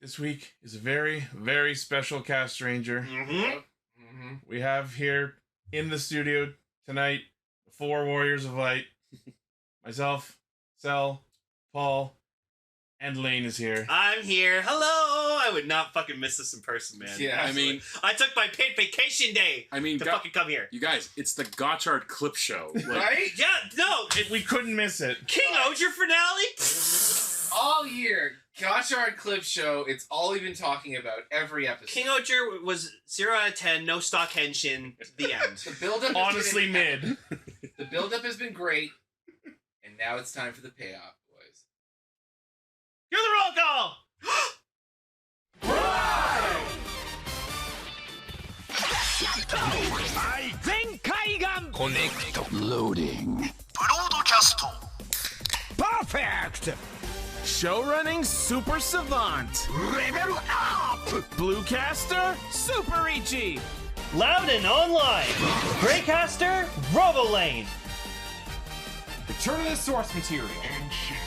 This week is a very, very special Castranger. We have here in the studio tonight the four Warriors of Light. Myself, Cell, Paul, and Lane is here. I'm here. Hello! I would not fucking miss this in person, man. Yeah, Absolutely. I mean... I took my paid vacation day to fucking come here. You guys, it's the Gotchard clip show. Like, right? Yeah, no! We couldn't miss it. King-Ohger finale? All year, Gotchard clip show, it's all we've been talking about every episode. King-Ohger was 0 out of 10, no stock henshin, the end. The build-up honestly mid. The build-up has been great, and now it's time for the payoff, boys. Give the roll call! Connect. Loading. Broadcast. Perfect! Show running super savant. Level up! Bluecaster, super Ichi. Loudon Online, Greycaster, Robolane. Return of the source material.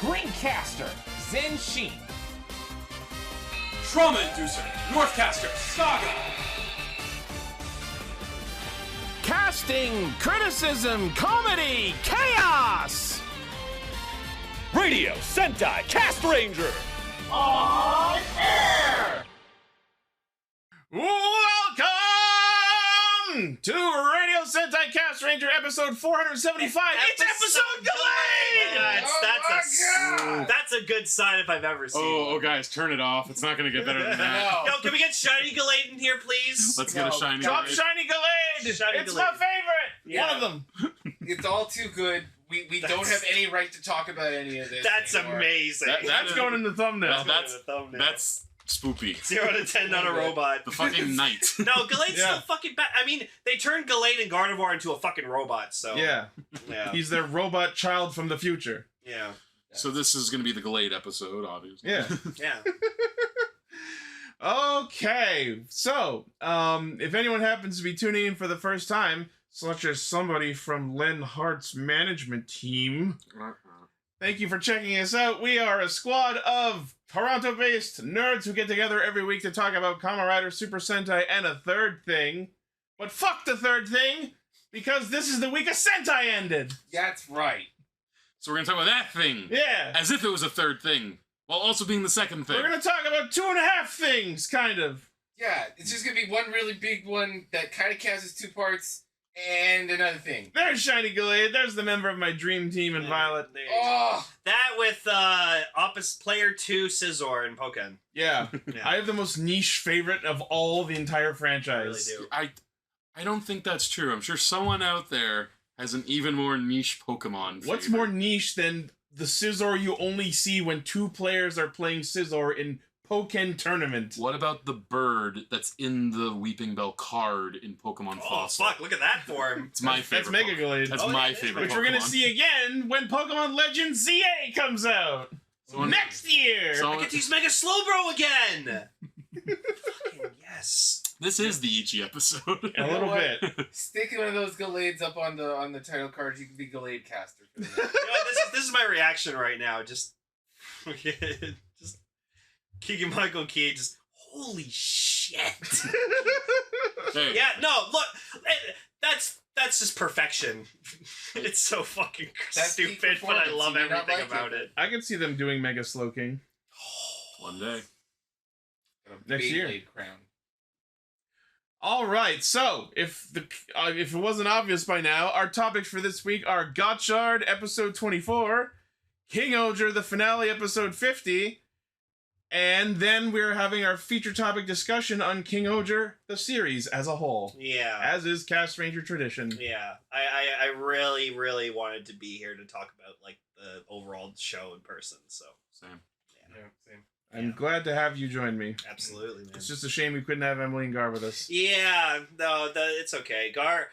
Greencaster, Zen Shin. Trauma Inducer, Northcaster, Saga. Casting, criticism, comedy, chaos. Radio Sentai Castranger. On air! Welcome to Radio Sentai Castranger episode 475. It's episode delayed! That's a good sign if I've ever seen oh, guys, turn it off. It's not going to get better than that. Yo, can we get Shiny Gallade in here, please? Let's get a Shiny Drop Gallade. Shiny Gallade! Shiny It's Gallade. my favorite! Yeah. One of them. It's all too good. We don't have any right to talk about any of this That's anymore. amazing. That's going in the thumbnail. That's spoopy. 0 to 10 on a robot. The fucking knight. No, Galade's Yeah. still fucking bad. I mean, they turned Gallade and Gardevoir into a fucking robot, so... Yeah. Yeah. He's their robot child from the future. Yeah. So this is going to be the Gallade episode, obviously. Yeah. Yeah. Okay, so if anyone happens to be tuning in for the first time, such as somebody from Len Hart's management team, thank you for checking us out. We are a squad of Toronto-based nerds who get together every week to talk about Kamen Rider, Super Sentai, and a third thing. But fuck the third thing, because this is the week a Sentai ended. That's right. So we're going to talk about that thing. Yeah. As if it was a third thing, while also being the second thing. We're going to talk about 2.5 things, kind of. Yeah, it's just going to be one really big one that kind of counts as two parts, and another thing. There's Shiny Gallade. There's the member of my dream team in Violet. Oh! That with opposite player 2 Scizor and Pokken. Yeah. Yeah. I have the most niche favorite of all the entire I franchise. really do. I don't think that's true. I'm sure someone out there has an even more niche Pokemon What's favorite. more niche than the Scizor you only see when two players are playing Scizor in Pokken Tournament? What about the bird that's in the Weeping Bell card in Pokemon Oh, Fossil? fuck, look at that form. It's my That's favorite. Mega Pokemon. Gallade. That's Oh, my yeah, favorite Which Pokemon. we're gonna see again when Pokemon Legends ZA comes out next year. So- I get to use Mega Slowbro again! Fucking yes. This is the Ichi episode. A little bit. Stick one of those Gallades up on the title card. You can be Gallade caster. For the You know, this is my reaction right now. Just Keegan Michael Key, just holy shit. Hey, Yeah, no, look, that's just perfection. It's so fucking That's peak stupid, but I performance. love You may not everything like about it. it. I could see them doing Mega Slowking. one day. Next year. Beyblade crown. All right, so if it wasn't obvious by now, our topics for this week are Gotchard episode 24, King-Ohger the finale episode 50, and then we're having our feature topic discussion on King-Ohger the series as a whole, Yeah. as is Castranger tradition. Yeah. I really, really wanted to be here to talk about, like, the overall show in person, so. Same. Yeah, same. I'm glad to have you join me. Absolutely, man. It's just a shame we couldn't have Emily and Gar with us. Yeah, no, it's okay. Gar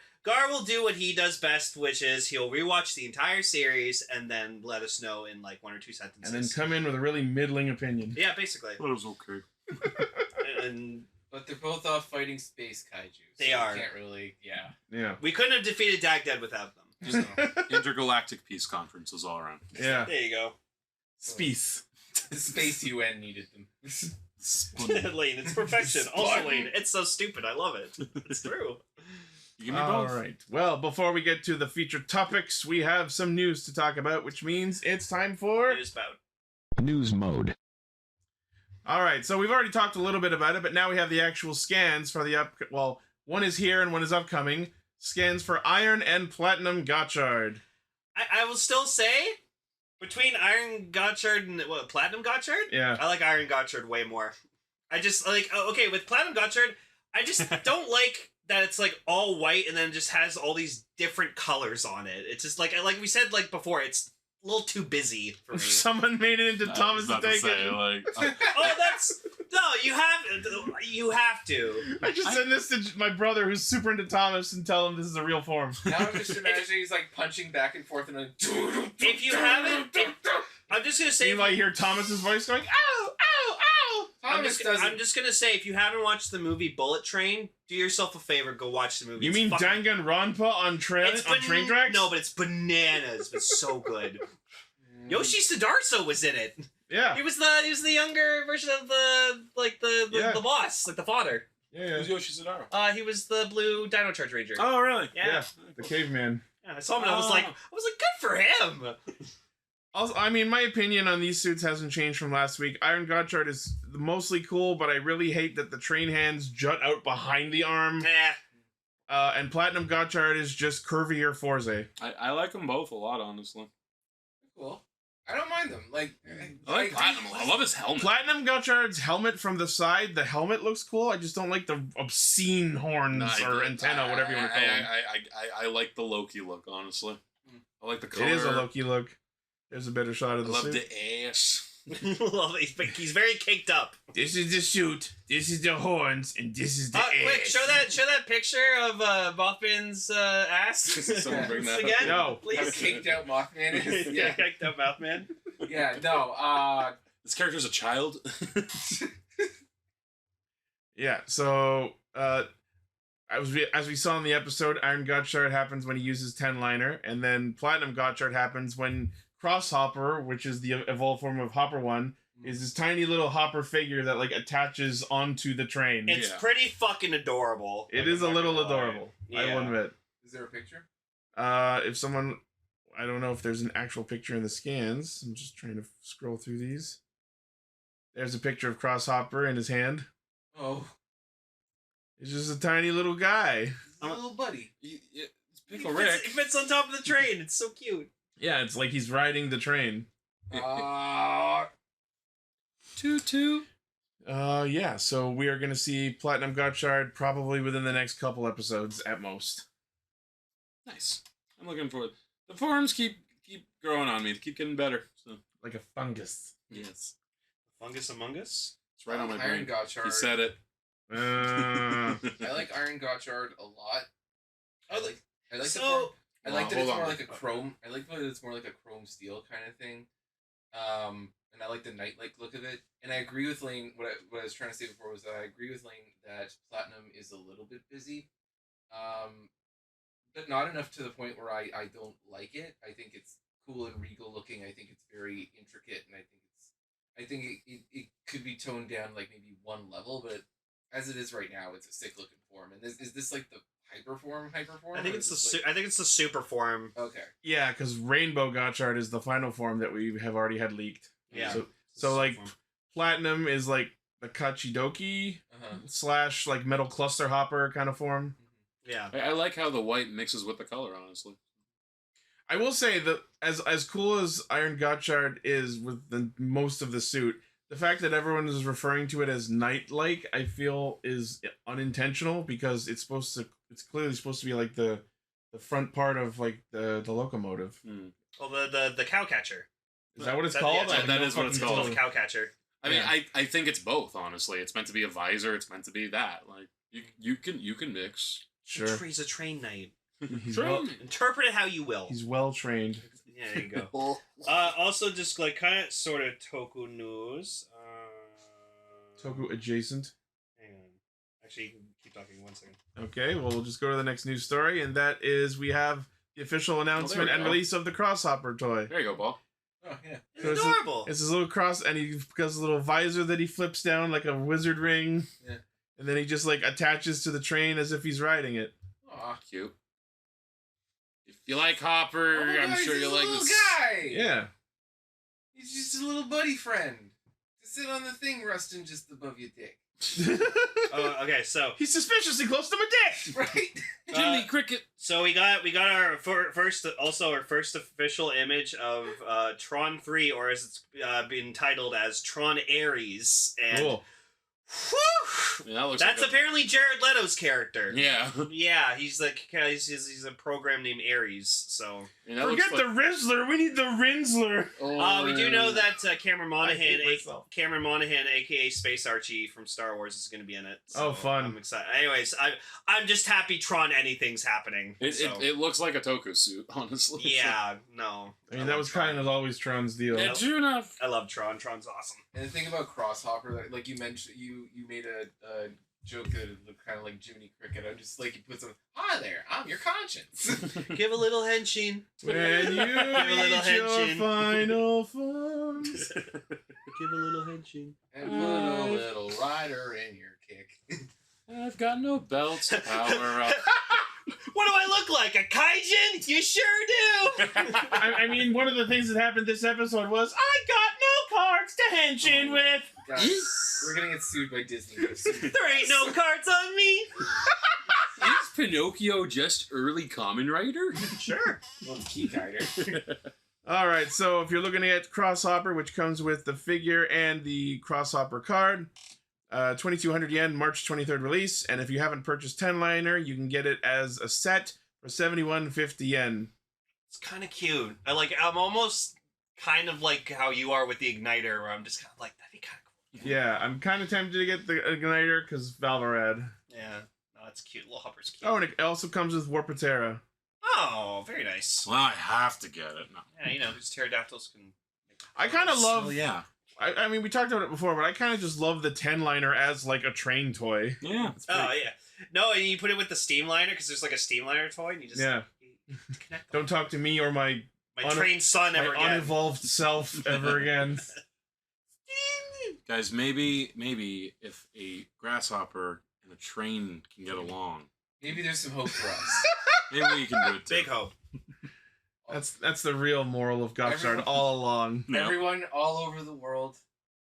will do what he does best, which is he'll rewatch the entire series and then let us know in like 1 or 2 sentences. And then come in with a really middling opinion. Yeah, basically. But it was okay. And But they're both off fighting space kaiju. So They are. You can't really, yeah. Yeah. we couldn't have defeated Dagdead without them. Just intergalactic peace conferences all around. Yeah. There you go. Space. The space UN needed them. Lane, it's perfection. Also, Lane, it's so stupid. I love it. It's true. You give me All both. right. Well, before we get to the featured topics, we have some news to talk about, which means it's time for News bout. News mode. All right. So we've already talked a little bit about it, but now we have the actual scans for the well, one is here and one is upcoming. Scans for Iron and Platinum Gotchard. I will still say, between Iron Gotchard and Platinum Gotchard, Yeah. I like Iron Gotchard way more. I just like okay with Platinum Gotchard, I just don't like that it's like all white and then just has all these different colors on it. It's just like we said like before, it's a little too busy for me. Someone made it into Thomas the Tank Engine. Oh, that's no, you have to. I just send this to my brother who's super into Thomas and tell him this is a real form. Now I'm just imagining he's like punching back and forth and then. If you haven't, I'm just gonna say. You might hear Thomas's voice going, "Ow, ow, ow!" I'm just gonna say, if you haven't watched the movie Bullet Train, do yourself a favor, go watch the movie. You mean Danganronpa on train tracks? No, but it's bananas. It's so good. Yoshi Sudarso was in it. Yeah. He was the younger version of the boss, like the father. Yeah. Who's Yoshi Sadaro? He was the blue Dino Charge Ranger. Oh, really? Yeah. The caveman. Yeah, I saw him and I was like, good for him. Also, I mean, my opinion on these suits hasn't changed from last week. Iron Gotchard is mostly cool, but I really hate that the train hands jut out behind the arm. And Platinum Gotchard is just curvier Forze. I like them both a lot, honestly. Cool. I don't mind them. Like, I like Platinum. I love his helmet. Platinum Gotchard's helmet from the side, the helmet looks cool. I just don't like the obscene horns or antenna, whatever you want to call them. I like the Loki look, honestly. I like the color. It is a Loki look. There's a better shot of the suit. I love the ass. He's very caked up. This is the suit, this is the horns, and this is the ass. Quick, show that picture of Mothman's ass. Someone bring that again, no. How please. caked out Mothman is. Yeah, caked up Mothman. Yeah, no, This character's a child. Yeah, so as we saw in the episode, Iron Gotchard happens when he uses 10-liner, and then Platinum Gotchard happens when Crosshopper, which is the evolved form of Hopper 1, is this tiny little hopper figure that like attaches onto the train. It's pretty fucking adorable. It is a little adorable. I will Yeah. admit. is there a picture? If someone, I don't know if there's an actual picture in the scans. I'm just trying to scroll through these. There's a picture of Crosshopper in his hand. Oh, It's just a tiny little guy. he's a little buddy. It's Pickle Rick. It fits on top of the train. It's so cute. Yeah, it's like he's riding the train. Toot toot. Yeah, so we are gonna see Platinum Gotchard probably within the next couple episodes at most. Nice. I'm looking forward. The forums keep growing on me. They keep getting better. So Like a fungus. yes, Fungus Among Us. it's right on my Iron brain. Gotchard. He said it. Uh, I like Iron Gotchard a lot. I like the So- form. I like that hold it's on. more like a chrome. I like that it's more like a chrome steel kind of thing. And I like the night-like look of it. And I agree with Lane. What I was trying to say before was that I agree with Lane that Platinum is a little bit busy, but not enough to the point where I don't like it. I think it's cool and regal looking. I think it's very intricate, and I think it could be toned down like maybe one level. But as it is right now, it's a sick looking form. And is this like the hyper form? I think it's the super form. Okay. yeah, because Rainbow Gotchard is the final form that we have already had leaked. Yeah. So like Platinum is like the Kachidoki / like metal cluster hopper kind of form. Yeah. I like how the white mixes with the color. Honestly, I will say that as cool as Iron Gotchard is with most of the suit, the fact that everyone is referring to it as night-like, I feel is unintentional because it's clearly supposed to be like the front part of like the locomotive. Well, the cow catcher. Is that what it's That- called? yeah, I have that no is what it's fucking called. clue. Cow catcher. I mean, Yeah. I think it's both. Honestly, it's meant to be a visor. It's meant to be that. Like you can mix. Sure. He's a train knight. He's well, Interpret it how you will. he's well trained. Yeah, there you go. Also, just like kind of sort of Toku news. Toku adjacent. Hang on. Actually, you can keep talking 1 second. Okay, well, we'll just go to the next news story, and that is we have the official announcement we and go. release of the Crosshopper toy. There you go, Paul. Oh yeah. It's So adorable. It's his little cross, and he has a little visor that he flips down like a wizard ring. Yeah. And then he just like attaches to the train as if he's riding it. Aw. Cute. If you like Hopper, Oh my I'm God, sure he's you'll a like little this. guy. Yeah. He's just a little buddy friend. To sit on the thing resting just above your dick. Okay, so He's suspiciously close to my dick. Right? Jimmy Cricket. so we got our first official image of Tron 3, or as it's been titled as Tron Ares, and Cool. whew, Yeah, that looks that's like apparently Jared Leto's character. Yeah. Yeah, he's like he's a program named Ares. So And that Forget looks the Rizzler. We need the Rinsler. we do know that Cameron I hate Monaghan, myself. aka Space Archie from Star Wars, is going to be in it. So Oh, fun. I'm excited. Anyways, I'm just happy Tron anything's happening. It looks like a Toku suit, honestly. Yeah, no. I mean, that was kind of always Tron's deal. Yeah, true enough. I love Tron. Tron's awesome. And the thing about Crosshopper, like you mentioned, you made a joke that it looked kind of like Jiminy Cricket. I'm just like, you put some, hi there, I'm your conscience. Give a little henshin. When you Give a little reach your henshin. final forms. Give a little henshin. And put a little rider in your kick. I've got no belts to power up. What do I look like? A kaijin? You sure do. I mean, one of the things that happened this episode was I got no cards to henshin with. Guys, we're gonna get sued by Disney. There ain't no cards on me. Is Pinocchio just early Kamen Rider? Sure. Little key guider. All right, so if you're looking at Crosshopper, which comes with the figure and the Crosshopper card, 2,200 yen, March 23rd release. And if you haven't purchased 10-liner, you can get it as a set for 71.50 yen. It's kind of cute. I'm almost kind of like how you are with the Igniter, where I'm just kind of like, that'd be kind of cool. Yeah, I'm kind of tempted to get the Igniter because Valvarad. Yeah. No, that's cute. Little Hopper's cute. Oh, and it also comes with Warpatera. Oh, very nice. Well, I have to get it. No. Yeah, you know, these pterodactyls can. I kind of love. Oh, yeah. I mean, we talked about it before, but I kind of just love the 10-liner as like a train toy. Yeah. It's pretty- Oh yeah. No, and you put it with the Steamliner because there's like a Steamliner toy, and you just Yeah. you connect them. Don't talk to me or my trained son ever my again. unevolved self ever again. Guys, maybe if a grasshopper and a train can get along, Maybe there's some hope for us. maybe we can do it too. Big hope. That's the real moral of Gotchard Everyone- all along. No. Everyone all over the world,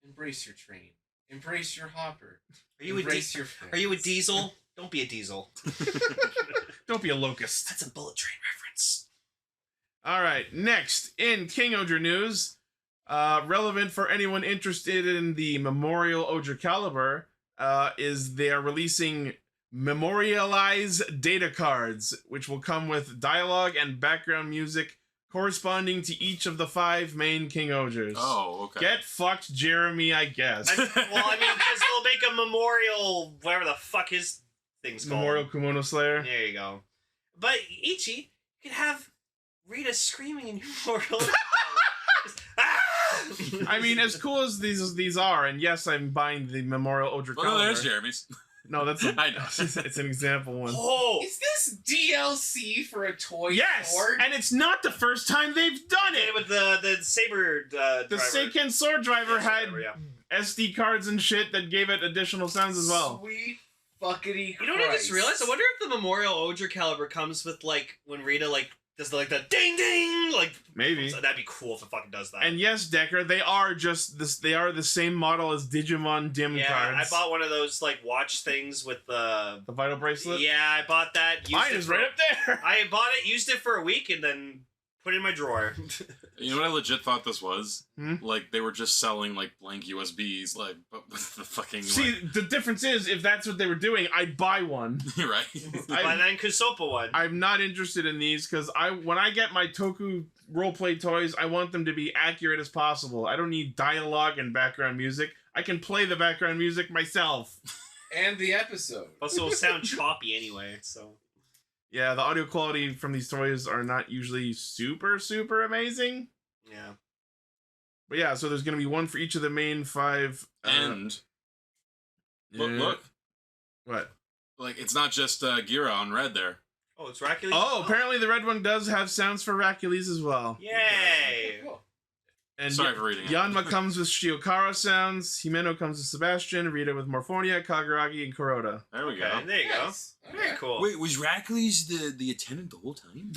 embrace your train. Embrace your hopper. Are you a embrace your friends. Are you a diesel? Don't be a diesel. Don't be a locust. That's a bullet train reference. All right, next in King-Ohger news, relevant for anyone interested in the Memorial Ohger Caliber, is they are releasing memorialized data cards, which will come with dialogue and background music corresponding to each of the 5 main King-Ohgers. Oh, okay. Get fucked, Jeremy, I guess. Well, I mean, because they'll make a memorial, whatever the fuck his thing's called. Memorial Kimono Slayer. There you go. But Ichi, you could have Rita screaming in your memorial. Just, ah! I mean, as cool as these are, and yes, I'm buying the Memorial Ohger Oh, Caliber. there's Jeremy's. No, that's I know. it's an example one. Oh, Is this DLC for a toy Yes, sword? and it's not the first time they've done did it. it with the saber. The driver. Seiken Sword Driver Yeah, had driver, yeah. SD cards and shit that gave it additional sounds as well. Sweet fuckity You know what I just realized? I wonder if the Memorial Ohger Caliber comes with like when Rita like does the ding ding like Maybe. so that'd be cool if it fucking does that. And yes, Decker, they are just this. They are the same model as Digimon Dim yeah, cards. I bought one of those like watch things with the. the Vital Bracelet. Yeah, I bought that. Used Mine it is for- right up there. I bought it, used it for a week, and then put it in my drawer. You know what I legit thought this was? Hmm? Like they were just selling like blank USBs, like but with the fucking. See, the difference is if that's what they were doing, I'd buy one. Like, right? But then Kusopa one. I'm not interested in these because when I get my Toku roleplay toys, I want them to be accurate as possible. I don't need dialogue and background music. I can play the background music myself. And the episode. Also, it'll sound choppy anyway. So Yeah, the audio quality from these toys are not usually super, super amazing. yeah. But yeah, so there's going to be one for each of the main 5. And look, yeah. look, What? like it's not just Gira on red there. Oh, it's Hercules. Oh, apparently the red one does have sounds for Hercules as well. Yay! Cool. And Sorry for reading it. Yanma comes with Shiokara sounds, Himeno comes with Sebastian, Rita with Morphonia, Kaguragi, and Kuroda. There we Okay, go. there you go. Nice. Very Okay. cool. Wait, was Rackley's the attendant the whole time?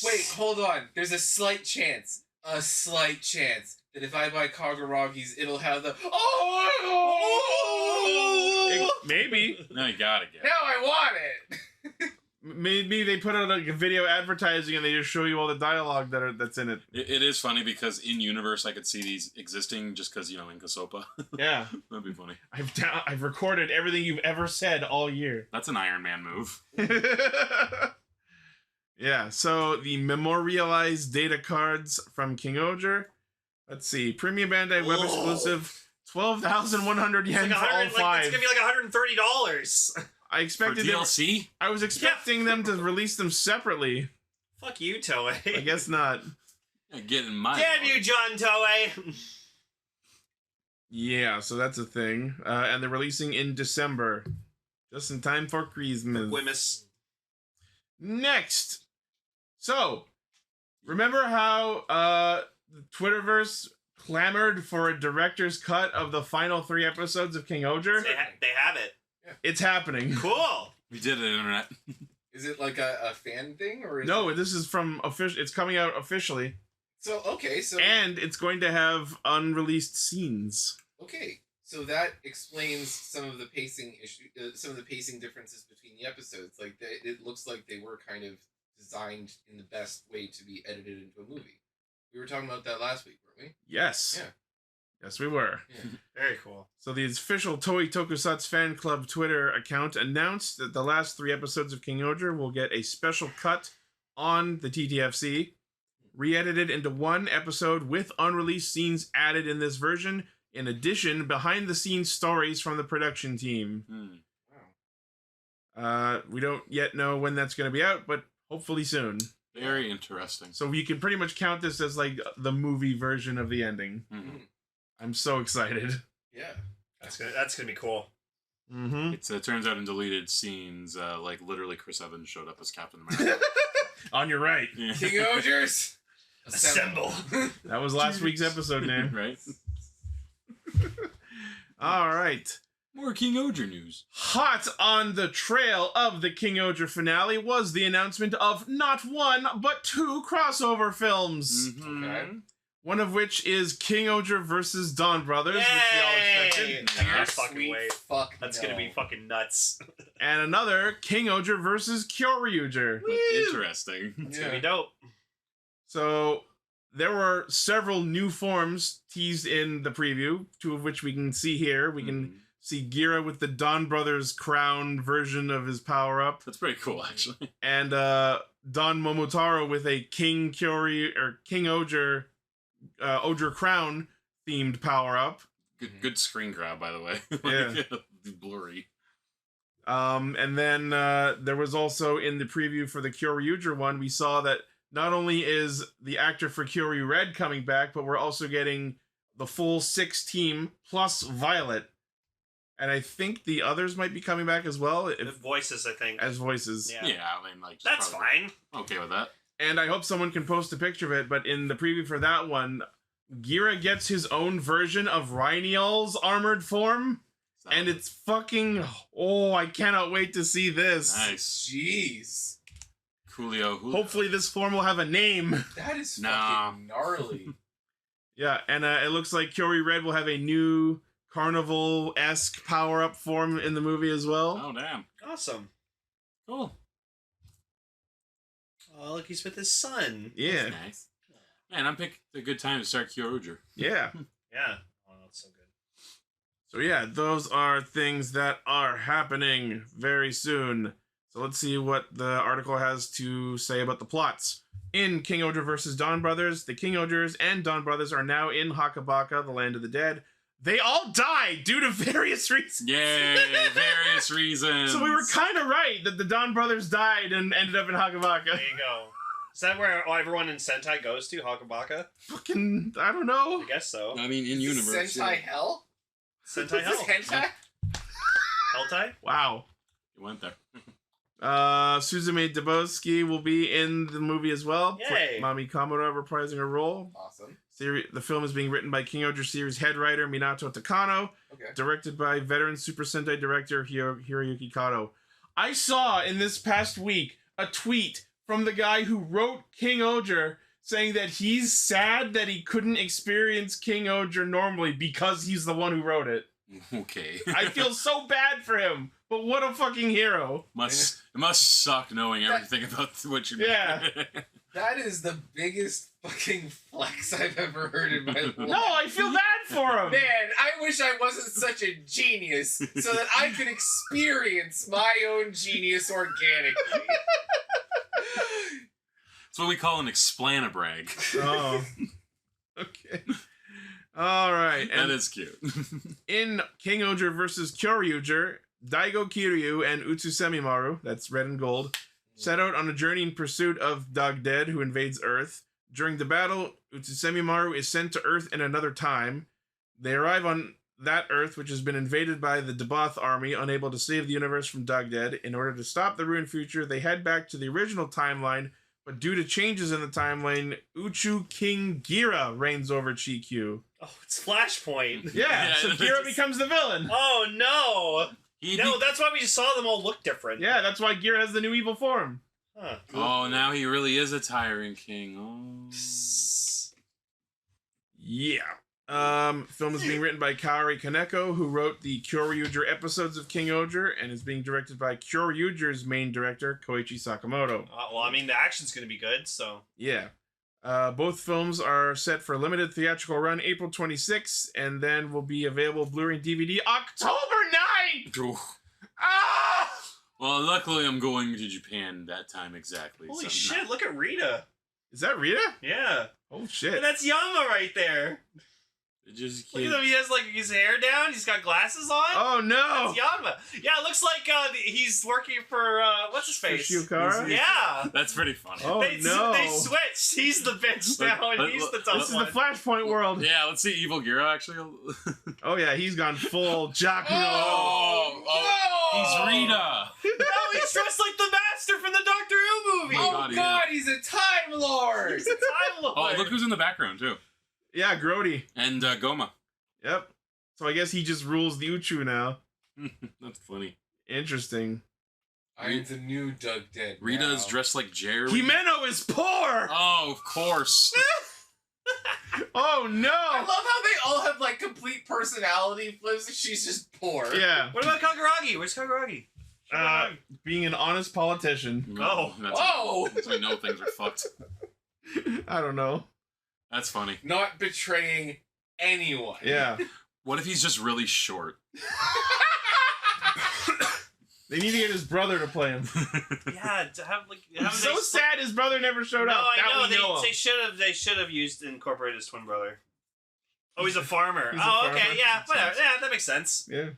Wait, hold on. There's a slight chance that if I buy Kaguragi's, it'll have the Maybe. No, you gotta get Now it. I want it. Maybe they put out like a video advertising and they just show you all the dialogue that's in it. It is funny because in universe I could see these existing just because in Kasopa. Yeah. That'd be funny. I've recorded everything you've ever said all year. That's an Iron Man move. Yeah, so the memorialized data cards from King-Ohger. Let's see, Premium Bandai web exclusive, 12,100 yen It's for all like, five. it's gonna be like $130. I For expected them, DLC? I was expecting them to release them separately. Fuck you, Toei. I guess not. Yeah, get in my Damn you, John Toei. Yeah, so that's a thing. And they're releasing in December. Just in time for Christmas. Grimace. Next. So, remember how the Twitterverse clamored for a director's cut of the final 3 episodes of King-Ohger? They have it. It's happening. Cool. We did it, internet. Is it like a fan thing or is No, it... this is from official. It's coming out officially, So okay, so and it's going to have unreleased scenes. okay, so that explains some of the pacing some of the pacing differences between the episodes. Like it looks like they were kind of designed in the best way to be edited into a movie. We were talking about that last week, weren't we? Yes. Yeah. Yes, we were. Yeah. Very cool. So the official Toei Tokusatsu fan club Twitter account announced that the last 3 episodes of King-Ohger will get a special cut on the TTFC, re-edited into 1 episode with unreleased scenes added in this version. In addition, behind-the-scenes stories from the production team. Wow. We don't yet know when that's going to be out, but hopefully soon. Very interesting. So you can pretty much count this as like the movie version of the ending. Mhm. I'm so excited. Yeah. That's gonna be cool. Mm-hmm. It turns out in deleted scenes, like literally Chris Evans showed up as Captain America. On your right. Yeah. King-Ohgers Assemble. That was last week's episode name. Right? All right. More King-Ohger news. Hot on the trail of the King-Ohger finale was the announcement of not 1, but 2 crossover films. Mhm. Okay. One of which is King-Ohger versus Dawn Brothers, which we all Yay! expected. I can't Yes. fucking Sweet wait. fuck That's no. gonna be fucking nuts. And another, King-Ohger versus Kyoryuger. Interesting. It's gonna be dope. So there were several new forms teased in the preview, 2 of which we can see here. We can see Gira with the Dawn Brothers crown version of his power-up. That's pretty cool, actually. And Don Momotaro with a King-Ohger Ohger crown themed power-up. Good screen grab, by the way. Yeah. Blurry. And then there was also in the preview for the Kyoryuger one, we saw that not only is the actor for Kyoryu Red coming back, but we're also getting the full 6 team plus Violet. And I think the others might be coming back as well, The voices, I think. as voices. Yeah. Yeah, I mean, like... just That's probably- fine. Okay with that. And I hope someone can post a picture of it, but in the preview for that one, Gira gets his own version of Rhynial's armored form. So- And it's fucking... Oh, I cannot wait to see this. Nice. Jeez. Coolio. Hopefully this form will have a name. That is Nah. fucking gnarly. Yeah, and it looks like Kyoryu Red will have a new Carnival-esque power-up form in the movie as well. Oh, damn. Awesome. Cool. Oh, look, he's with his son. Yeah, That's nice. Man, I'm picking a good time to start Kyoryuger. yeah. Yeah. Oh, that's so good. So yeah, those are things that are happening very soon. So let's see what the article has to say about the plots. In King-Ohger vs. Dawn Brothers, the King-Ohgers and Dawn Brothers are now in Hakabaka, the land of the dead. They all died due to various reasons. Yay! Various reasons. So we were kind of right that the Dawn Brothers died and ended up in Hakabaka. There you go. Is that where everyone in Sentai goes to? Hakabaka? Fucking, I don't know. I guess so. I mean, in Is universe. this Sentai hell? Sentai Is this Hell. hentai? Helltai? Wow. You went there. Suzume Daboski will be in the movie as well. Yay. Mami Kamura reprising her role. Awesome. The film is being written by King-Ohger series head writer Minato Takano, Okay. directed by veteran Super Sentai director Hiroyuki Kato. I saw in this past week a tweet from the guy who wrote King-Ohger saying that he's sad that he couldn't experience King-Ohger normally because he's the one who wrote it. Okay. I feel so bad for him, but what a fucking hero. It must suck knowing everything about what you Yeah. That is the biggest fucking flex I've ever heard in my life. No, I feel bad for him. Man, I wish I wasn't such a genius so that I could experience my own genius organically. That's what we call an explanabrag. Oh. Okay. All right. That is cute. In King-Ohger versus Kyoryuger, Daigo Kiryu and Utsusemimaru, that's red and gold, set out on a journey in pursuit of Dog Dead, who invades Earth. During the battle, Utsusemimaru is sent to Earth in another time. They arrive on that Earth, which has been invaded by the Debath army, unable to save the universe from Dog Dead. In order to stop the ruined future, they head back to the original timeline, but due to changes in the timeline, Uchu King Gira reigns over Chikyu. Oh, it's Flashpoint. Yeah, so Gira becomes the villain. Oh, no. No, that's why we just saw them all look different. Yeah, that's why Gira has the new evil form. Huh. Oh, now he really is a tyrant king. Oh. Yeah. Film is being written by Kaori Kaneko, who wrote the Kyoryuger episodes of King-Ohger, and is being directed by Kyoryuger's main director, Koichi Sakamoto. Well, I mean, the action's going to be good, so... Yeah. Both films are set for a limited theatrical run April 26th, and then will be available Blu-ray and DVD October 9th! Oof. Ah! Well, luckily I'm going to Japan that time exactly. Holy so shit, look at Rita. Is that Rita? Yeah. Oh, And shit. that's Yama right there. It just Look at can't. him, he has like his hair down, he's got glasses on. Oh, no! That's Yama. Yeah, it looks like he's working for, what's his face? Shiokara? Yeah. That's pretty funny. Oh, They no. switched. He's the bitch now, and he's the tough This is one. the Flashpoint world. Yeah, let's see Evil Gira actually. Oh, yeah, he's gone full Jaku. He's Rita. No, he's dressed like the master from the Doctor Who movie. Oh God, god, yeah. he's a Time Lord! He's a Time Lord. Oh, look who's in the background too. Yeah, Grody. And Goma. Yep. So I guess he just rules the Uchu now. That's funny. Interesting. I'm the new Doug Dead. Rita is now. dressed like Jerry. Himeno is poor! Oh, of course. Oh, no! I love how they all have like complete personality flips. She's just poor. Yeah. What about Kaguragi? Where's Kaguragi? Being an honest politician. Oh. That's Oh! That's how we know things are fucked. I don't know. That's funny. Not betraying anyone. Yeah. What if he's just really short? They need to get his brother to play him. Yeah, to have like. I'm so sad his brother never showed No, up. I That know. we know of. They should have incorporated his twin brother. Oh, he's a farmer. He's a Oh, farmer. okay, yeah, Makes whatever. sense. Yeah, that makes sense. Yeah.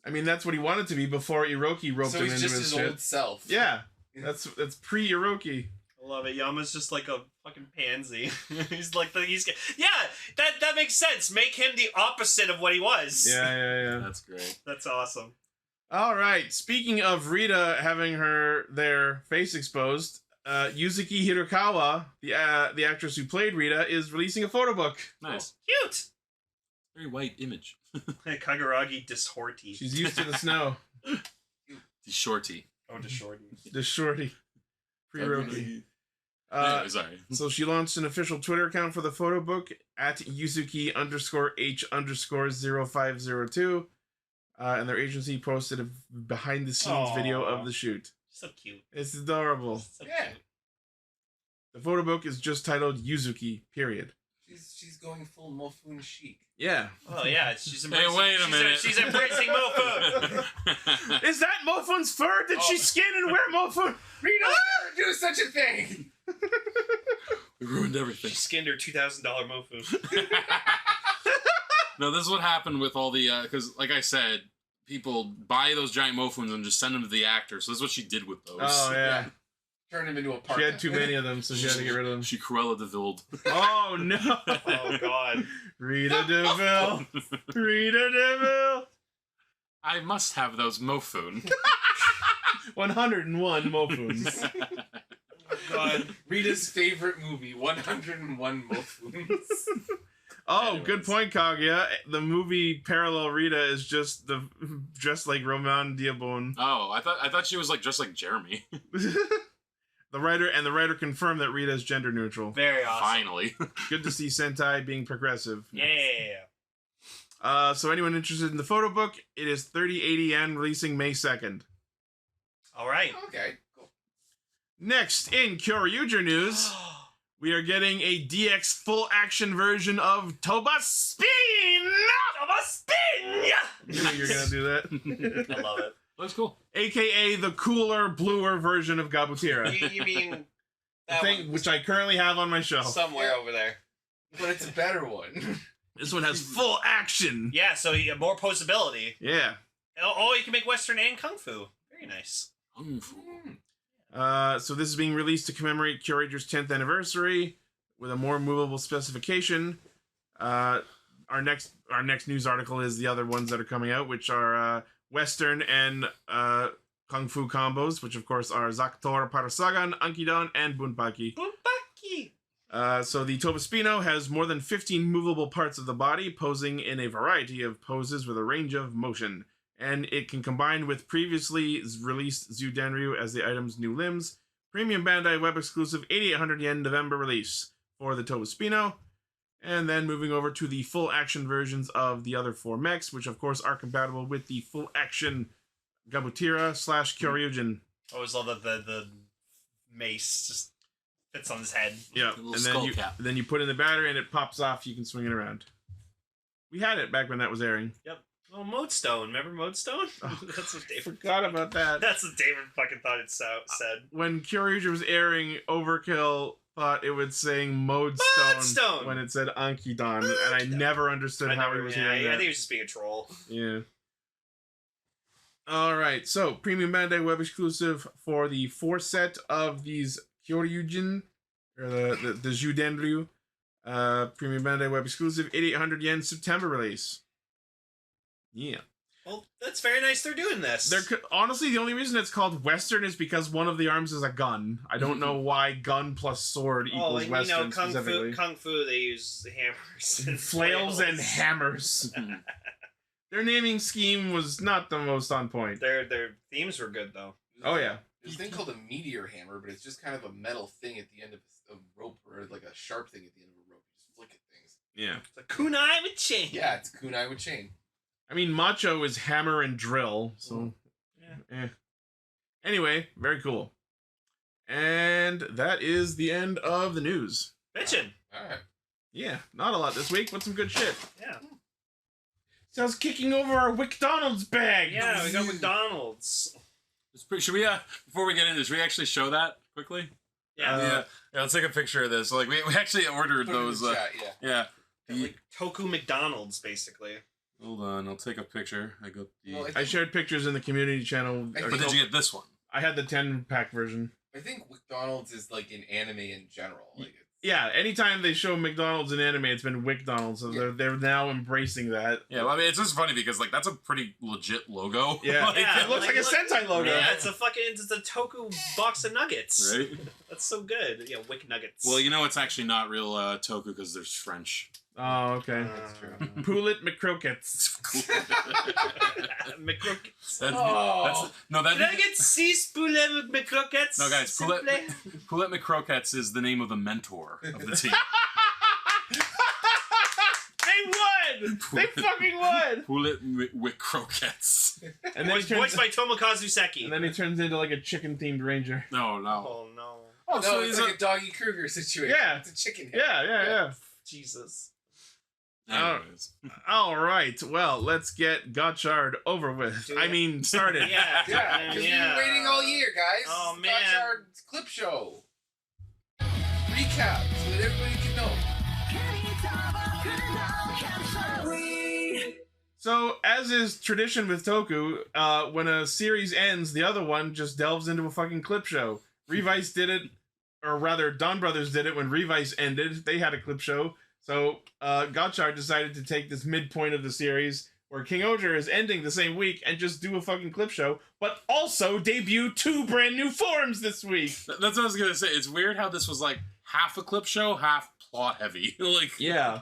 I mean, that's what he wanted to be before Iroki roped So him he's into just his his shit. old self. Yeah. That's pre-Iroki. I love it. Yama's just like a fucking pansy. That makes sense. Make him the opposite of what he was. Yeah. That's great. That's awesome. All right. Speaking of Rita having their face exposed, Yuzuki Hirokawa, the actress who played Rita, is releasing a photo book. Nice. Cute. Very white image. Kaguragi Dishorty. She's used to the snow. He's shorty. Oh, Dishorty. The shorty. Pre-Roki. Anyway, sorry. So she launched an official Twitter account for the photo book at Yuzuki_H_0502. And their agency posted a behind-the-scenes video of the shoot. So cute. It's adorable. So Yeah. cute. The photo book is just titled Yuzuki, period. She's going full Mofun chic. Yeah. Oh yeah, she's embracing. Hey, wait a minute. She's embracing Mofun. Is that Mofun's fur? Did she skin and wear Mofun? Rita never do such a thing! We ruined everything. She skinned her $2,000 Mofun. No, this is what happened with all the, because, like I said, people buy those giant mofuns and just send them to the actor. So this is what she did with those. Oh, yeah. Turn him into a She partner. had too many of them, so she had to get rid of them. She Cruella de Vilde. Oh, no. Oh god. Rita DeVille. Rita DeVille. I must have those mofun. 101 Mofuns. God. Rita's favorite movie, 101 Mofuns. Oh, Anyways. good point, Kaguya. The movie Parallel Rita is just like Roman Diabon. Oh, I thought she was like just like Jeremy. The writer confirmed that Rita is gender neutral. Very awesome. Finally. Good to see Sentai being progressive. Yeah. So anyone interested in the photo book, it is 3080 yen, releasing May 2nd. All right. Okay, cool. Next, in Kyoryuger news, we are getting a DX full action version of Toba Spin! I knew you were gonna do that. I love it. Looks cool. AKA the cooler, bluer version of Gabutira. You mean The that thing one which I currently have on my shelf. somewhere over there? But it's a better one. This one has full action. Yeah, so you have more posability. Yeah. Oh, you can make Western and Kung Fu. Very nice. So this is being released to commemorate Kyoryuger's 10th anniversary with a more movable specification. Our next news article is the other ones that are coming out, which are Western and Kung Fu combos, which of course are Zakutor, Parasagan, Ankidan, and Bunpaki. Bunpaki! So the Tobaspino has more than 15 movable parts of the body, posing in a variety of poses with a range of motion. And it can combine with previously released Zudanryu as the item's new limbs. Premium Bandai web exclusive 8,800 yen November release for the Tobaspino. And then moving over to the full action versions of the other 4 mechs, which of course are compatible with the full action Gabutira / Kyoryugen. I always love that the mace just fits on his head. Yeah, little and skull cap. then you put in the battery and it pops off. You can swing it around. We had it back when that was airing. Yep. Oh, Modestone. Remember Modestone? Oh, That's what David. Forgot about that. That's what David fucking thought it said. When Kyoryuger was airing, Overkill thought it would saying Modestone when it said Ankidan, and I never understood how he was hearing I that. think he was just being a troll. Yeah. Alright, so Premium Bandai web exclusive for the 4 set of these Kyoryugen, or the Judenryu. Premium Bandai web exclusive, 8,800 yen September release. Yeah. Well, that's very nice they're doing this. Honestly, the only reason it's called Western is because one of the arms is a gun. I don't know why gun plus sword equals and Western Kung specifically. Fu, they use hammers and Flails and hammers. Their naming scheme was not the most on point. Their themes were good though. Oh yeah. There's a thing called a meteor hammer, but it's just kind of a metal thing at the end of a rope, or like a sharp thing at the end of a rope. You just flick at things. Yeah. It's a kunai with chain. Yeah, it's kunai with chain. I mean, Macho is hammer and drill, so... Yeah. Anyway, very cool. And that is the end of the news. Bitchin'. Alright. Yeah, not a lot this week, but some good shit. Yeah. So I was kicking over our McDonald's bag. Yeah, we got McDonald's. Should we, before we get into this, should we actually show that quickly? Yeah. Yeah, let's take a picture of this. Like, we actually ordered Put it in those. the chat, yeah. Yeah. Like Toku McDonald's, basically. Hold on, I'll take a picture. I got the. Well, I shared pictures in the community channel. But but did you get this one? I had the 10-pack version. I think McDonald's is like an anime in general. Like it's, Yeah, anytime they show McDonald's in anime, it's been WickDonald's, so Yeah. they're now embracing that. Yeah, well, I mean, it's just funny because like that's a pretty legit logo. Yeah. Like, Yeah, It looks like a Sentai logo. Yeah, it's a Toku box of nuggets. right. That's so good. Yeah, Wick Nuggets. Well, you know it's actually not real Toku because there's French. Oh, okay. that's true. Poulet McCroquettes. McCrockets. Can I get 6 poulet McCrockets? No, guys, s'il Poulet, plaît? Poulet McCroquettes is the name of the mentor of the team. They won! They fucking won! Poulet McCroquettes. And then, he Voiced turns, by Tomokazu Seki. and then he turns into like a chicken-themed ranger. No, no. Oh no. Oh, No, so it's he's like a Doggy Kruger situation. Yeah. It's a chicken head. Yeah. Jesus. Anyways. All right, well, let's get Gotchard over with. Do I it. mean, started. Yeah. Yeah, because we've been waiting all year, guys. Oh, It's man. Gotchard's clip show. Recap so that everybody can know. So, as is tradition with Toku, when a series ends, the other one just delves into a fucking clip show. Revice did it, or rather, Don Brothers did it when Revice ended. They had a clip show. So, Gotchard decided to take this midpoint of the series, where King-Ohger is ending the same week and just do a fucking clip show, but also debut 2 brand new forms this week. That's what I was gonna say. It's weird how this was like half a clip show, half plot heavy. Like, yeah.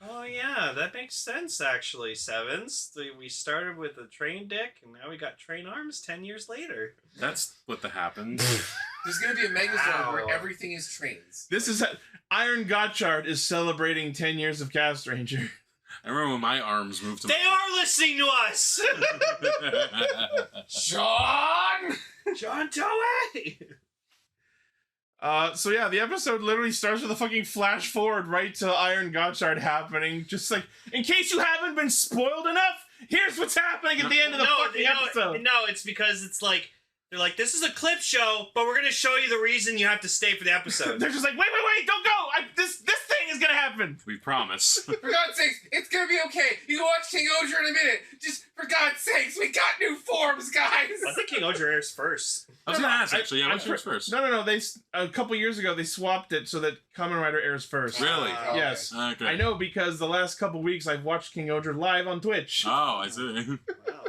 Oh yeah, that makes sense actually, Sevens. We started with a train dick, and now we got train arms 10 years later. that's what happened. There's gonna be a Megazord Wow. where everything is trains. This is Iron Gotchard is celebrating 10 years of Castranger. I remember when my arms moved to They are listening to us! Sean! John Toei! So yeah, the episode literally starts with a fucking flash forward right to Iron Gotchard happening. Just like, in case you haven't been spoiled enough, here's what's happening at the end of the fucking episode. No, it's because it's like, they're like, this is a clip show, but we're gonna show you the reason you have to stay for the episode. They're just like, wait, don't go! This thing is gonna happen! We promise. For God's sakes, it's gonna be okay. You can watch King-Ohger in a minute. Just, for God's sakes, we got new forms, guys! I think King-Ohger airs first. I was gonna ask actually. Yeah, which was first? No. They a couple years ago they swapped it so that Kamen Rider airs first. Really? Okay. Yes. Okay. I know because the last couple weeks I've watched King-Ohger live on Twitch. Oh, I see. Wow.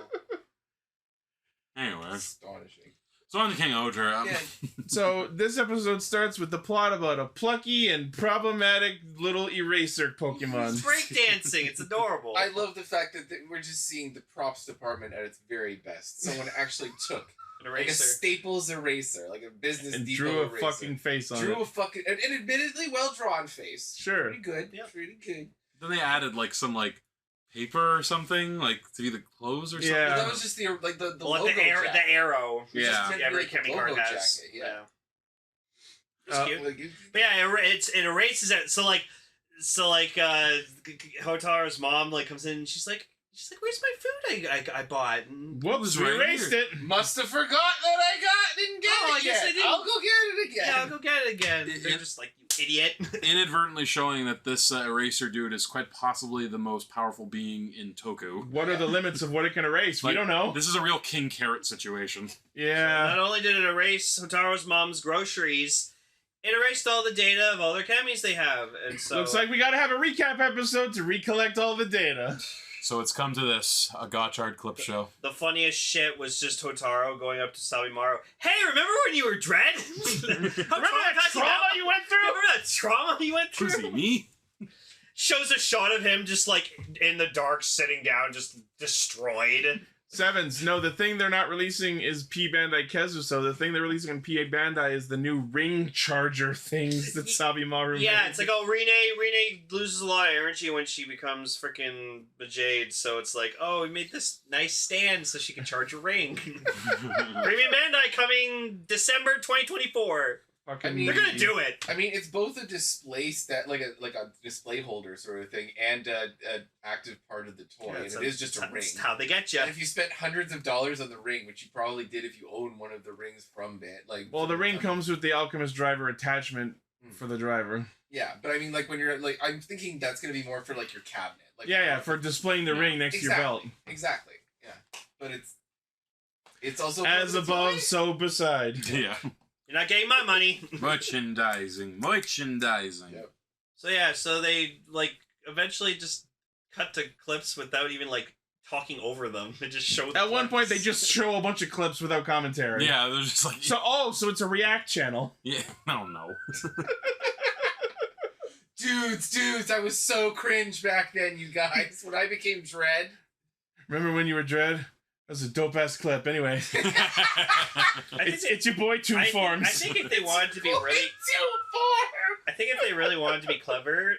Anyway, Astonishing. so on to King-Ohger. Yeah, So this episode starts with the plot about a plucky and problematic little eraser Pokemon. It's breakdancing. It's adorable. I love the fact that we're just seeing the props department at its very best. Someone actually took An like a eraser. Staples eraser, like a business And depot drew a eraser. fucking face on Drew it. a fucking an admittedly well drawn face. Sure. Pretty good. Yeah. Pretty good. Then they added like some like paper or something like to be the clothes or something. Yeah. But that was just the Well, logo the jacket. arrow. Yeah. Just meant to be Every like the Kemi logo card has. jacket, yeah. It's cute. Like, But yeah, it erases it. So like Hotaro's mom like comes in and she's like, where's my food I bought? And Whoops, we right erased here. it. must have forgot that didn't get Oh, it I guess yet. I didn't. I'll go get it again. yeah, I'll go get it again. Yeah. They're just like, you idiot. Inadvertently showing that this eraser dude is quite possibly the most powerful being in Toku. What are the limits of what it can erase? We Like, don't know. This is a real King Carrot situation. Yeah. Not only did it erase Hotaro's mom's groceries, it erased all the data of all their Kemis they have. And so Looks like we gotta have a recap episode to recollect all the data. So it's come to this, a Gotchard clip show. the funniest shit was just Hotaro going up to Sabimaru. Hey, remember when you were Dread? Remember that trauma you went through? Remember that trauma you went Who's he, through? me? Shows a shot of him just like in the dark, sitting down, just destroyed. Sevens. No, the thing they're not releasing is P Bandai Kezuso. The thing they're releasing on PA Bandai is the new ring charger things that Sabimaru Yeah, made. it's like, oh, Rene loses a lot of energy when she becomes freaking Jade, so it's like, oh, we made this nice stand so she can charge a ring. Premium Bandai coming December 2024. Fucking I mean, They're gonna do it. I mean, it's both a display like a display holder sort of thing and an active part of the toy, and it is just a ring. That's how they get you. And if you spent hundreds of dollars on the ring, which you probably did if you own one of the rings from Band, like Well, the ring comes with the Alchemist driver attachment for the driver. Yeah, but I mean, like when you're like, I'm thinking that's gonna be more for like your cabinet. Like Yeah, for displaying the ring next to your belt. Exactly. Yeah, but it's also As part of the above, toy. so beside. Yeah. You're not getting my money. Merchandising. Yep. So yeah, so they like eventually just cut to clips without even like talking over them. They just show. the At one point, they clips. just show a bunch of clips without commentary. Yeah, they're just like... So it's a React channel. Yeah, no. Dudes, I was so cringe back then, you guys. When I became Dread. Remember when you were Dread? That was a dope ass clip. Anyway, it's your boy Two Forms. I think if they wanted to be really, I think if they really wanted to be clever,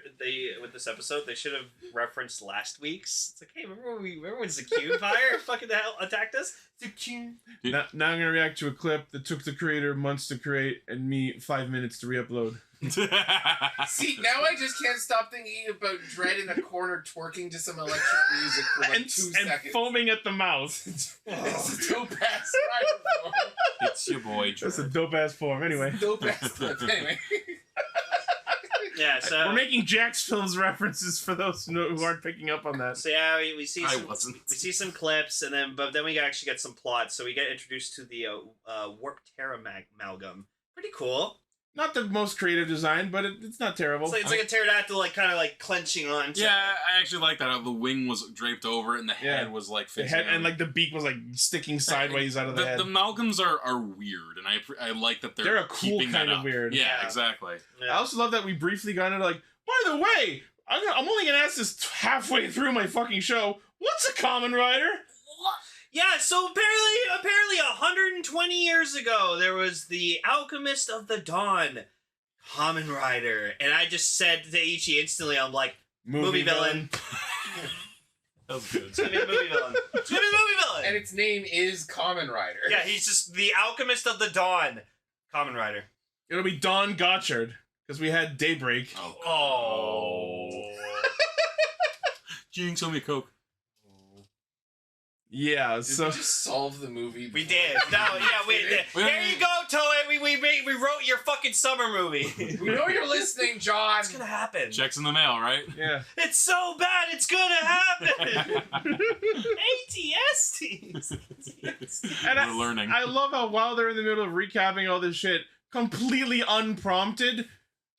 with this episode, they should have referenced last week's. It's like, hey, remember when Zakune Fire fucking the hell attacked us? Zakune. Now I'm gonna react to a clip that took the creator months to create and me 5 minutes to re-upload. See, now I just can't stop thinking about Dread in a corner twerking to some electric music for like 2 and seconds. foaming at the mouth. It's a dope ass It's your boy, That's a Dread. dope ass form. Anyway, dope ass clip. Anyway. Yeah, so we're making Jax Films references for those who aren't picking up on that. So yeah, we see I some, wasn't. we see some clips, and then we actually get some plots. So we get introduced to the Warp Terra amalgam. Pretty cool. Not the most creative design, but it's not terrible. It's like a pterodactyl, like kind of like clenching on. Yeah, I actually like that. How the wing was draped over it and the head was like the head, and like the beak was like sticking sideways out of the head. The amalgams are weird, and I like that they're a cool kind of weird. Yeah, exactly. Yeah. I also love that we briefly got into like, by the way, I'm only gonna ask this halfway through my fucking show. What's a Kamen Rider? Yeah, so apparently 120 years ago, there was the Alchemist of the Dawn, Kamen Rider, and I just said to Ichi instantly, I'm like, movie villain. That was good. It's gonna be a movie villain. It's gonna be a movie villain. And its name is Kamen Rider. Yeah, he's just the Alchemist of the Dawn, Kamen Rider. It'll be Dawn Gotchard, because we had Daybreak. Oh. Jinx, owe me a Coke. Yeah, Did so we just solve the movie? We did. No, yeah, there you go, Toei. We wrote your fucking summer movie. We know you're listening, John. It's gonna happen. Checks in the mail, right? yeah. It's so bad, it's gonna happen. ATSTs. And We're learning. I love how while they're in the middle of recapping all this shit, completely unprompted,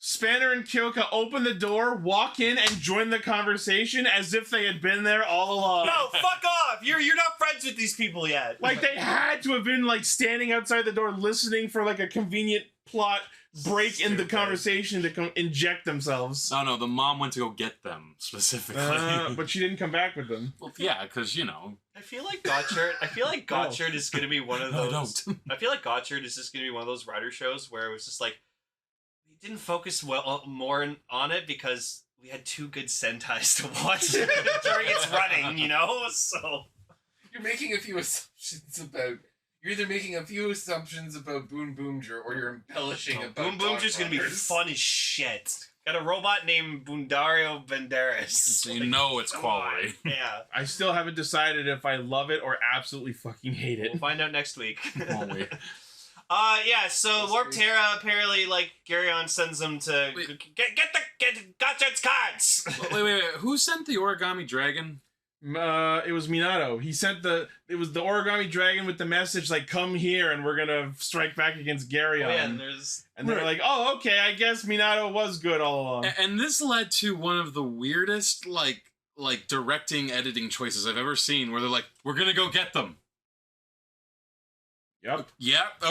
Spanner and Kyoka open the door, walk in, and join the conversation as if they had been there all along. No, fuck off! You're not friends with these people yet. Like, they had to have been, like, standing outside the door listening for, like, a convenient plot break in the conversation to inject themselves. No, the mom went to go get them, specifically. But she didn't come back with them. Well, yeah, because, you know. I feel like Gotchard is gonna be one of No, those. don't. I feel like Gotchard is just gonna be one of those writer shows where it was just like we didn't focus more on it because we had two good Sentais to watch during its running, you know. So You're making a few assumptions about. You're either making a few assumptions about Boom Boomger or you're embellishing about. Boom Boomger's gonna be fun as shit. Got a robot named Bundario Banderas. So you know it's quality. Yeah. I still haven't decided if I love it or absolutely fucking hate it. We'll find out next week. Won't we? Yeah, so Warp Terra apparently, like, Garyon sends them to get Gotchard's cards! Wait. Who sent the origami dragon? It was Minato. He sent it was the origami dragon with the message like, "Come here, and we're gonna strike back against Garyon." Oh, yeah, and they're like, "Oh, okay. I guess Minato was good all along." And this led to one of the weirdest like directing editing choices I've ever seen, where they're like, "We're gonna go get them." Yep.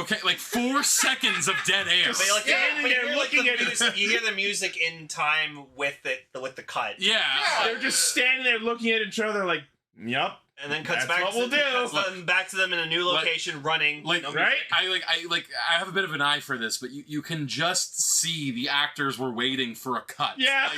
Okay. Like 4 seconds of dead air. But, like, Standing there looking at music, you hear the music in time with the cut. Yeah. They're just standing there looking at each other like, "Yep." And then cuts That's back what we'll do. Back to them in a new location, running. Like, no right? music. I have a bit of an eye for this, but you can just see the actors were waiting for a cut. Yeah.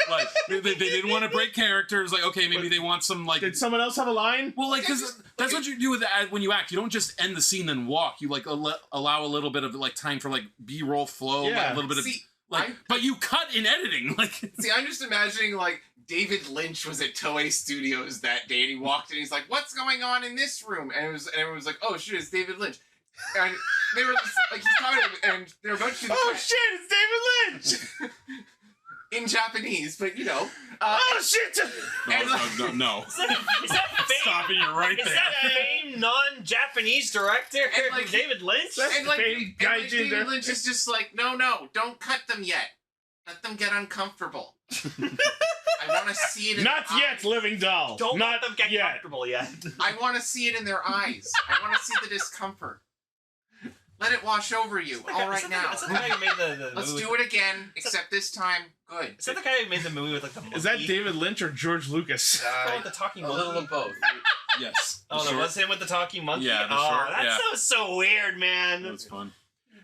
Like they didn't want to break characters. Like, okay, maybe they want some like. Did someone else have a line? Well, like, because that's what you do with when you act. You don't just end the scene then walk. You like allow a little bit of like time for like B-roll flow, Yeah. like, a little bit of but you cut in editing. Like, See, I'm just imagining like David Lynch was at Toei Studios that day, and he walked in. He's like, "What's going on in this room?" And everyone was like, "Oh shit, it's David Lynch." And they were just, like, he's talking, and they're about to do the Oh cut shit! It's David Lynch. in Japanese, but you know. Oh shit! no. Is that Stopping you right Is there. that famed non-Japanese director And, like, David Lynch? And like, Fame David gaijin Lynch is just like, no, don't cut them yet. Let them get uncomfortable. I want to see it in Not their yet, eyes. living doll. Don't Not let them get yet. comfortable yet. I want to see it in their eyes. I want to see the discomfort. Let it wash over you. All right now. Is that the guy who made the Let's movie do it again, except this time, good. Is that the guy who made the movie with like the monkey? Is that David Lynch or George Lucas? Oh, with the talking A monkey? little of both. Yes. Oh, that was him with the talking monkey? Yeah, the oh, short- that yeah. sounds so weird, man. That was fun.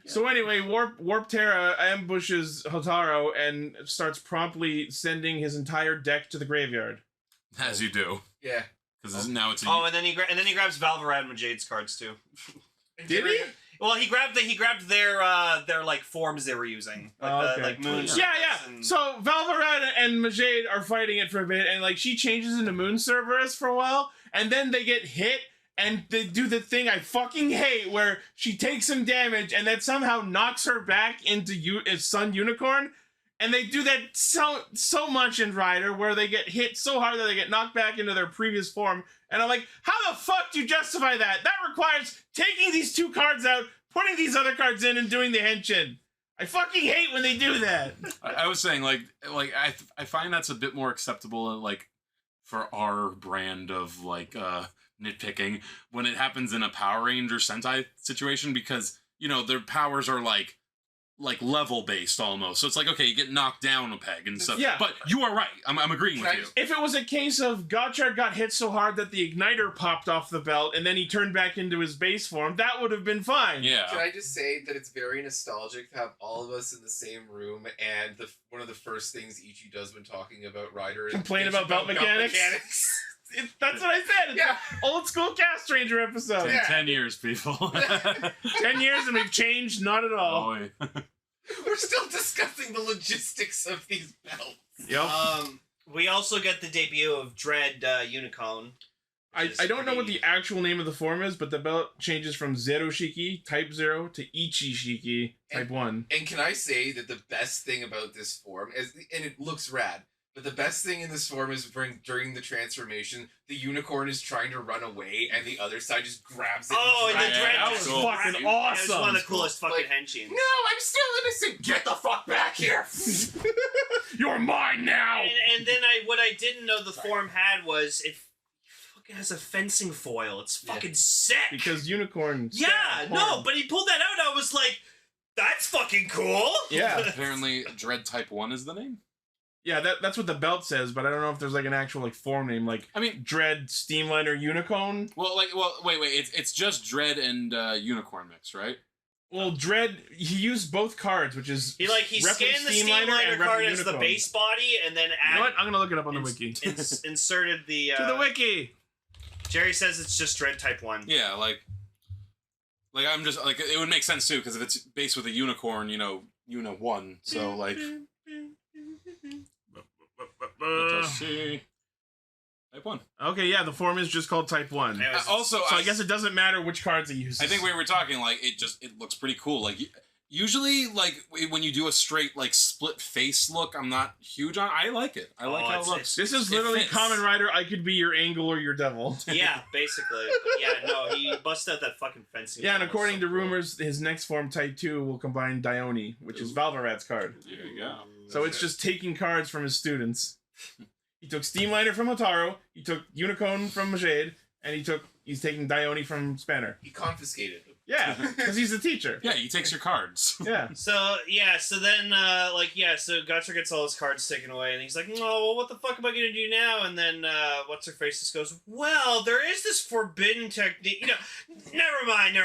So anyway, Warp Terra ambushes Hotaro and starts promptly sending his entire deck to the graveyard. As you do, Yeah. because now it's. Oh, and then he grabs Valvarad and Majade's cards too. Did he? Well, he grabbed their like forms they were using, like the like moon. Yeah. and- So Valvarad and Majade are fighting it for a bit, and like she changes into Moon Cerberus for a while, and then they get hit, and they do the thing I fucking hate, where she takes some damage, and that somehow knocks her back into Sun Unicorn, and they do that so much in Rider, where they get hit so hard that they get knocked back into their previous form, and I'm like, how the fuck do you justify that? That requires taking these two cards out, putting these other cards in, and doing the henshin. I fucking hate when they do that. I was saying, I find that's a bit more acceptable, like, for our brand of, like, nitpicking when it happens in a Power Ranger Sentai situation, because, you know, their powers are, like level based almost. So it's like, okay, you get knocked down a peg and stuff. Yeah. But you are right. I'm agreeing with you. If it was a case of Gotchard got hit so hard that the igniter popped off the belt and then he turned back into his base form, that would have been fine. Yeah. Can I just say that it's very nostalgic to have all of us in the same room, and one of the first things Ichi does when talking about Rider is Complain about belt mechanics? That's what I said. It's an old school Castranger episode. 10 years, people. 10 years and we've changed not at all. Oh, We're still discussing the logistics of these belts. Yep. We also get the debut of Dread Unicone. I don't know what the actual name of the form is, but the belt changes from Zero Shiki, Type 0, to Ichi Shiki, Type 1. And can I say that the best thing about this form is, and it looks rad, but the best thing in this form is during the transformation, the unicorn is trying to run away, and the other side just grabs it. Oh, and the Dread that was just fucking It awesome. was one of the coolest fucking henshins. No, I'm still innocent. Get the fuck back here. You're mine now. And then what I didn't know the form had was it fucking has a fencing foil. It's fucking sick. Because unicorn. Yeah, no, but he pulled that out. I was like, that's fucking cool. Yeah. apparently, Dread Type 1 is the name? Yeah, that's what the belt says, but I don't know if there's like an actual like form name, like Dread Steamliner Unicone. Wait, it's just Dread and Unicorn mix, right? Well, Dread, he used both cards, which is He scanned the Steamliner card as the base body, and then you know what? I'm gonna look it up on the wiki. Inserted the to the wiki. Jerry says it's just Dread Type 1. Yeah, like I'm just like, it would make sense too, because if it's based with a unicorn, Uni 1, so like. Let's see. Type 1. Okay, yeah, the form is just called Type 1. Also, so I guess it doesn't matter which cards he uses. I think we were talking, like, it looks pretty cool. Like, usually, like, when you do a straight, like, split face look, I'm not huge on. I like it. I like how it looks. This is literally Kamen Rider, I could be your Angle or your Devil. Yeah, basically. But yeah, no, he busted out that fucking fencing. Yeah, and according to rumors, his next form, Type 2, will combine Dione, which is Valvarad's card. There you go. So it's just taking cards from his students. He took Steamliner from Hotaru, he took Unicone from Jade, and he's taking Dione from Spanner. He confiscated them. Yeah, because he's the teacher. Yeah, he takes your cards. Yeah. So then so Gotchard gets all his cards taken away, and he's like, "Oh, well, what the fuck am I gonna do now?" And then what's her face just goes, "Well, there is this forbidden technique. Never mind.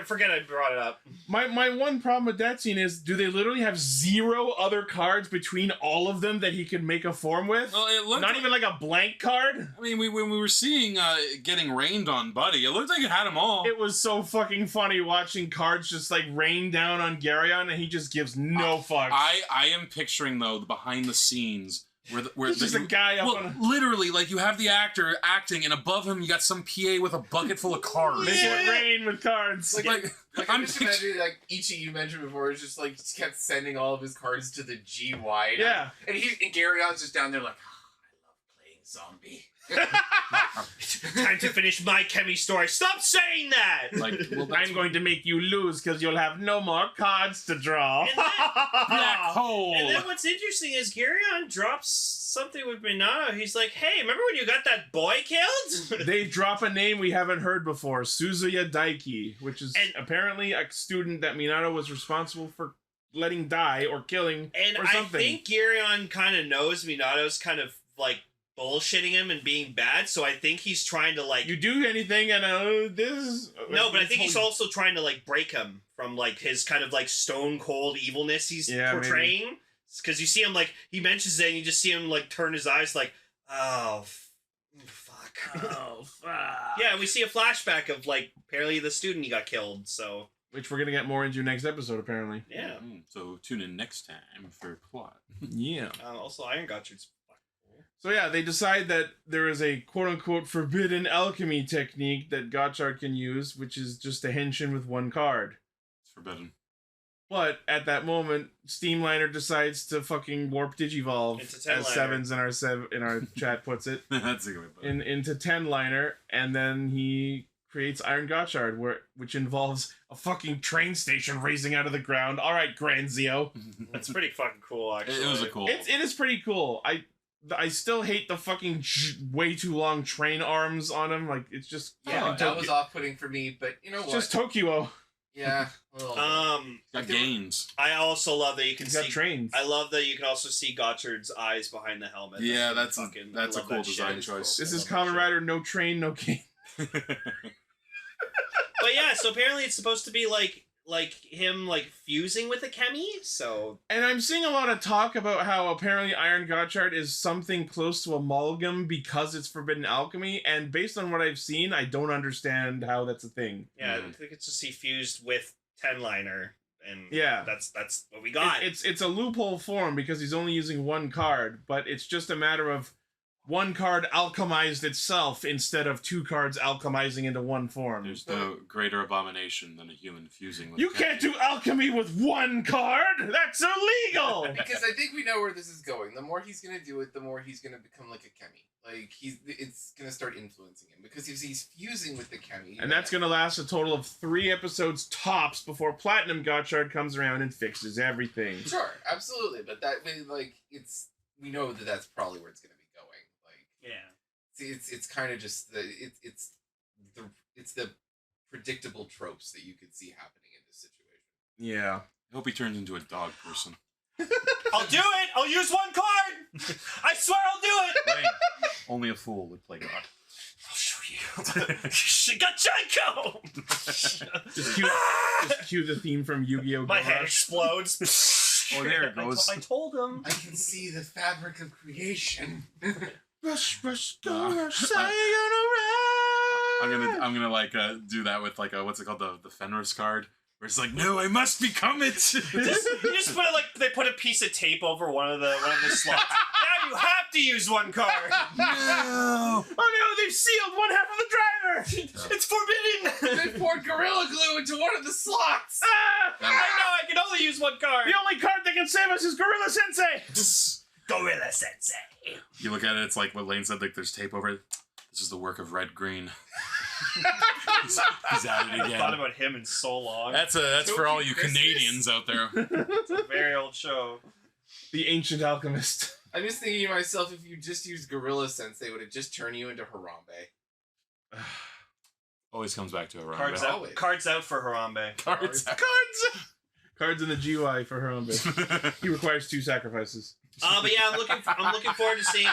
Forget I brought it up." My one problem with that scene is, do they literally have 0 other cards between all of them that he could make a form with? Well, it looked not even like a blank card. I mean, when we were seeing getting rained on Buddy, it looked like it had them all. It was so fucking funny watching cards just like rain down on Garyon, and he just gives no fucks. I am picturing though the behind the scenes where just a guy up on literally, like, you have the actor acting, and above him you got some PA with a bucket full of cards. Making it rain with cards. I'm just imagining, like, Ichi, you mentioned before, is just like just kept sending all of his cards to the GY. Yeah. And Garyon's just down there like, I love playing zombie. Time to finish my Chemi story. Stop saying that! I'm going to make you lose because you'll have no more cards to draw. Black hole. And then what's interesting is Garyon drops something with Minato. He's like, "Hey, remember when you got that boy killed?" They drop a name we haven't heard before, Suzuya Daiki, which is apparently a student that Minato was responsible for letting die or killing or something. I think Garyon kind of knows Minato's kind of like bullshitting him and being bad, so I think he's trying to like... You do anything and this... No, but I think he's also trying to like break him from like his kind of like stone cold evilness he's portraying. Because you see him like, he mentions it and you just see him like turn his eyes like, oh, fuck. Oh, fuck. Yeah, we see a flashback of like, apparently the student he got killed, so... Which we're going to get more into next episode, apparently. Yeah. So tune in next time for plot. Yeah. Also, Iron Gotchard's... So yeah, they decide that there is a quote-unquote forbidden alchemy technique that Gotchard can use, which is just a henshin with 1 card. It's forbidden. But at that moment, Steamliner decides to fucking warp Digivolve, as Sevens in our chat puts it, That's a good way to put it. into 10-liner, and then he creates Iron Gotchard, which involves a fucking train station raising out of the ground. All right, Granzio. That's pretty fucking cool, actually. It was a cool. It is pretty cool. I still hate the fucking way too long train arms on him. Like, it's just... Yeah, that was off-putting for me, but you know what? Just Tokyo. Yeah. Got gains. I also love that you can see trains. I love that you can also see Gotchard's eyes behind the helmet. Yeah, that's a cool design choice. This is Kamen Rider, no train, no game. But yeah, so apparently it's supposed to be like him like fusing with the Kemi, so... And I'm seeing a lot of talk about how apparently Iron Gotchard is something close to amalgam because it's forbidden alchemy, and based on what I've seen, I don't understand how that's a thing. Yeah, I think it's just he fused with Tenliner, and yeah, that's what we got. It's a loophole for him because he's only using one card, but it's just a matter of one card alchemized itself instead of two cards alchemizing into one form. There's no greater abomination than a human fusing with You can't do alchemy with one card! That's illegal! Because I think we know where this is going. The more he's gonna do it, the more he's gonna become like a Kemi. Like, it's gonna start influencing him. Because if he's fusing with the Kemi... And that's gonna last a total of 3 episodes tops before Platinum Gotchard comes around and fixes everything. Sure, absolutely. But that way, like, we know that that's probably where it's gonna be going. Yeah, see, it's kind of just it's the predictable tropes that you could see happening in this situation. Yeah, I hope he turns into a dog person. I'll do it. I'll use one card. I swear I'll do it. Right. Only a fool would play God. I'll show you. Shigachenko. just cue the theme from Yu-Gi-Oh! My head explodes. Oh, there it goes. I told him. I can see the fabric of creation. Rush, rush, go, rush, sayonara. I'm gonna like do that with like what's it called, the Fenris card, where it's like, no, I must become it. You just put they put a piece of tape over one of the slots. Now you have to use one card. No. Oh no, they've sealed one half of the driver. It's forbidden. They poured Gorilla Glue into one of the slots. I know. I can only use one card. The only card that can save us is Gorilla Sensei. Gorilla Sensei. You look at it, it's like what Lane said, like there's tape over it. This is the work of Red Green. he's at it again. I thought about him in so long. That's for all you Canadians out there. It's a very old show. The Ancient Alchemist. I'm just thinking to myself, if you just used Gorilla Sensei, would it just turn you into Harambe? Always comes back to Harambe. Cards out for Harambe. Cards in the GUI for Harambe. He requires 2 sacrifices. But yeah, I'm looking forward to seeing.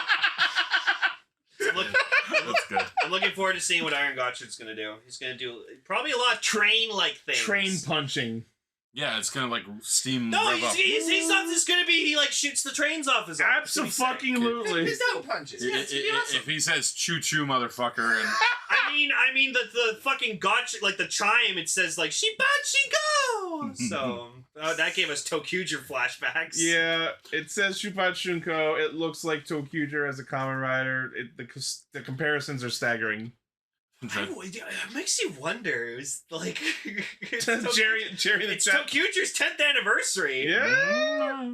That's good. I'm looking forward to seeing what Iron Gotchard's gonna do. He's gonna do probably a lot of train-like things. Train punching. Yeah, it's gonna like steam. No, rev up. he's not just gonna be. He like shoots the trains off his arm. Absolutely. His down punches. Yeah, it's gonna be awesome. If he says "choo choo, motherfucker," and I mean the fucking Gotchard, like the chime, it says like "she bad she go." So that gave us Tokuger flashbacks. Yeah, it says Shupat Shunko. It looks like Tokuger as a Kamen Rider. The comparisons are staggering. It makes you wonder. It was like Jerry in the it's chat. Tokuger's 10th anniversary. Yeah.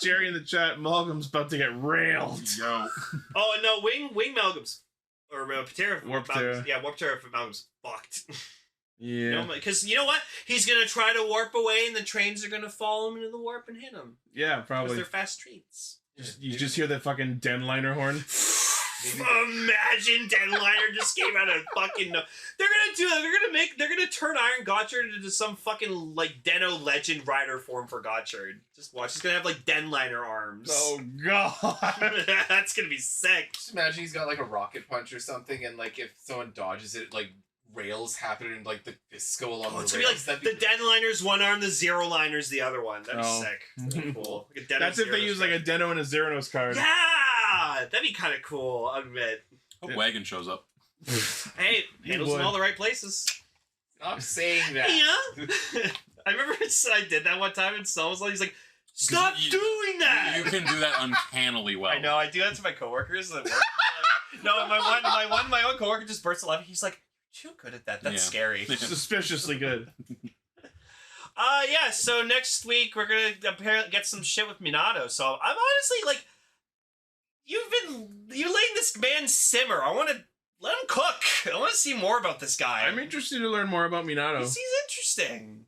Jerry in the chat. Malcolm's about to get railed. yo, Oh no, Wing Malcolm's or Patera. Warp Terra. Yeah, Warp Terra for Malcolm's fucked. Yeah. Because you know what? He's gonna try to warp away, and the trains are gonna follow him into the warp and hit him. Yeah, Because probably. they're fast treats. You just hear that fucking Denliner horn. Imagine Denliner just came out of fucking no. They're gonna do that. They're gonna turn Iron Gotchard into some fucking like Deno legend rider form for Gotchard. Just watch. He's gonna have like Denliner arms. Oh god. That's gonna be sick. Just imagine he's got like a rocket punch or something, and like if someone dodges it, like rails happen and like the fists go along the It's rails. gonna be like the Denliner's one arm, the Zero Liner's the other one. That'd be sick. That'd be cool. Like a Deno That's if they Zeronos use like a Deno and a Zeranos card. Yeah, that'd be kind of cool. I admit. hope Wagon shows up. Hey, handles in all the right places. Stop saying that. Yeah. I remember I did that one time, and someone was like, he's like, "Stop doing that." You can do that uncannily well. I know. I do that to my coworkers. At work. No, my own coworker just bursts a laugh. He's like, "You're too good at that. That's scary." Suspiciously good. Yeah. So next week we're gonna apparently get some shit with Minato. So I'm honestly like, you letting this man simmer. I want to let him cook. I want to see more about this guy. I'm interested to learn more about Minato. He's interesting.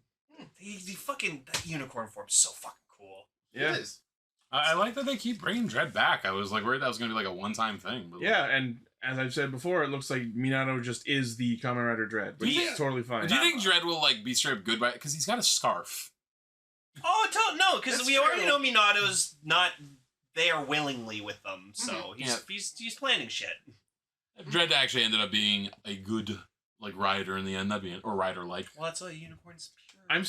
He fucking, that unicorn form's so fucking cool. Yeah. It is. I like that they keep bringing Dread back. I was like worried that was going to be like a one-time thing. But Yeah, and as I've said before, it looks like Minato just is the Kamen Rider Dread, which Yeah. is totally fine. Do you think Dread will like be straight up good by it? Because he's got a scarf. Oh, no, because That's we already true. know Minato's not there willingly with them, so Mhm. he's planning shit. If Dread actually ended up being a good like rider in the end, that'd be or rider like. Well, that's why unicorns pure. I'm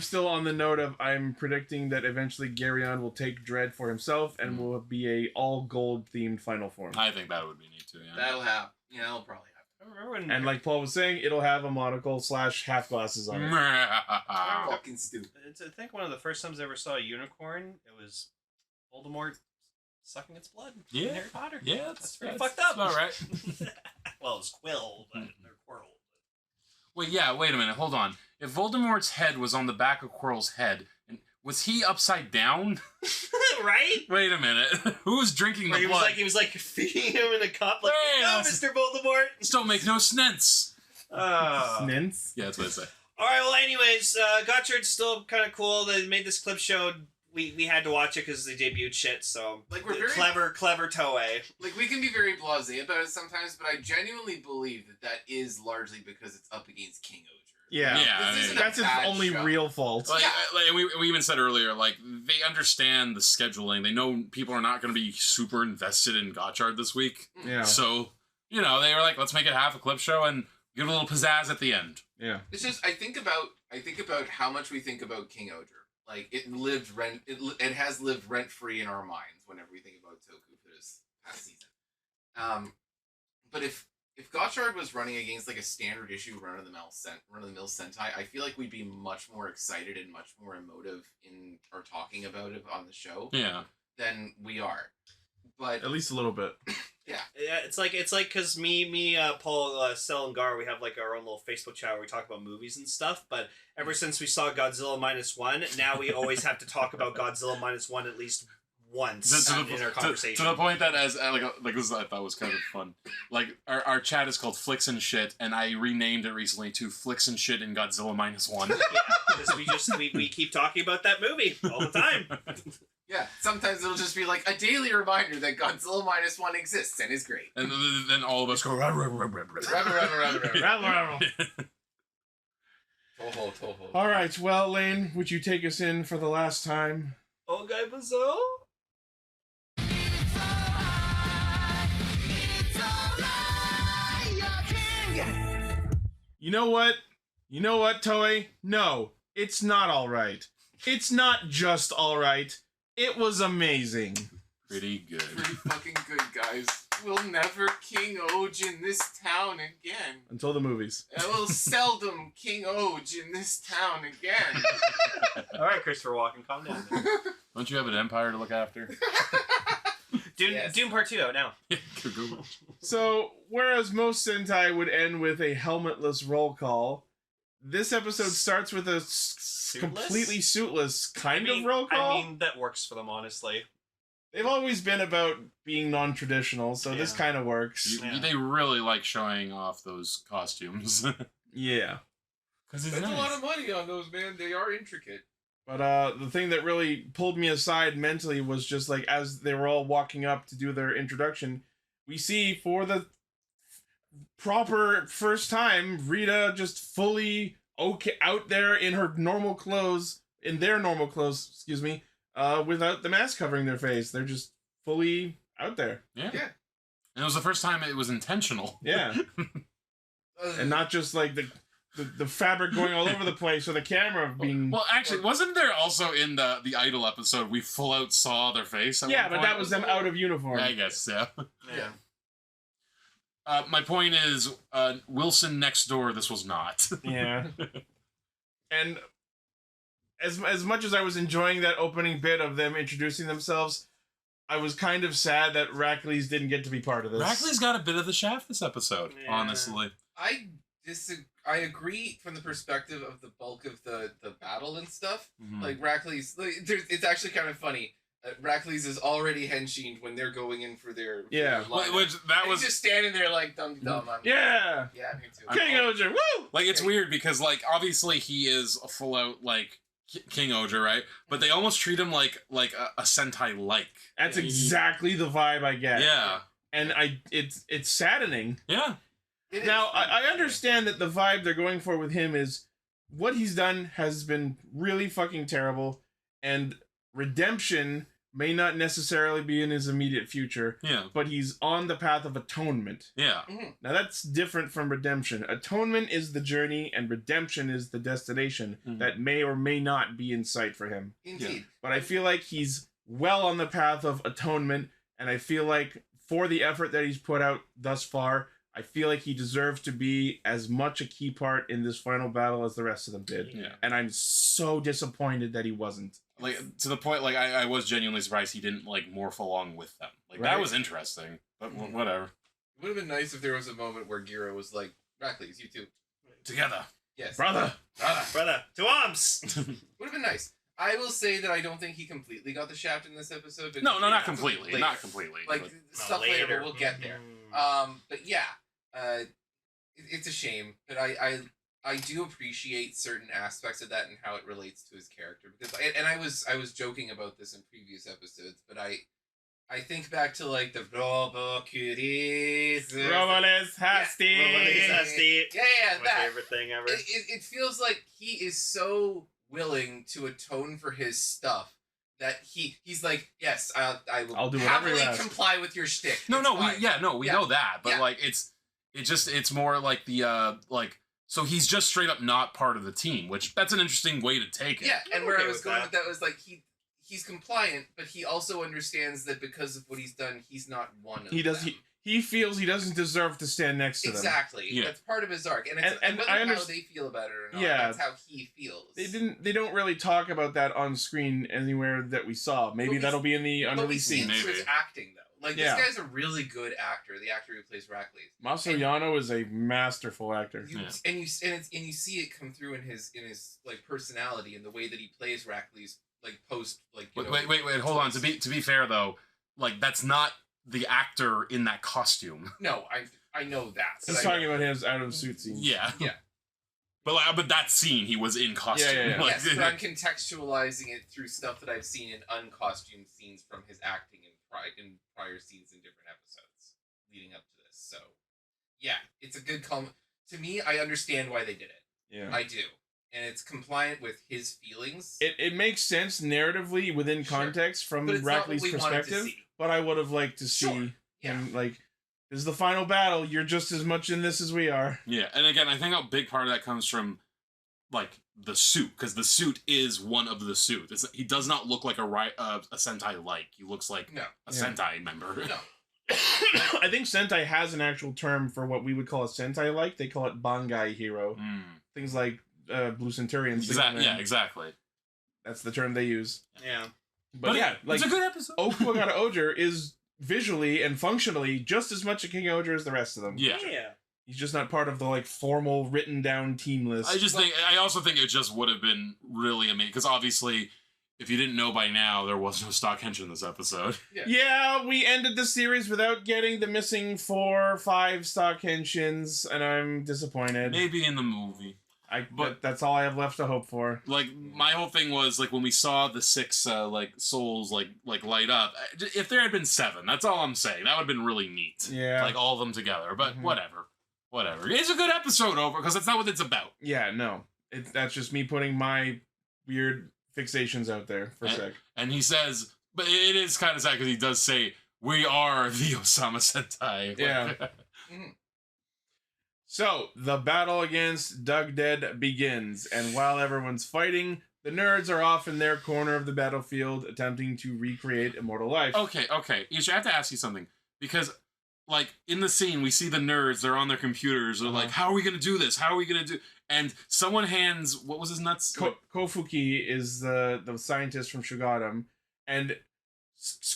still on the note of I'm predicting that eventually Garyon will take Dread for himself and will be a all gold themed final form. I think that would be neat too. Yeah. That'll happen. Yeah, it'll probably happen. I remember when And like Paul was saying, it'll have a monocle / half glasses on it. Fucking stupid. I think one of the first times I ever saw a unicorn, it was Voldemort sucking its blood in Yeah. Harry Potter. Yeah, that's pretty fucked up. All right. Well, it was Quill, but or Quirrell. Wait, yeah. Wait a minute. Hold on. If Voldemort's head was on the back of Quirrell's head, was he upside down? Right? Wait a minute. Who was drinking the He blood? was like feeding him in a cup, like, Hey, no, that's- Mr. Voldemort. This don't make no sense. Snins? Yeah, that's what I say. All right. Well, anyways, Gotchard's still kind of cool. They made this clip show. We had to watch it because they debuted shit. So Like, we're very clever Toei. Like, we can be very blasé about it sometimes, but I genuinely believe that is largely because it's up against King-Ohger. Yeah. Yeah, I This mean, isn't a That's its bad only show. real fault. Like, Yeah. like we even said earlier, like they understand the scheduling. They know people are not going to be super invested in Gotchard this week. Yeah. So they were like, let's make it half a clip show and give it a little pizzazz at the end. Yeah. It's just I think about how much we think about King-Ohger. Like, it has lived rent free in our minds whenever we think about Toku for this past season. But if Gotchard was running against like a standard issue run of the mill Sentai, I feel like we'd be much more excited and much more emotive in our talking about it on the show Yeah. than we are. But At least a little bit. Yeah, it's like because me, Paul, Sel, and Gar, we have like our own little Facebook chat where we talk about movies and stuff. But ever since we saw Godzilla -1, now we always have to talk about Godzilla -1 at least once in our conversation. To the point that as like this I thought was kind of fun. Like our chat is called Flicks and Shit, and I renamed it recently to Flicks and Shit in Godzilla -1. Yeah, because we keep talking about that movie all the time. yeah, sometimes it'll just be like a daily reminder that Godzilla -1 exists and is great. And then all of us go. "Rah, rah, rah, rah, rah." Toho. All right. Well, Lane, would you take us in for the last time? Okay, Bazo. You know what? Toei? No, it's not all right. It's not just all right. It was amazing. Pretty good. Pretty fucking good, guys. We'll never King-Ohger in this town again. Until the movies. I will seldom King-Ohger in this town again. All right, Christopher Walken, calm down. Don't you have an empire to look after? Doom Part 2 out now. So, whereas most Sentai would end with a helmetless roll call, this episode starts with a completely suitless kind of roll call. I mean, that works for them, honestly. They've always been about being non-traditional, so this Yeah. kind of works. Yeah. They really like showing off those costumes. Yeah. Because it's Spend a lot nice. of money on those, man. They are intricate. But the thing that really pulled me aside mentally was just like as they were all walking up to do their introduction, we see for the proper first time Rita just fully out there in her normal clothes, excuse me, without the mask covering their face. They're just fully out there. Yeah. Yeah. And it was the first time it was intentional. Yeah. And not just like the fabric going all over the place or the camera being... Well, actually, wasn't there also in the Idol episode we full out saw their face? At Yeah, one but point? that was them out of uniform. I guess, yeah. Yeah. My point is, Wilson next door, this was not. Yeah. And as much as I was enjoying that opening bit of them introducing themselves, I was kind of sad that Rackley's didn't get to be part of this. Rackley's got a bit of the shaft this episode, Yeah. honestly. I agree from the perspective of the bulk of the battle and stuff. Mhm. Like Rackley's, it's actually kind of funny. Rackley's is already henshined when they're going in for their Yeah. for their lineup. Which that And was he's just standing there like dum dum. Yeah. Yeah, me too. Kingohger, woo! like it's weird because like obviously he is a full out like King-Ohger, right? But they almost treat him like a Sentai like. That's exactly the vibe I get. Yeah. And it's saddening. Yeah. It Now, is. I understand that the vibe they're going for with him is what he's done has been really fucking terrible, and redemption may not necessarily be in his immediate future, Yeah. but he's on the path of atonement. Yeah. Now, that's different from redemption. Atonement is the journey, and redemption is the destination that may or may not be in sight for him. Indeed. But I feel like he's well on the path of atonement, and I feel like for the effort that he's put out thus far, I feel like he deserves to be as much a key part in this final battle as the rest of them did. Yeah. And I'm so disappointed that he wasn't. Like to the point, like I was genuinely surprised he didn't like morph along with them. Like that Right. was interesting, but whatever. It would have been nice if there was a moment where Gira was like, Rackley's, you too. Together, Yes. Brother! Brother, to arms! Would have been nice. I will say that I don't think he completely got the shaft in this episode. But no, he not did completely, later. not completely. Like but- stuff later, but we'll get there. But yeah, it's a shame, but I do appreciate certain aspects of that and how it relates to his character because I was joking about this in previous episodes, but I think back to like the Robo Cuties. Roboles Hasty! Yeah, My that. favorite thing ever. It feels like he is so willing to atone for his stuff that he's like, yes, I will I'll do whatever you happily ask. comply with your shtick. No, It's no, fine. we Yeah. know that, but Yeah. like it's more like the like so he's just straight up not part of the team, which that's an interesting way to take it. Yeah, and I'm where okay I was with going that. with that was like he's compliant, but he also understands that because of what he's done, he's not one of He does. them. He feels he doesn't deserve to stand next to them. Exactly. Yeah. That's part of his arc, and it's And whether I how underst- they feel about it or not. Yeah. That's how he feels. They don't really talk about that on screen anywhere that we saw. Maybe But we- that'll be in the But we unreleased see scenes. it through Maybe. his acting though. Like Yeah. this guy's a really good actor. The actor who plays Rackley. Masaryano is a masterful actor. You, Yeah. and you see it come through in his like personality and the way that he plays Rackley's like post like. you know, Wait, hold on. To be fair though, like that's not the actor in that costume. No, I know that. He's but talking about his out of suit scene. Yeah. Yeah. But that scene he was in costume. Yeah. Like, Yes, but I'm contextualizing it through stuff that I've seen in uncostumed scenes from his acting in prior scenes in different episodes leading up to this. So, yeah, it's a good to me. I understand why they did it. Yeah. I do, and it's compliant with his feelings. It makes sense narratively within Sure. context from but it's not what Rackley's we wanted to perspective. see. But I would have liked to see Sure. Yeah. him like, this is the final battle. You're just as much in this as we are. yeah, and again, I think a big part of that comes from like the suit, because the suit is one of the suit. He does not look like a Sentai like. He looks like No, a Yeah. Sentai member. no. I think Sentai has an actual term for what we would call a Sentai like. They call it Bangai hero. Mm. Things like Blue Centurion. Exactly. Yeah, exactly. That's the term they use. Yeah. But yeah, like it's a good episode. Okugata is visually and functionally just as much a King-Ohger as the rest of them. Yeah. He's just not part of the like formal written down team list. I also think it just would have been really amazing because obviously, if you didn't know by now, there was no stock henshin in this episode. Yeah, we ended the series without getting the missing 4 or 5 stock henshins, and I'm disappointed. Maybe in the movie. But that's all I have left to hope for. Like my whole thing was like when we saw the 6 like souls like light up. If there had been 7, that's all I'm saying. That would have been really neat. Yeah. Like all of them together. But Mhm. whatever. It's a good episode over because that's not what it's about. Yeah, no. That's just me putting my weird fixations out there for a sec. And he says, but it is kind of sad because he does say, "We are the Ohsama Sentai." Yeah. So, the battle against Doug Dead begins, and while everyone's fighting, the nerds are off in their corner of the battlefield attempting to recreate immortal life. Okay. Ichi, I have to ask you something because, like, in the scene, we see the nerds. They're on their computers. They're like, "How are we gonna do this? How are we gonna do?" And someone hands what was his nuts? Kofuki is the scientist from Shugods, and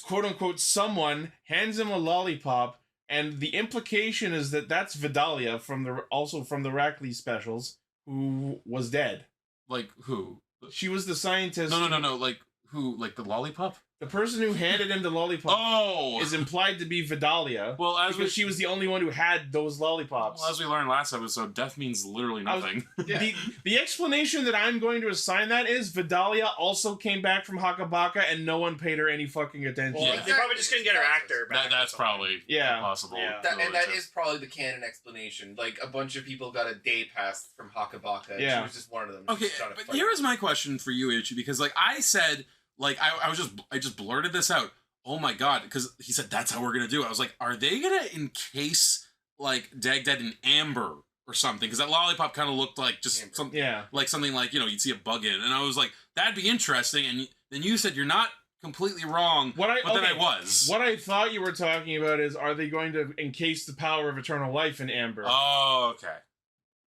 quote unquote someone hands him a lollipop, and the implication is that that's Vidalia from the Rackley specials, who was dead. Like who? She was the scientist. No. Like who? Like the lollipop? The person who handed him the lollipop is implied to be Vidalia. Well, because she was the only one who had those lollipops. Well, as we learned last episode, death means literally nothing. The explanation that I'm going to assign that is Vidalia also came back from Hakabaka and no one paid her any fucking attention. Well, they probably just couldn't get her actor back. That's probably possible. Yeah. That is probably the canon explanation. Like, a bunch of people got a day pass from Hakabaka, and she was just one of them. Okay, but here is my question for you, Ichi, because, like, I said... Like, I just blurted this out. Oh my god, because he said that's how we're gonna do it. I was like, are they gonna encase like Dagdead in amber or something? Because that lollipop kind of looked like just something, like something like, you know, you'd see a bug in, and I was like, that'd be interesting. And then you said you're not completely wrong, but then I was. What I thought you were talking about is, are they going to encase the power of eternal life in amber? Oh, okay.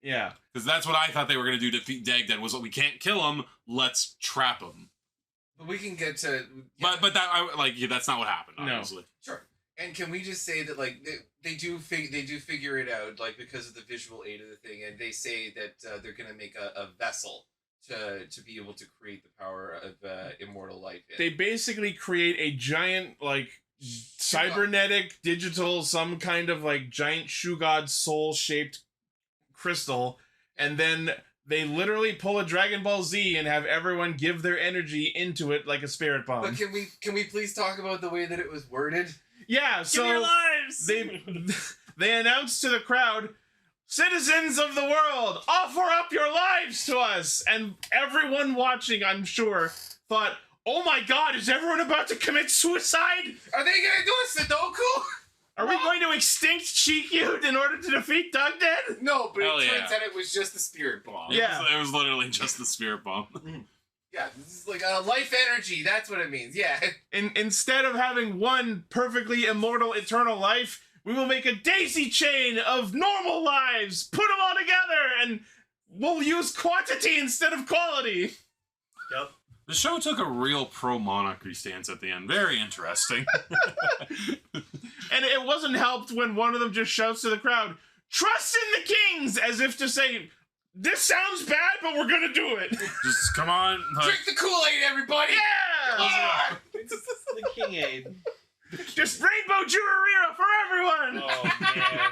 Yeah, because that's what I thought they were gonna do to defeat Dagdead. Was, we can't kill him, let's trap him. But we can get to... But that's not what happened, obviously. No. Sure. And can we just say that, like, they do figure it out, like, because of the visual aid of the thing, and they say that they're going to make a vessel to be able to create the power of immortal life in. They basically create a giant, like, cybernetic, digital, some kind of, like, giant Shugod soul-shaped crystal, and then... They literally pull a Dragon Ball Z and have everyone give their energy into it like a spirit bomb. But can we please talk about the way that it was worded? Yeah, so give your lives! They announced to the crowd, citizens of the world, offer up your lives to us! And everyone watching, I'm sure, thought, oh my god, is everyone about to commit suicide? Are they gonna do a Sudoku? Are we going to extinct Chikyu in order to defeat Dagdead? No, but it turns out it was just the spirit bomb. Yeah. It was literally just the spirit bomb. Yeah, this is like life energy, that's what it means, yeah. Instead of having one perfectly immortal eternal life, we will make a daisy chain of normal lives, put them all together, and we'll use quantity instead of quality. Yep. The show took a real pro-monarchy stance at the end. Very interesting. And it wasn't helped when one of them just shouts to the crowd, trust in the kings, as if to say, this sounds bad, but we're gonna do it. Just come on. Drink the Kool-Aid, everybody! Yeah! The King-Aid. Just rainbow Jurarira for everyone! Oh, man.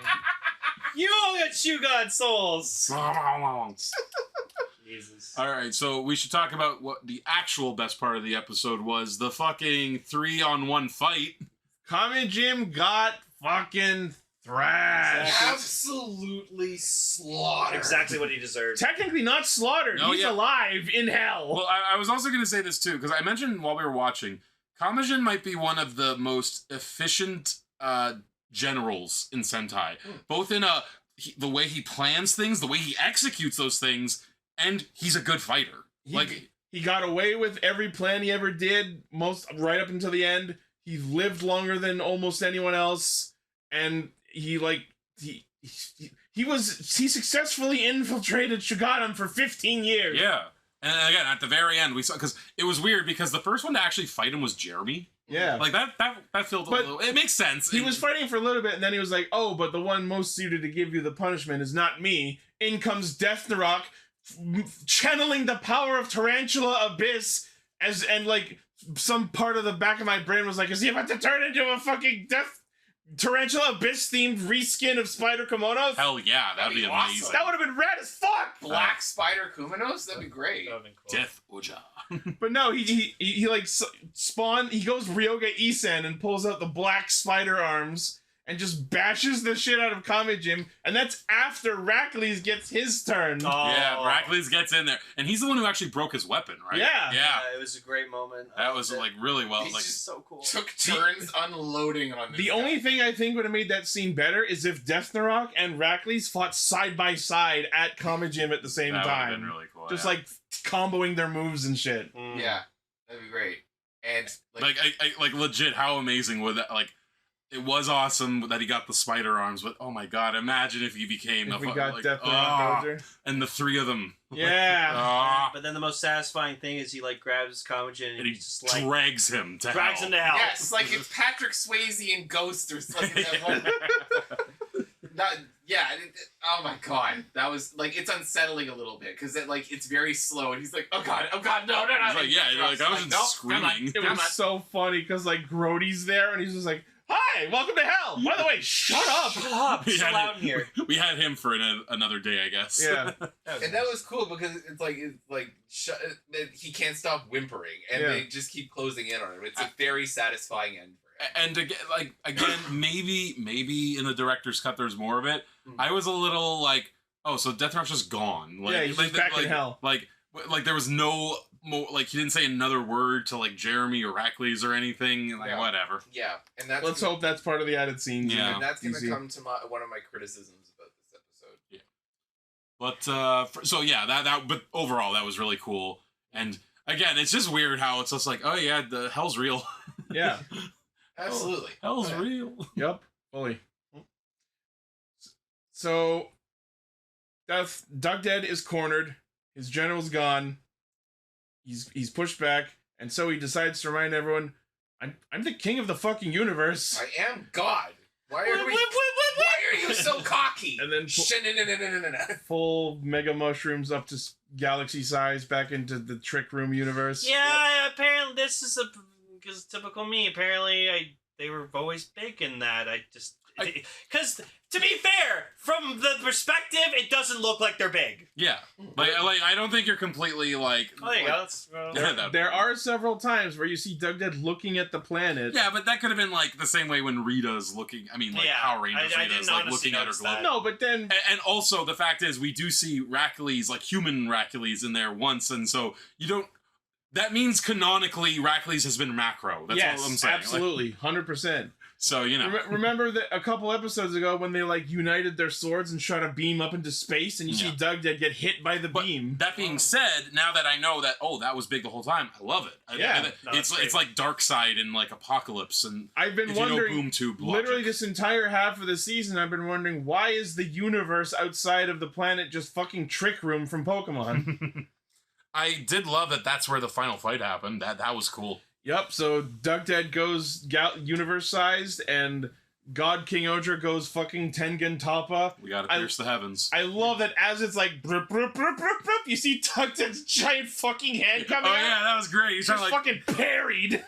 You all got Shugod souls! Jesus. Alright, so we should talk about what the actual best part of the episode was. The fucking 3-on-1 fight. Kamen Jim got fucking thrashed. Absolutely slaughtered. Exactly what he deserved. Technically not slaughtered. No, He's alive in hell. Well, I was also going to say this too, because I mentioned while we were watching, Kamijin might be one of the most efficient generals in Sentai. Both in the way he plans things, the way he executes those things, and he's a good fighter. He got away with every plan he ever did, right up until the end. He lived longer than almost anyone else, and he successfully infiltrated Shugods for 15 years. Yeah, and again at the very end we saw, because it was weird because the first one to actually fight him was Jeremy. Yeah, like that felt a little. It makes sense. He was fighting for a little bit, and then he was like, "Oh, but the one most suited to give you the punishment is not me." In comes Deathnarok, channeling the power of Tarantula Abyss, and some part of the back of my brain was like, is he about to turn into a fucking Tarantula Abyss themed reskin of Spider Kimonos? Hell yeah, that'd be amazing. Awesome. That would have been rad as fuck. Black Spider Kuminos? That'd be great. That would have been cool. Death Oja. But no, he like spawned. He goes Ryoga Isen and pulls out the black spider arms and just bashes the shit out of Kamijin, and that's after Rackley's gets his turn. Oh. Yeah, Rackley's gets in there, and he's the one who actually broke his weapon, right? Yeah. It was a great moment. That was really well. He's Like, just so cool. Took turns unloading on this The guy. only thing I think would have made that scene better is if Deathnarok and Rackley's fought side by side at Kamijin at the same that would have time. been really cool. Just yeah. like comboing their moves and shit. Yeah, that'd be great. And like legit, how amazing would that It was awesome that he got the spider arms, but oh my god, imagine if he became If we got Deathnarok Dozer. and the three of them. Yeah. But then the most satisfying thing is he grabs Kamijin And he just drags him to hell. yes, like it's Patrick Swayze in Ghost or something. Oh my god, that was like it's unsettling a little bit because it's very slow and he's like, oh god, no. He's like, yeah, like I was just nope, screaming. It was so funny because like Grody's there and he's just like, "Hi, welcome to hell." By the way, shut up. Shut up! It's so loud in here. We had him for another day, I guess. Yeah. And that was cool because he can't stop whimpering and they just keep closing in on him. It's a very satisfying end for him. And again, maybe in the director's cut there's more of it. I was a little like, oh, so Death Rush is gone. Like, Yeah, he's just back in hell. Like there was no more. Like he didn't say another word to like Jeremy or Rackley's or anything. Like whatever. Yeah, and that's Let's hope that's part of the added scenes. Yeah. and that's gonna come to one of my criticisms about this episode. Yeah. But but overall that was really cool. And again, it's just weird how it's just like, oh yeah, the hell's real. Yeah. Absolutely. Hell's real. Yep. Fully. So, Dugdead is cornered. His general's gone. He's pushed back, and so he decides to remind everyone, "I'm the king of the fucking universe." I am God. Why are you so cocky? And then full mega mushrooms up to galaxy size back into the trick room universe. Yeah, apparently this is because typical me. Apparently, they were always big in that. Because to be fair, from the perspective, it doesn't look like they're big. Yeah, like I don't think you're completely like. Oh, there you go. There are several times where you see Dugdead looking at the planet. Yeah, but that could have been like the same way when Rita's looking. I mean, like Power Rangers I Rita's didn't like looking at her glove. No, but then And also the fact is, we do see Rackley's like human Rackley's in there once, and so you don't. That means canonically, Rackley's has been macro. That's all I'm saying. Absolutely, 100%. So you know, remember that a couple episodes ago when they like united their swords and shot a beam up into space, and you see Dugdead get hit by the beam. That being said, now that I know that that was big the whole time, I love it. It's like Dark Side and like Apocalypse, and I've been wondering, Boom Tube literally this entire half of the season, I've been wondering why is the universe outside of the planet just fucking Trick Room from Pokemon. I did love that. That's where the final fight happened. That was cool. Yep, so Dugdead goes universe-sized, and God King-Ohger goes fucking Tengen Toppa. We gotta pierce the heavens. I love that as it's like, brup, brup, brup, brup, brup, you see Dugdead's giant fucking hand coming out. Oh yeah, that was great. He's trying to like fucking parried.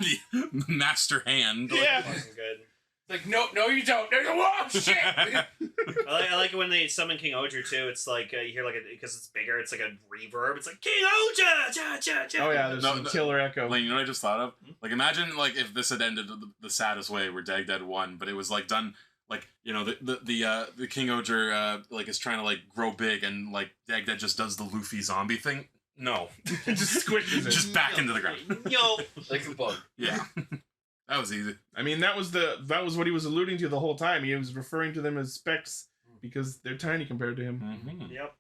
Master hand. Yeah. Good. Like, no, you don't. No, whoa, shit! I like it when they summon King-Ohger too. It's like you hear like because it's bigger. It's like a reverb. It's like King-Ohger. Oh yeah, there's some killer echo. Like, you know what I just thought of? Like, imagine like if this had ended the saddest way, where Dugdead won, but it was like done like, you know, the King-Ohger like is trying to like grow big, and like Dugdead just does the Luffy zombie thing. No, just squishes it. Just back into the ground. Yo, like a bug. Yeah. That was easy. I mean, that was what he was alluding to the whole time. He was referring to them as specks because they're tiny compared to him. Mm-hmm. Yep.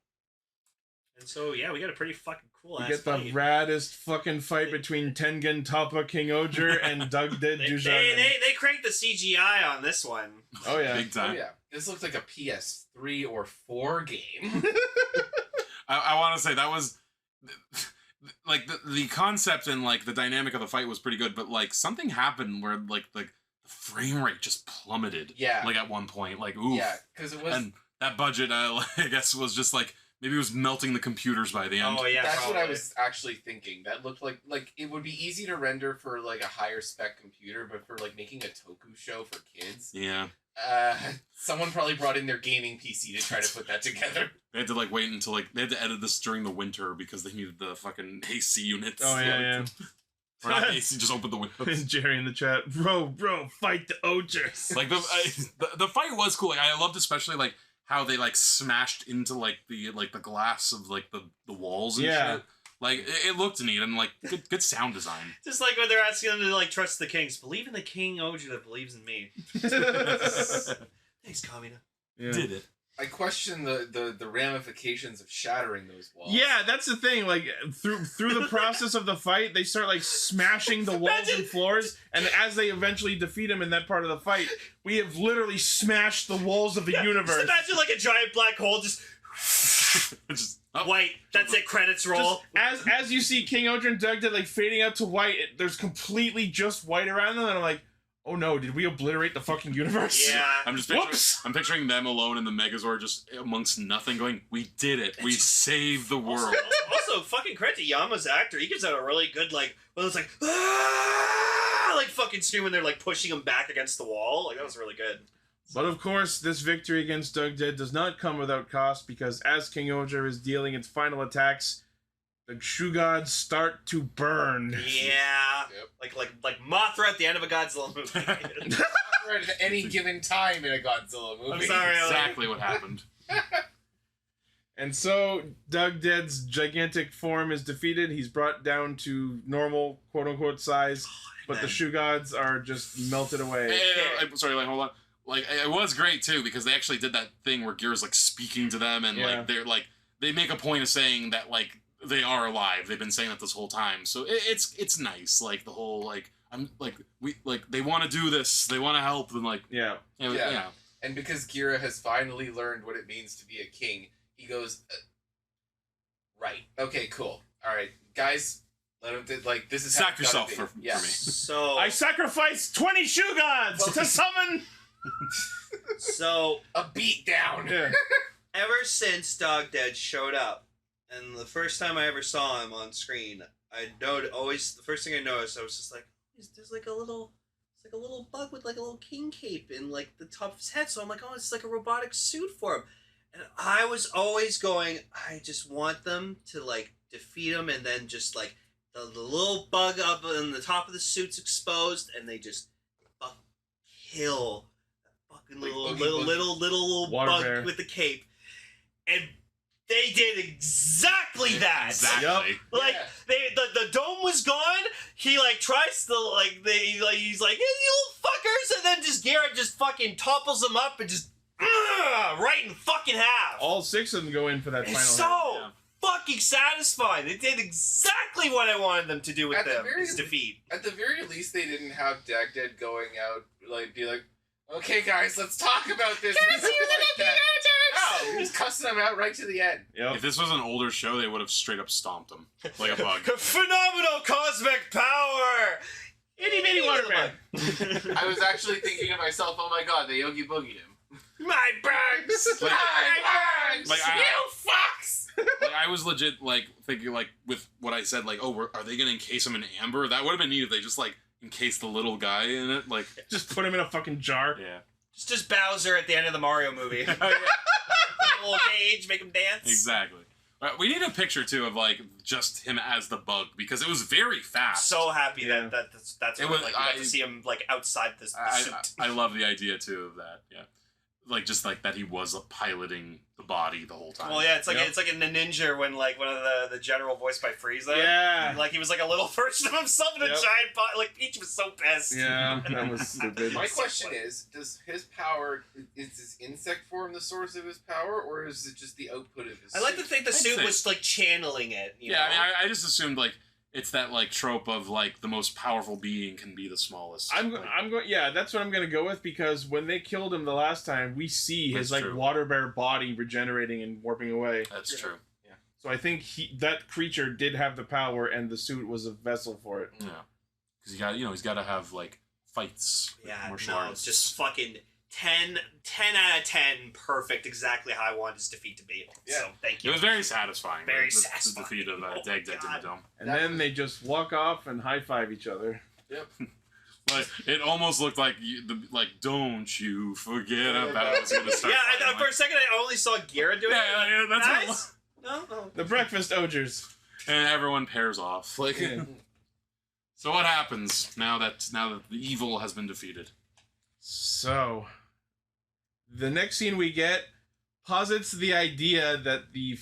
And so yeah, we got a pretty fucking cool ass fight. We get the raddest fucking fight between Tengen Toppa King-Ohger and Dugdead Dujardin. They cranked the CGI on this one. Oh yeah, big time. Oh, yeah, this looks like a PS3 or 4 game. I want to say that was. Like the concept and like the dynamic of the fight was pretty good, but like something happened where like the frame rate just plummeted. Yeah. Like at one point, like oof. Yeah, because it was. And that budget, I guess, was just like maybe it was melting the computers by the end. Oh yeah, that's probably. what I was actually thinking. That looked like it would be easy to render for like a higher spec computer, but for like making a Toku show for kids. Yeah. Someone probably brought in their gaming PC to try to put that together. They had to like wait until like they had to edit this during the winter because they needed the fucking AC units. Oh yeah. Or not AC, just open the windows. Jerry in the chat, bro, fight the Ogers. Like the fight was cool. Like, I loved especially like how they like smashed into like the glass of like the walls and shit. Like it looked neat and like good sound design. Just like when they're asking them to like trust the kings, believe in the King-Ohger that believes in me. Thanks, Kamina. Yeah. Did it? I question the ramifications of shattering those walls. Yeah, that's the thing. Like through the process of the fight, they start like smashing the walls and floors, and as they eventually defeat him in that part of the fight, we have literally smashed the walls of the universe. Just imagine like a giant black hole just. White. That's it. Credits roll. As you see King-Ohger and Dugdead like fading out to white, there's completely just white around them, and I'm like, oh no, did we obliterate the fucking universe? Yeah. I'm just picturing, Whoops. I'm picturing them alone in the Megazord, just amongst nothing, going, "We did it. We saved the world." Also, fucking credit to Yama's actor. He gives out a really good, like, well, it's like, like fucking scream when they're like pushing him back against the wall. Like, that was really good. But of course, this victory against Doug Dead does not come without cost, because as King-Ohger is dealing its final attacks, the Shugods start to burn. Yeah. Yep. Like Mothra at the end of a Godzilla movie. Right at any given time in a Godzilla movie. I'm sorry. Exactly what happened. And so, Doug Dead's gigantic form is defeated. He's brought down to normal, quote-unquote, size, but the Shugods are just melted away. I'm sorry, like, hold on. Like, it was great, too, because they actually did that thing where Gear's, like, speaking to them, and, like, they're, like, they make a point of saying that, like, they are alive. They've been saying that this whole time. So it's nice. Like, the whole, like, I'm, like, they want to do this. They want to help, and, like... Yeah. Yeah. And because Gira has finally learned what it means to be a king, he goes, right. Okay, cool. All right, guys, let him, like, this is how Sack it's gotta yourself be. for me. So I sacrificed 20 Shugods to summon... So a beat down. Yeah. ever since Dog Dead showed up, and the first time I ever saw him on screen, I noted always the first thing I noticed, I was just like, there's like a little, it's like a little bug with like a little king cape in like the top of his head. So I'm like, oh, it's like a robotic suit for him. And I was always going, I just want them to like defeat him, and then just like the little bug up on the top of the suit's exposed, and they just kill that fucking little Water bug bear. with the cape. And they did exactly that. Exactly. Yup. Like Yeah. the dome was gone. He like tries to he's like, hey, you little fuckers, and then just Garrett just fucking topples him up and just right in fucking half. All 6 of them go in for that It's final so hit. Yeah. fucking satisfying. They did exactly what I wanted them to do with At the them. very- Is defeat. At the very least, they didn't have Dagdead going out, like, be like, okay, guys, let's talk about this. No, he was cussing them out right to the end. Yep. If this was an older show, they would have straight up stomped him like a bug. Phenomenal cosmic power. Itty bitty water bear. I was actually thinking to myself, oh my god, they Yogi Boogied him. My bugs. Like- My bugs! like, You fucks! Like, I was legit like thinking like with what I said, like, oh, are they gonna encase him in amber? That would have been neat if they just like encased the little guy in it, like. Just put him in a fucking jar. Yeah. Just Bowser at the end of the Mario movie. Oh, yeah. Put a little cage, make him dance. Exactly. We need a picture too of like just him as the bug because it was very fast. So happy Yeah. that's It what, was- like we got to see him like outside the suit. I love the idea too of that. Yeah, like just like that he was piloting the body the whole time. Well, yeah, it's like Yep. it's like in the Ninja when like one of the general voiced by Frieza. Yeah. Like he was like a little version of himself in a Yep. giant body. Like Peach was so pissed. Yeah, that was stupid. My question is, does his power, is his insect form the source of his power, or is it just the output of his I like to suit? think the I'd suit say- was like channeling it. You Yeah, know? I mean, I just assumed like it's that like trope of like the most powerful being can be the smallest. I'm Like, going. Yeah, that's what I'm gonna go with because when they killed him the last time, we see his That's like true. water bear body regenerating and warping away. That's true. So I think that creature did have the power, and the suit was a vessel for it. Yeah, because he's got to have like fights. With Yeah, martial no, artists. just fucking 10 out of 10, perfect, exactly how I wanted his defeat to be. Yeah. So thank It you. was very satisfying. Very the satisfying. defeat of Oh my Dagdead in the God. dome. And That then was- they just walk off and high five each other. Yep. Like it almost looked like like don't you forget about. I was gonna start. Yeah, crying, for a like, second I only saw Gira do it. Yeah, that's what it nice. No. The breakfast ogres. and everyone pairs off. Like, Yeah. so what happens now that the evil has been defeated? So, the next scene we get posits the idea that the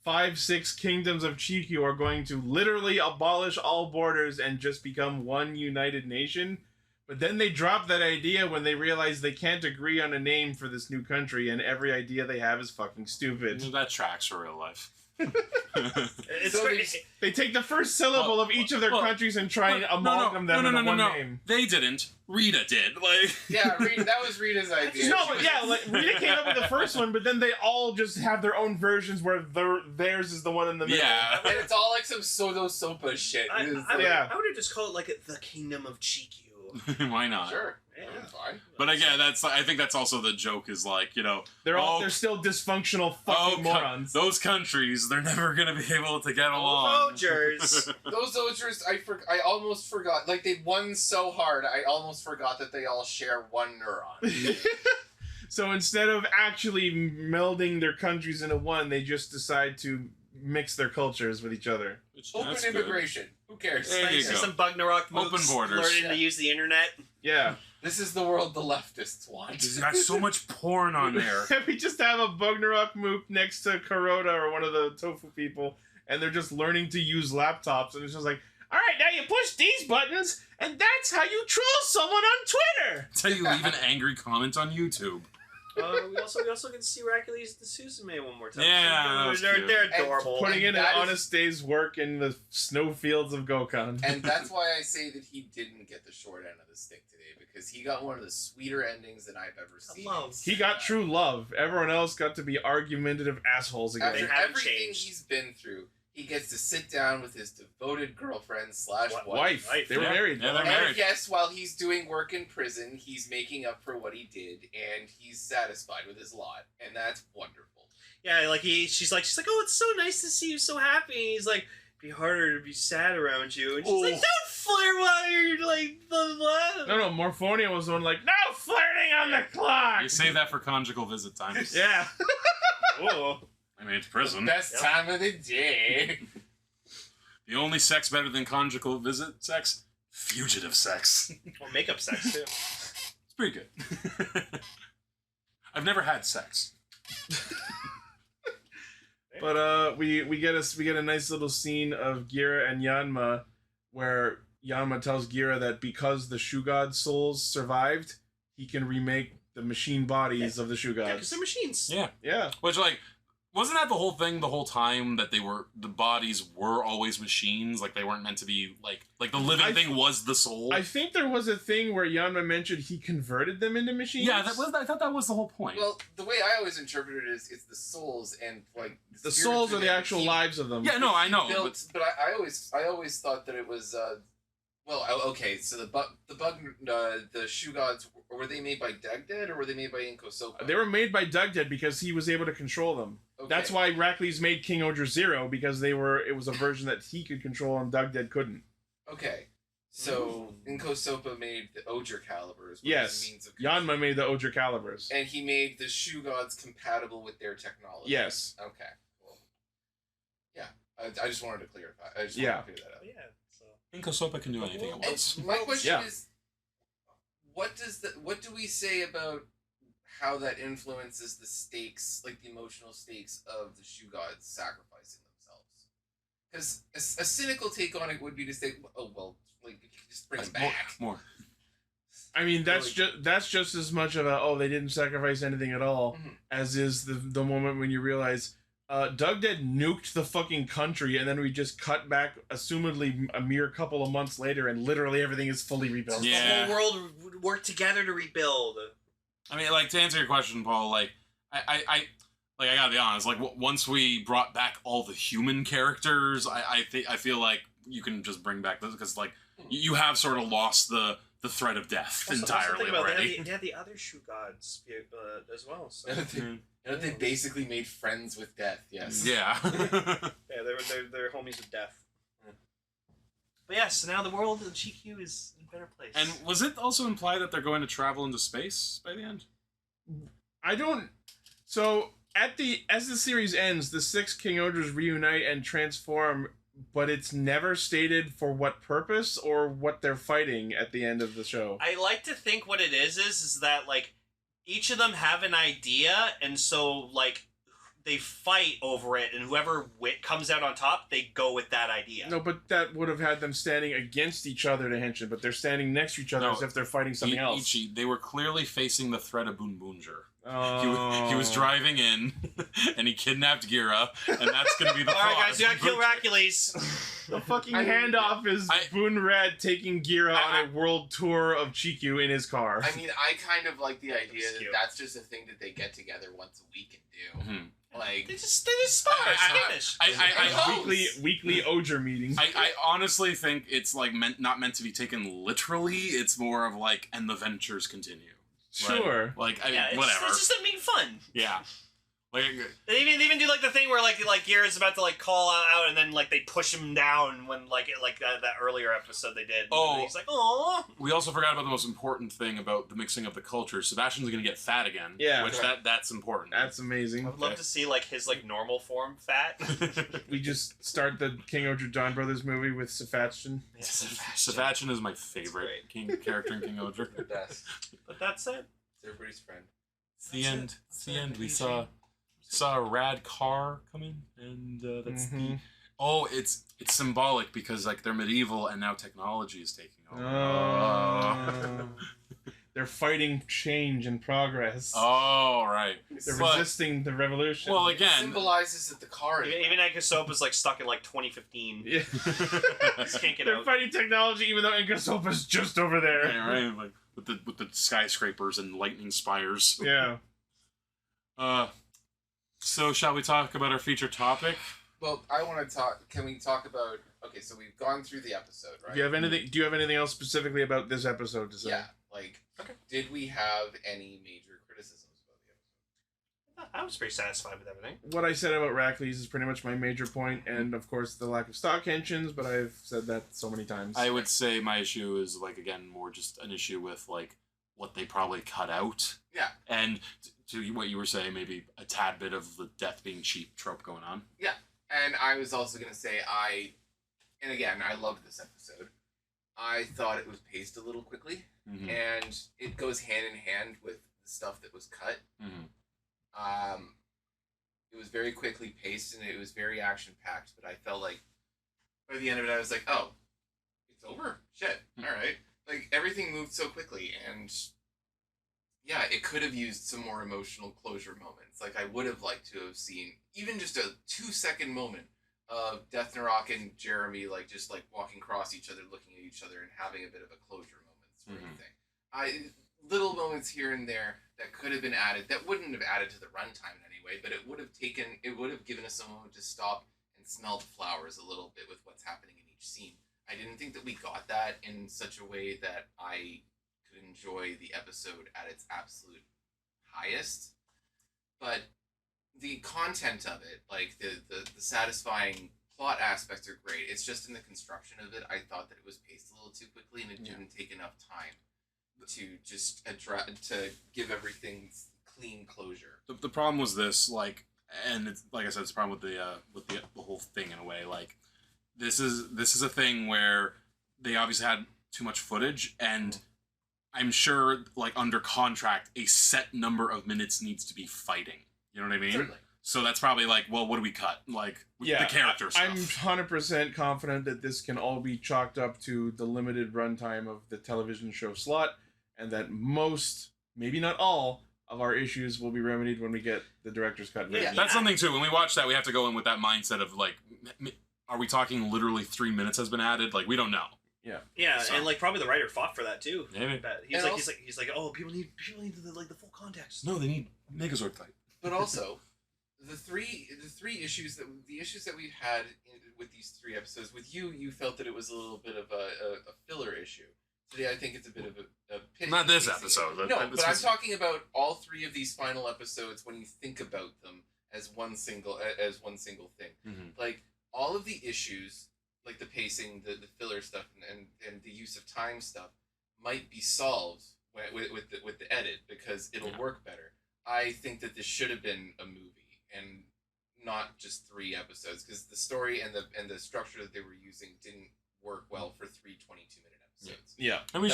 5-6 kingdoms of Chikyu are going to literally abolish all borders and just become one united nation. But then they drop that idea when they realize they can't agree on a name for this new country, and every idea they have is fucking stupid. That tracks for real life. It's So great. there's- They take the first syllable of each of their countries and try and amalgam them into one name. They didn't. Rita did. Like, Yeah, that was Rita's idea. No, but yeah, like, Rita came up with the first one, but then they all just have their own versions where theirs is the one in the middle. yeah. And it's all like some Soto Sopa shit. I Yeah. would have just called it like the Kingdom of Chikyu. Why not? Sure. Yeah, fine. But again, I think that's also the joke is like, you know, they're still dysfunctional fucking morons. Those countries, they're never gonna be able to get along. Ogers. Those Ogers, I almost forgot. Like, they won so hard, I almost forgot that they all share one neuron. So instead of actually melding their countries into one, they just decide to mix their cultures with each other. Open immigration. Who cares? There you go. Some Bugnarok mooks Open borders. learning to use the internet. Yeah. This is the world the leftists want. There's got so much porn on there. We just have a Bugnarok mook next to Kuroda or one of the Tofu people, and they're just learning to use laptops, and it's just like, all right, now you push these buttons, and that's how you troll someone on Twitter. That's how you leave an angry comment on YouTube. We also get to see Hercules the Suzume one more time. Yeah, they're adorable. Putting in an that is- honest day's work in the snowfields of Gokon. And that's why I say that he didn't get the short end of the stick today, because he got one of the sweeter endings that I've ever seen. He got true love. Everyone else got to be argumentative assholes again. After haven't everything changed. he's been through, he gets to sit down with his devoted girlfriend / Wife. They were Yeah. married. Yeah, they're And married. yes, while he's doing work in prison, he's making up for what he did, and he's satisfied with his lot, and that's wonderful. Yeah, like she's like, oh, it's so nice to see you so happy. And he's like, be harder to be sad around you. And she's like, don't flirt while you're like the No, Morphonia was the one like, no flirting on the clock. You save that for conjugal visit times. Yeah. Whoa. I mean, it's prison. Best time of the day. The only sex better than conjugal visit sex? Fugitive sex. Or makeup sex too. It's pretty good. I've never had sex. But we get a nice little scene of Gira and Yanma, where Yanma tells Gira that because the Shugods souls survived, he can remake the machine bodies of the Yeah, because Shugods. they're machines. Yeah. Yeah. Which, like, wasn't that the whole thing the whole time that the bodies were always machines? Like, they weren't meant to be, like the living thing was the soul? I think there was a thing where Yanma mentioned he converted them into machines. Yeah, I thought that was the whole point. Well, the way I always interpret it is it's the souls, and like the spirits souls are the that actual he lives of them. yeah, no, I know. built, but I always thought that it was okay. So the Shugods, were they made by Dugdead or were they made by Inkosopa? They were made by Dugdead because he was able to control them. Okay. That's why Heracles made King-Ohger 0, because it was a version that he could control and Dugdead couldn't. Okay. So Inkosopa made the Ohger calibers. Yes. Yanma made the Ohger calibers. And he made the Shugods compatible with their technology. Yes. Okay. Cool. Yeah. I just wanted to clarify. I just Yeah. wanted to clear that up. But yeah. So. Inkosopa can do anything it And wants. my question Yeah. is, what do we say about how that influences the stakes, like the emotional stakes of the Shugods sacrificing themselves? Because a cynical take on it would be to say, oh well, like just bring them back. More. I mean, that's just as much of they didn't sacrifice anything at all, Mhm. as is the moment when you realize Dugdead nuked the fucking country, and then we just cut back, assumedly a mere couple of months later, and literally everything is fully rebuilt. Yeah. The whole world would work together to rebuild. I mean, like, to answer your question, Paul, like, I gotta be honest, like, once we brought back all the human characters, I feel like you can just bring back those, because, like, you have sort of lost the threat of death entirely already. They had the other Shugods as well. So. They basically made friends with death. Yes. Yeah. Yeah, they're homies with death. But yeah, so now the world of GQ is in a better place. And was it also implied that they're going to travel into space by the end? I don't. So as the series ends, the 6 King-Ohgers reunite and transform, but it's never stated for what purpose or what they're fighting at the end of the show. I like to think what it is that, like, each of them have an idea, and so, like, they fight over it, and whoever comes out on top, they go with that idea. No, but that would have had them standing against each other to henshin, but they're standing next to each other No. as if they're fighting something else. Ichi, they were clearly facing the threat of Bunbunger. He was driving in, and he kidnapped Gira, and that's gonna be the. All right, guys, you gotta kill Hercules. The fucking handoff is Boon Red taking Gira on a world tour of Chikyu in his car. I mean, I kind of like the idea That's that cute. that's just a thing that they get together once a week and do. Mhm. Like, They just start Spanish. Weekly Oger meetings. I honestly think it's like not meant to be taken literally. It's more of like, and the ventures continue. Sure. Like Yeah, whatever. It's just to make fun. Yeah. Like They even do like the thing where like Gira's about to like call out and then like they push him down when like that earlier episode they did. Oh. And he's like, oh. we also forgot about the most important thing about the mixing of the cultures. Sebastian's gonna get fat again. Yeah. Which that's important. That's amazing. I would love to see like his like normal form fat. We just start the King-Ohger John Brothers movie with Sebastian. Sebastian is my favorite character in King-Ohger. the best. But that's it. It's everybody's friend. It's the end. It's the end. We saw a rad car come in, and that's the. Oh, it's symbolic because like they're medieval and now technology is taking over. Oh. They're fighting change and progress. Oh, right. They're resisting the revolution. Well, It again, symbolizes that the car. Even Enkasopa's like stuck in like 2015. Yeah. Just can't get They're out. fighting technology even though Enkasopa's just over there. yeah, right, like with the skyscrapers and lightning spires. Yeah. So shall we talk about our feature topic? Well, I want to talk. Can we talk about? Okay, so we've gone through the episode, right? Do you have anything else specifically about this episode to say? Yeah. Like, did we have any major criticisms about the episode? I was pretty satisfied with everything. What I said about Rackley's is pretty much my major point, and of course the lack of stock tensions, but I've said that so many times. I would say my issue is like again more just an issue with like what they probably cut out. Yeah. And to what you were saying, maybe a tad bit of the death being cheap trope going on. Yeah, and I was also gonna say and again, I loved this episode. I thought it was paced a little quickly, and it goes hand in hand with the stuff that was cut. It was very quickly paced and it was very action packed, but I felt like by the end of it, I was like, oh, it's over? Shit. All right. Like, everything moved so quickly, and yeah, it could have used some more emotional closure moments. Like, I would have liked to have seen even just a 2-second moment of Death Narok and Jeremy, like, just, like, walking across each other, looking at each other, and having a bit of a closure moment sort of thing. Little moments here and there that could have been added, that wouldn't have added to the runtime in any way, but it would have given us a moment to stop and smell the flowers a little bit with what's happening in each scene. I didn't think that we got that in such a way that I could enjoy the episode at its absolute highest. But the content of it, like the satisfying plot aspects are great. It's just in the construction of it, I thought that it was paced a little too quickly and it didn't take enough time to just to give everything clean closure. The problem was this, like, and it's like I said, it's a problem with the whole thing in a way. Like, this is a thing where they obviously had too much footage, and I'm sure, like, under contract, a set number of minutes needs to be fighting. You know what I mean? Certainly. So that's probably like, well, what do we cut? Like, the character stuff. I'm 100% confident that this can all be chalked up to the limited runtime of the television show slot, and that most, maybe not all, of our issues will be remedied when we get the director's cut version. That's something too. When we watch that, we have to go in with that mindset of like, are we talking literally 3 minutes has been added? Like, we don't know. Yeah, So- and like probably the writer fought for that too. Maybe. But And he's like, oh, people need the full context. No, they need Megazord type. But also, the issues that we've had with these 3 episodes, with you felt that it was a little bit of a filler issue. Today, I think it's a bit of a pity. Not this episode. No, but I'm talking about all 3 of these final episodes when you think about them as one single thing. Like, all of the issues, like the pacing, the filler stuff, and the use of time stuff, might be solved with the edit because it'll work better. I think that this should have been a movie and not just 3 episodes, because the story and the structure that they were using didn't work well for 3 22-minute episodes. Yeah. And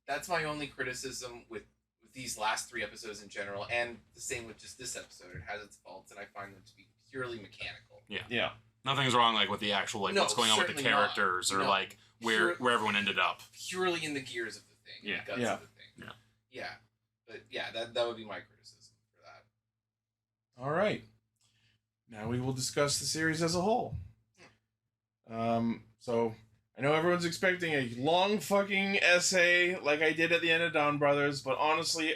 That's my only criticism with these last 3 episodes in general, and the same with just this episode. It has its faults, and I find them to be purely mechanical. Yeah. Nothing's wrong, like, with the actual, like, No, what's going on with the certainly not. characters or, No. like, where everyone ended up. Purely in the gears of the thing. Yeah. The guts Yeah. of the thing. Yeah. But yeah, that would be my criticism. All right. Now we will discuss the series as a whole. So I know everyone's expecting a long fucking essay like I did at the end of Dawn Brothers, but honestly,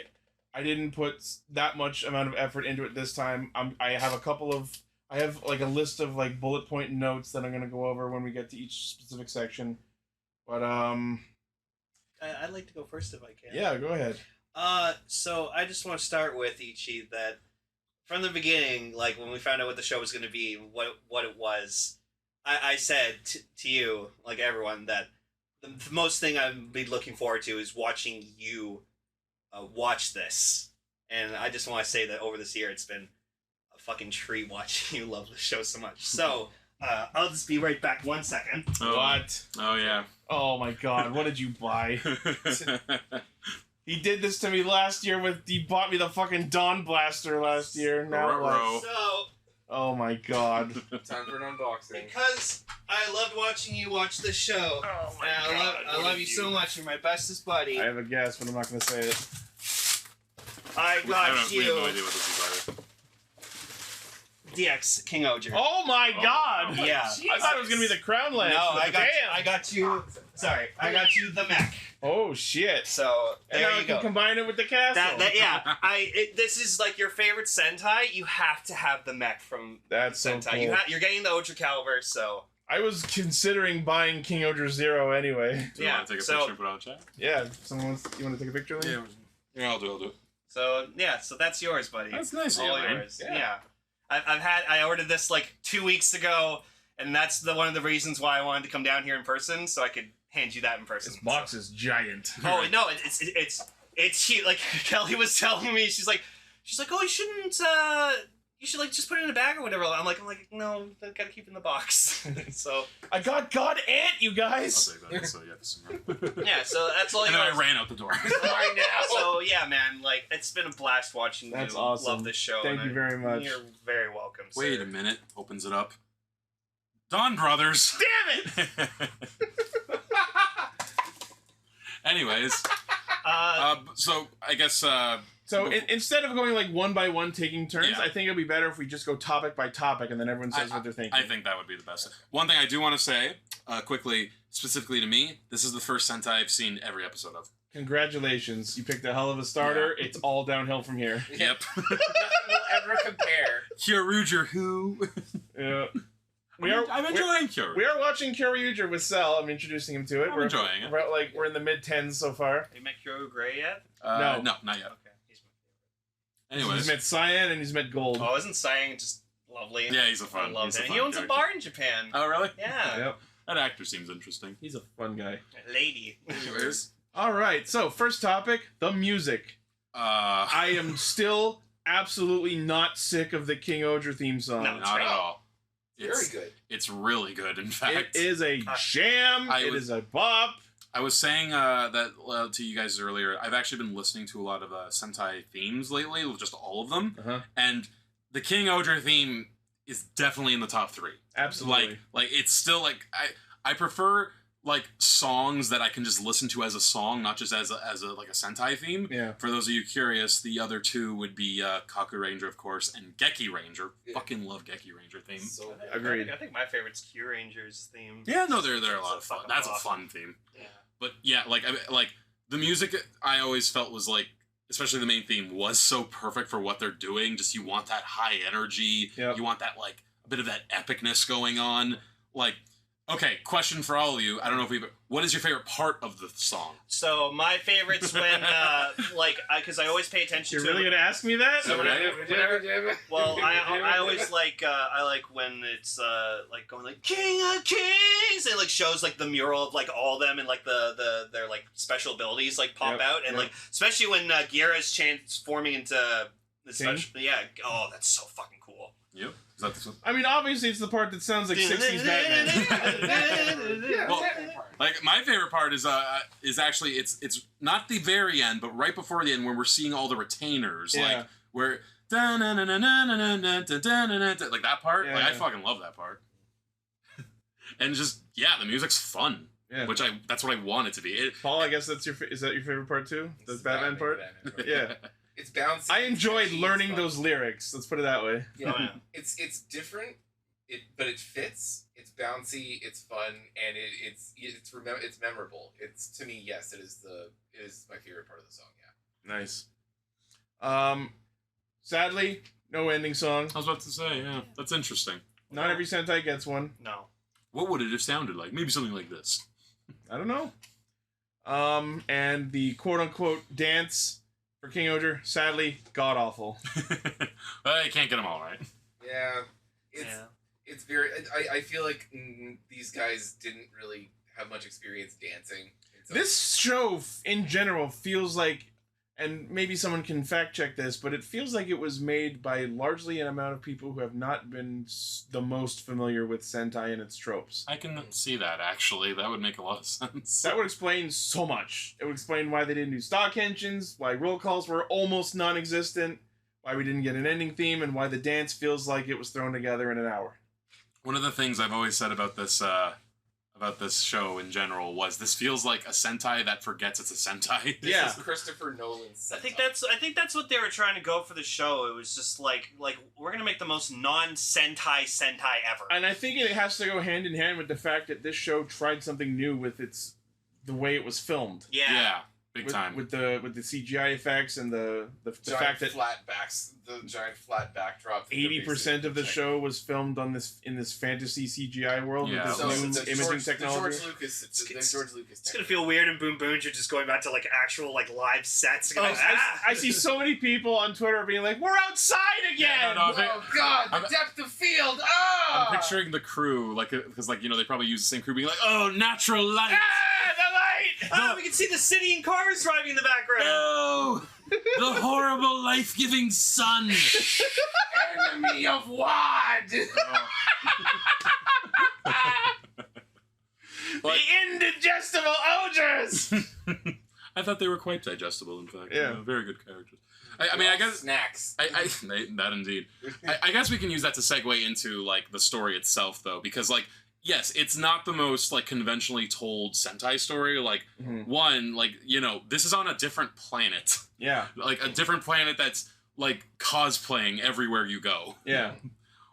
I didn't put that much amount of effort into it this time. I have like a list of like bullet point notes that I'm gonna go over when we get to each specific section. But I'd like to go first if I can. yeah, go ahead. So I just want to start with Ichi that from the beginning, like when we found out what the show was going to be, what it was, I said to you, like everyone, that the most thing I'd be looking forward to is watching you watch this. And I just want to say that over this year, it's been a fucking treat watching you love the show so much. So I'll just be right back 1 second. Oh. What? Oh, yeah. Oh my god, what did you buy? He did this to me last year he bought me the fucking Dawn Blaster last year. Now Ruh-roh. So, oh my god. Time for an unboxing. because I loved watching you watch the show, Oh and I love you so much. You're my bestest buddy. I have a guess, but I'm not gonna say it. I We got have you no idea what this is either. DX King-Ohger. Oh my god! Yeah. I thought it was gonna be the Crown Lance. No, but I damn. got you. Sorry, I got you the mech. Oh shit! So And there now I you can go. combine it with the castle. Yeah. This is like your favorite Sentai. You have to have the mech from That's so Sentai. cool. You're getting the Ultra Caliber, so I was considering buying King-Ohger Zero anyway. Do you want to take a picture and put it on chat? Yeah, you want to take a picture? Lee? Yeah, I'll do it. So that's yours, buddy. That's nice. All man. yours. Yeah. Yeah. I ordered this like 2 weeks ago, and that's one of the reasons why I wanted to come down here in person, so I could hand you that in person. This box is giant. Oh no, it's huge. Like Kelly was telling me, she's like, oh, you should like just put it in a bag or whatever. I'm like, no, I gotta keep it in the box. So I got God Ant, you I'll guys. take that. So, yeah, yeah, so that's all. and then I ran out the door. Right now. So yeah, man, like it's been a blast watching That's you. awesome. Love this show. Thank you very much. You're very welcome. Wait sir. a minute. Opens it up. Dawn Brothers. Damn it! Anyways, so I guess So instead of going like one by one taking turns, Yeah. I think it'd be better if we just go topic by topic and then everyone says what they're thinking. I think that would be the best. One thing I do want to say quickly, specifically to me, this is the first Sentai I've seen every episode of. Congratulations, you picked a hell of a starter. Yeah. It's all downhill from here. Yep. Nothing will ever compare. Kyoryuger who? Yeah. I'm enjoying Kyoryuger. We are watching Kyoryuger with Cell. I'm introducing him to it. I'm enjoying it. We're in the mid-10s so far. You met Kyo Gray yet? No. No, not yet. Okay. He's my favorite. Anyways. He's met Cyan and he's met Gold. Oh, isn't Sang just lovely? Yeah, he's a I fun. love he's him. a He fun owns a character. bar in Japan. Oh, really? Yeah. Yep. That actor seems interesting. He's a fun guy. Lady. Anyways. All right, so first topic, the music. I am still absolutely not sick of the King-Ohger theme song. No. Not at all. Very good. It's really good, in It fact. is a jam. It is a bop. I was saying that to you guys earlier. I've actually been listening to a lot of Sentai themes lately, just all of them. Uh-huh. And the King-Ohger theme is definitely in the top 3. Absolutely. Like it's still like I prefer like songs that I can just listen to as a song, not just as a like a Sentai theme. Yeah. For those of you curious, the other two would be Kaku Ranger, of course, and Geki Ranger. Yeah. Fucking love Geki Ranger theme. So Agreed. I think my favorite's Q Ranger's theme. Yeah, no, they're a lot So of fun. fucking That's a awesome. fun theme. Yeah. But yeah, like the music I always felt was like, especially the main theme, was so perfect for what they're doing. Just you want that high energy. Yep. You want that like a bit of that epicness going on. Like, okay, question for all of you. I don't know if what is your favorite part of the song? So my favorite's when, because I always pay attention You're to. really gonna ask me that? So Okay. Well, I always I like when it's like going like King of Kings. It like shows like the mural of like all of them and like their like special abilities like pop Yep, out and yep. like especially when Guerra's transforming into the King? special. Yeah. Oh, that's so fucking cool. You? Is that the, I mean, obviously, it's the part that sounds like 60s Batman. Well, like my favorite part is actually it's not the very end, but right before the end when we're seeing all the retainers, Yeah. like where like that part. Yeah, like I yeah. fucking love that part. And just the music's fun, Yeah. that's what I want it to be. Paul, I guess is that your favorite part too? The Batman part? Yeah. It's bouncy. I enjoyed catchy, learning it's fun. those lyrics. Let's put it that way. Yeah. Oh, yeah. It's different. But it fits. It's bouncy. It's fun, and it's memorable. It's, to me, yes, it is my favorite part of the song. Yeah. Nice. Sadly, no ending song. I was about to say, yeah, that's interesting. Not every Sentai gets one. No. What would it have sounded like? Maybe something like this. I don't know. And the quote-unquote dance for King-Ohger, sadly, god-awful. Well, you can't get them all right. Yeah. It's very. I feel like these guys didn't really have much experience dancing. This show, in general, feels like, and maybe someone can fact-check this, but it feels like it was made by largely an amount of people who have not been the most familiar with Sentai and its tropes. I can see that, actually. That would make a lot of sense. That would explain so much. It would explain why they didn't do stock engines, why roll calls were almost non-existent, why we didn't get an ending theme, and why the dance feels like it was thrown together in an hour. One of the things I've always said about this show in general was this feels like a Sentai that forgets it's a Sentai. This Yeah. is Christopher Nolan's I think that's what they were trying to go for the show. It was just like we're gonna make the most non-Sentai ever. And I think it has to go hand in hand with the fact that this show tried something new with the way it was filmed. Yeah. Big with, time. with the CGI effects and the giant fact that the giant flat backdrop. 80% of the show was filmed on in this fantasy CGI world Yeah. with So this new it's imaging technology. The George Lucas. It's gonna feel weird in Boom Boons. You're just going back to like actual like live sets. Oh, I see so many people on Twitter being like, "We're outside again!" Yeah, no, Oh God, the depth of field. Oh! I'm picturing the crew, like, because, like, you know, they probably use the same crew, being like, "Oh, natural light! Ah, the light! Oh, we can see the city and cars driving in the background. No! The horrible life-giving sun!" Enemy of Wad. The indigestible ogres! I thought they were quite digestible, in fact. Yeah. You know, very good characters. I mean, I guess... Snacks. That indeed. I guess we can use that to segue into, like, the story itself, though, because, like, yes, it's not the most, like, conventionally told Sentai story. Like, one, like, you know, this is on a different planet. Yeah. Like, a different planet that's, like, cosplaying everywhere you go. Yeah.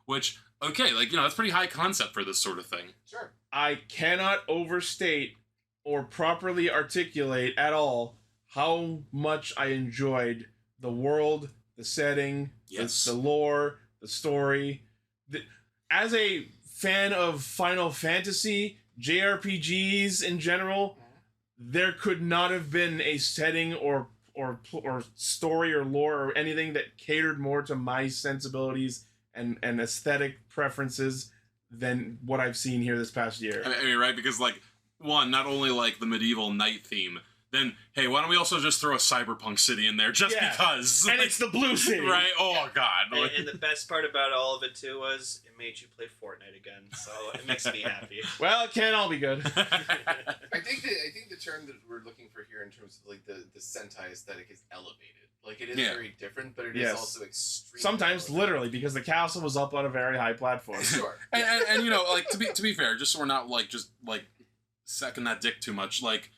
Which, okay, like, you know, that's pretty high concept for this sort of thing. Sure. I cannot overstate or properly articulate at all how much I enjoyed the world, the setting, Yes. the lore, the story. As a fan of Final Fantasy, JRPGs in general, there could not have been a setting or story or lore or anything that catered more to my sensibilities and aesthetic preferences than what I've seen here this past year. I mean, right? Because, like, one, not only, like, the medieval knight theme, then, hey, why don't we also just throw a cyberpunk city in there just Yeah. because? And it's the Blue City. Right? Oh, God. And the best part about all of it too was it made you play Fortnite again, so it makes me happy. Well, it can't all be good. I think the term that we're looking for here in terms of like the Sentai aesthetic is elevated. Like it is very different, but it is Yes. also extremely. Sometimes elevated. literally because the castle was up on a very high platform. Sure. and you know, like, to be fair, just so we're not, like, just, like, sucking that dick too much, like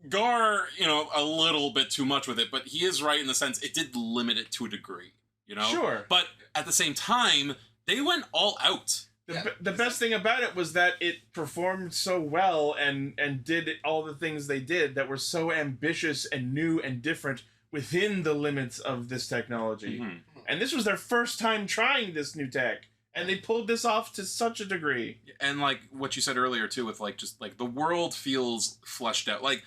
Gar, you know, a little bit too much with it, but he is right in the sense it did limit it to a degree, you know? Sure. But at the same time, they went all out. The best thing about it was that it performed so well and did all the things they did that were so ambitious and new and different within the limits of this technology. Mhm. And this was their first time trying this new tech. And they pulled this off to such a degree. And, like, what you said earlier, too, with, like, just, like, the world feels fleshed out. Like,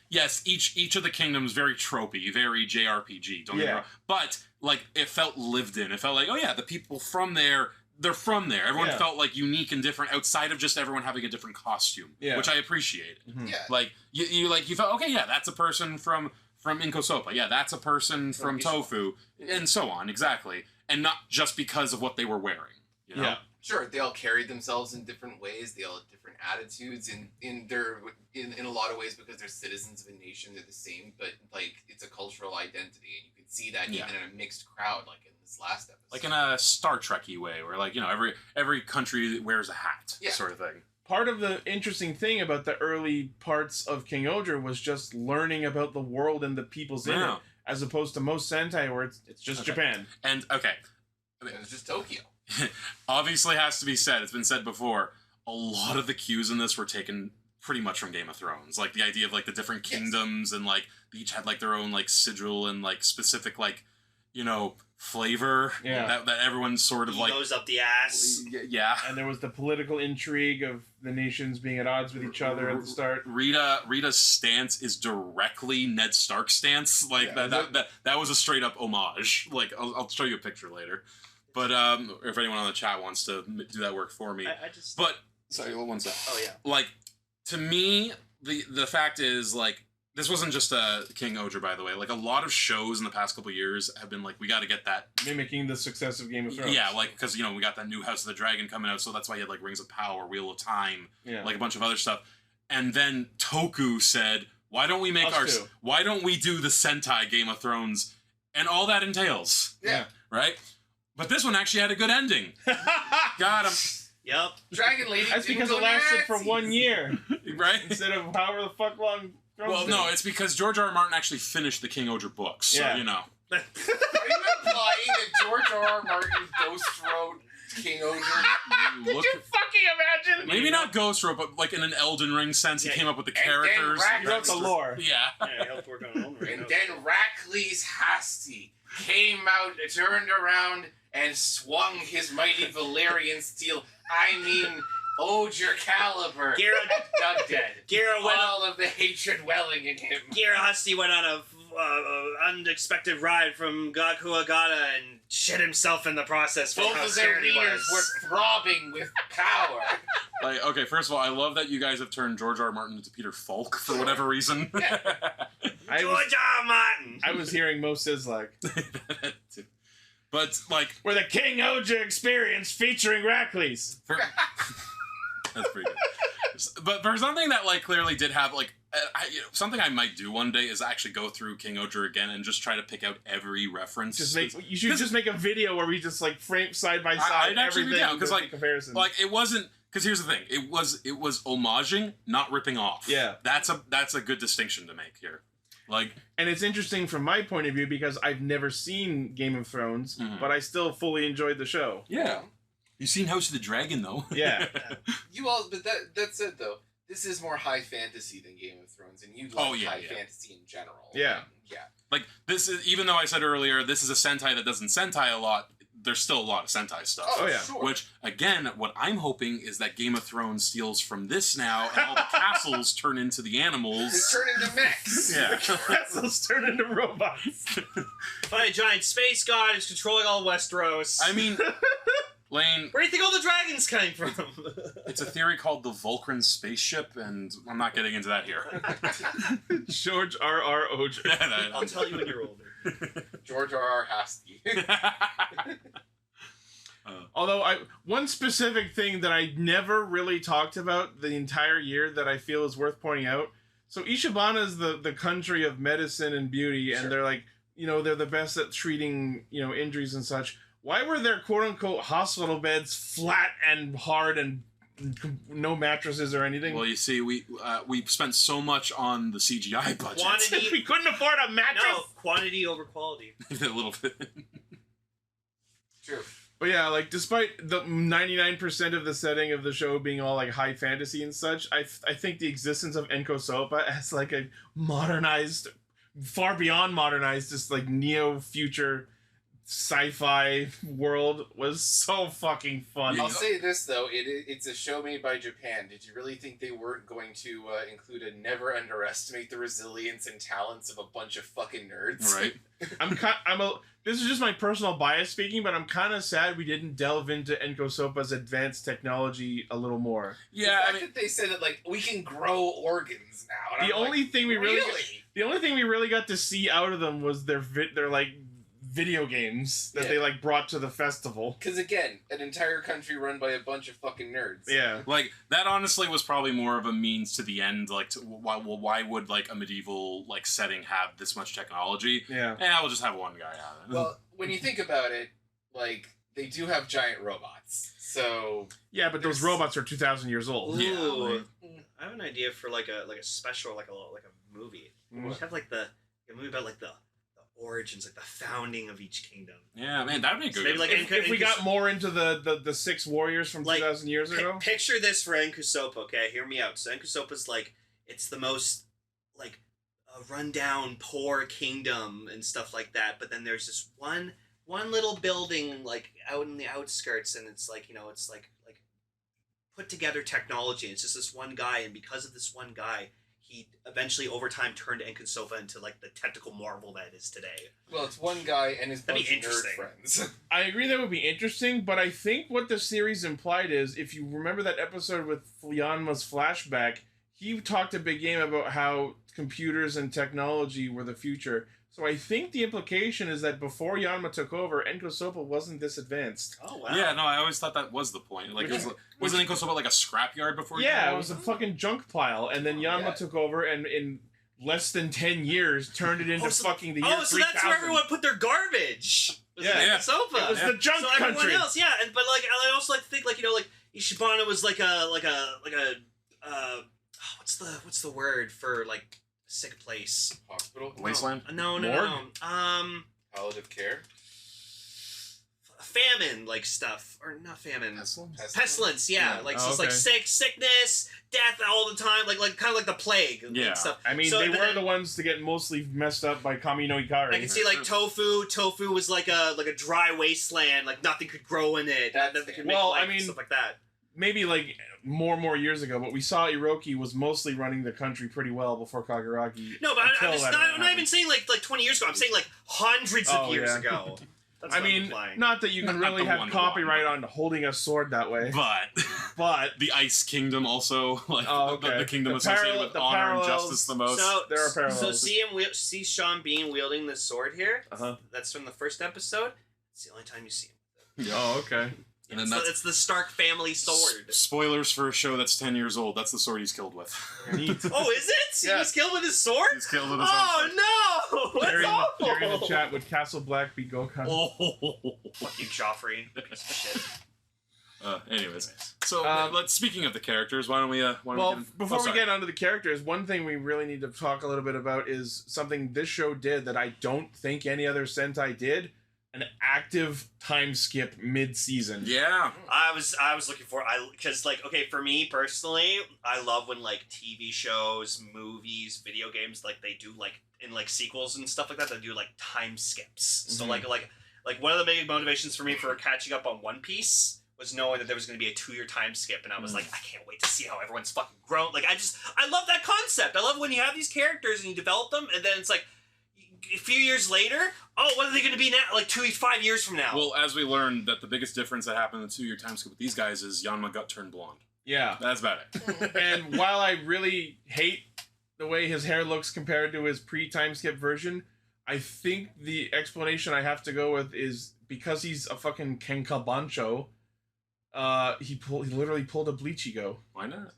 yes, each of the kingdoms very tropey, very JRPG, don't get me wrong. But, like, it felt lived in. It felt like, oh, yeah, the people from there, they're from there. Everyone felt, like, unique and different outside of just everyone having a different costume, which I appreciated. Mm-hmm. Yeah. Like, you felt, okay, yeah, that's a person from Inkosopa. Yeah, that's a person from Tofu, and so on, exactly. And not just because of what they were wearing, you know? Yeah. Sure, they all carried themselves in different ways. They all had different attitudes, and in a lot of ways because they're citizens of a nation, they're the same. But like, it's a cultural identity, and you can see that even in a mixed crowd, like in this last episode. Like in a Star Trek-y way, where, like, you know, every country wears a hat, sort of thing. Part of the interesting thing about the early parts of King-Ohger was just learning about the world and the peoples in it. as opposed to most Sentai where it's just Japan. And okay, It's just Tokyo. obviously has to be said. It's been said before. A lot of the cues in this were taken pretty much from Game of Thrones. Like the idea of like the different kingdoms and like they each had like their own like sigil and like specific like flavor that everyone sort of like goes up the ass. Yeah. And there was the political intrigue of the nations being at odds with each other at the start. Rita's stance is directly Ned Stark's stance. Like that was a straight up homage. Like I'll show you a picture later. But if anyone on the chat wants to do that work for me. I just... But sorry, one sec. Oh yeah. Like to me, the fact is like this wasn't just a King-Ohger, by the way. Like a lot of shows in the past couple of years have been like, we got to get that mimicking the success of Game of Thrones. Yeah, like because we got that new House of the Dragon coming out, so that's why you had like Rings of Power, Wheel of Time, like a bunch of other stuff. And then Toku said, "Why don't we make Why don't we do the Sentai Game of Thrones?" And all that entails. Yeah. Right. But this one actually had a good ending. Got him. Yep. Dragon Lady. That's because it lasted for 1 year, right? Instead of however the fuck long. Well, no, it's because George R. Martin actually finished the King-Ohger books, so Yeah. Are you implying that George R. Martin ghost wrote King-Ohger? Could you fucking imagine? Maybe not ghost wrote, but like in an Elden Ring sense, he came up with the characters. He wrote the lore. Yeah. Yeah, he helped work on Elden Ring. And then Rackley's Hasty came out, turned around, and swung his mighty Valyrian steel. I mean, Ohger caliber. Dug dead. All of the hatred welling in him. Gira Husty went on a unexpected ride from Gakuagata and shit himself in the process for Both how of their scared he ears was. were throbbing with power. Like, okay, first of all, I love that you guys have turned George R. R. Martin into Peter Falk for whatever reason. George R. Martin! I was hearing Mo Sizlak. But, like... We're the King-Ohger experience featuring Rackley's. That's pretty good. But for something that, like, clearly did have, like... something I might do one day is actually go through King-Ohger again and just try to pick out every reference. You should just make a video where we just, like, frame side by side I'd actually everything. because, like, comparison. Like, it wasn't... Because here's the thing. It was homaging, not ripping off. Yeah. That's a good distinction to make here. Like, and it's interesting from my point of view because I've never seen Game of Thrones, but I still fully enjoyed the show. Yeah. You've seen House of the Dragon, though. Yeah. But that said, though, this is more high fantasy than Game of Thrones, and you like high fantasy in general. Yeah. Yeah. Like, this is, even though I said earlier, this is a Sentai that doesn't Sentai a lot, there's still a lot of Sentai stuff. Oh, yeah. Sure. Which, again, what I'm hoping is that Game of Thrones steals from this now, and all the castles turn into the animals. They turn into mechs. Yeah. Castles turn into robots. By a giant space god who's controlling all Westeros. I mean, Lane... Where do you think all the dragons came from? It's a theory called the Vulcan spaceship, and I'm not getting into that here. George R.R. Ohger. I'll tell you when you're older. George R.R. Hasty. Although one specific thing that I never really talked about the entire year that I feel is worth pointing out. So Ishibana is the country of medicine and beauty, and they're like, they're the best at treating, injuries and such. Why were their quote-unquote hospital beds flat and hard and no matters or anything? Well, you see, we spent so much on the CGI budget. Quantity. We couldn't afford a mattress? No, quantity over quality. A little bit. True. But yeah, like, despite the 99% of the setting of the show being all, like, high fantasy and such, I think the existence of Enko Sopa as, like, a modernized, far beyond modernized, just, like, neo-future sci-fi world was so fucking fun. I'll say this, though. It's a show made by Japan. Did you really think they weren't going to include a never underestimate the resilience and talents of a bunch of fucking nerds? Right. This is just my personal bias speaking, but I'm kind of sad we didn't delve into Enko Sopa's advanced technology a little more. Yeah, the fact that they said that, like, we can grow organs now. And The I'm only like, thing we really? the only thing we really got to see out of them was their like video games that they like brought to the festival. Because again, an entire country run by a bunch of fucking nerds. Yeah. Like, that honestly was probably more of a means to the end. Like, why would, like, a medieval, like, setting have this much technology? Yeah. And I will just have one guy have it. Well, when you think about it, like, they do have giant robots. So Yeah, but those robots are 2,000 years old. Yeah, Ooh. like- I have an idea for like a special, like a movie. We should have like a movie about like the origins, like the founding of each kingdom. Yeah, man, that'd be So good. maybe like If we got more into the 6 warriors from Like, 2,000 years ago. Picture this for Enkusopa, okay? Hear me out. So Enkusopa's like, it's the most, like, rundown, poor kingdom and stuff like that. But then there's this one little building, like, out in the outskirts, and it's like, it's like put together technology. It's just this one guy, and because of this one guy, he eventually, over time, turned Enkusopa into, like, the technical marvel that it is today. Well, it's one guy and his That'd bunch be of nerd interesting. friends. I agree that would be interesting, but I think what the series implied is, if you remember that episode with Yanma's flashback, he talked a big game about how computers and technology were the future. So I think the implication is that before Yanma took over, Enkusopa wasn't this advanced. Oh, wow. Yeah, no, I always thought that was the point. Like, wasn't Inkosoba like a scrapyard before? Yeah, it was a fucking junk pile, and then Yanma Yeah. took over, and in less than 10 years, turned it into fucking the year 3000. so that's where everyone put their garbage. Was Yeah. in Yeah. Enkusopa. It was the junk so everyone country. else, yeah, but like I also like to think like Ishibana was like a what's the word for like a sick place? Hospital? Wasteland? No. Palliative care? Famine like stuff or not famine. Pestilence? Yeah. Yeah. Like Oh, just like okay. sickness, death all the time, like kind of like the plague and Yeah. stuff. I mean, So, they but were then- the ones to get mostly messed up by Kami no Ikari. I can see like tofu. Tofu was like a dry wasteland, like nothing could grow in it. That's Nothing could it. make Well, life I mean- stuff like that. Maybe like more years ago, but we saw Hiroki was mostly running the country pretty well before Kaguragi. No, but I'm until just that not, event I'm not even happened. saying like 20 years ago. I'm saying like hundreds of Oh, years yeah. ago. That's I what I'm mean, implying. not that you can Not really the have one copyright on holding a sword that way, But but the Ice Kingdom also, like Oh, okay. the kingdom The associated parallel- with the honor and parallels- justice the most. So there are parallels. So see Sean Bean wielding this sword here. Uh-huh. That's from the first episode. It's the only time you see him. Oh, okay. And then It's the Stark family sword. Spoilers for a show that's 10 years old. That's the sword he's killed with. Neat. Oh, is it? He Yeah. was killed with his sword? He's killed with his own sword. Oh no! That's You're awful. in the chat with Castle Black be Gokan. Oh. Fuck you, Joffrey. Piece of shit. Anyways, so speaking of the characters, why don't we Well, get in- before we sorry. get onto the characters, one thing we really need to talk a little bit about is something this show did that I don't think any other Sentai did: an active time skip mid-season. Yeah. I was looking for because like okay, for me personally, I love when like TV shows, movies, video games like they do like in like sequels and stuff like that. They do like time skips. So Mhm. like one of the big motivations for me for catching up on One Piece was knowing that there was going to be a 2-year time skip, and I was like, I can't wait to see how everyone's fucking grown. Like I love that concept. I love when you have these characters and you develop them, and then it's like a few years later, oh, what are they going to be now? Like 5 years from now. Well, as we learned, that the biggest difference that happened in the 2-year time skip with these guys is Yanma got turned blonde. Yeah. That's about it. And while I really hate the way his hair looks compared to his pre-time skip version, I think the explanation I have to go with is because he's a fucking Kenkabancho, he literally pulled a Bleachigo. Why not?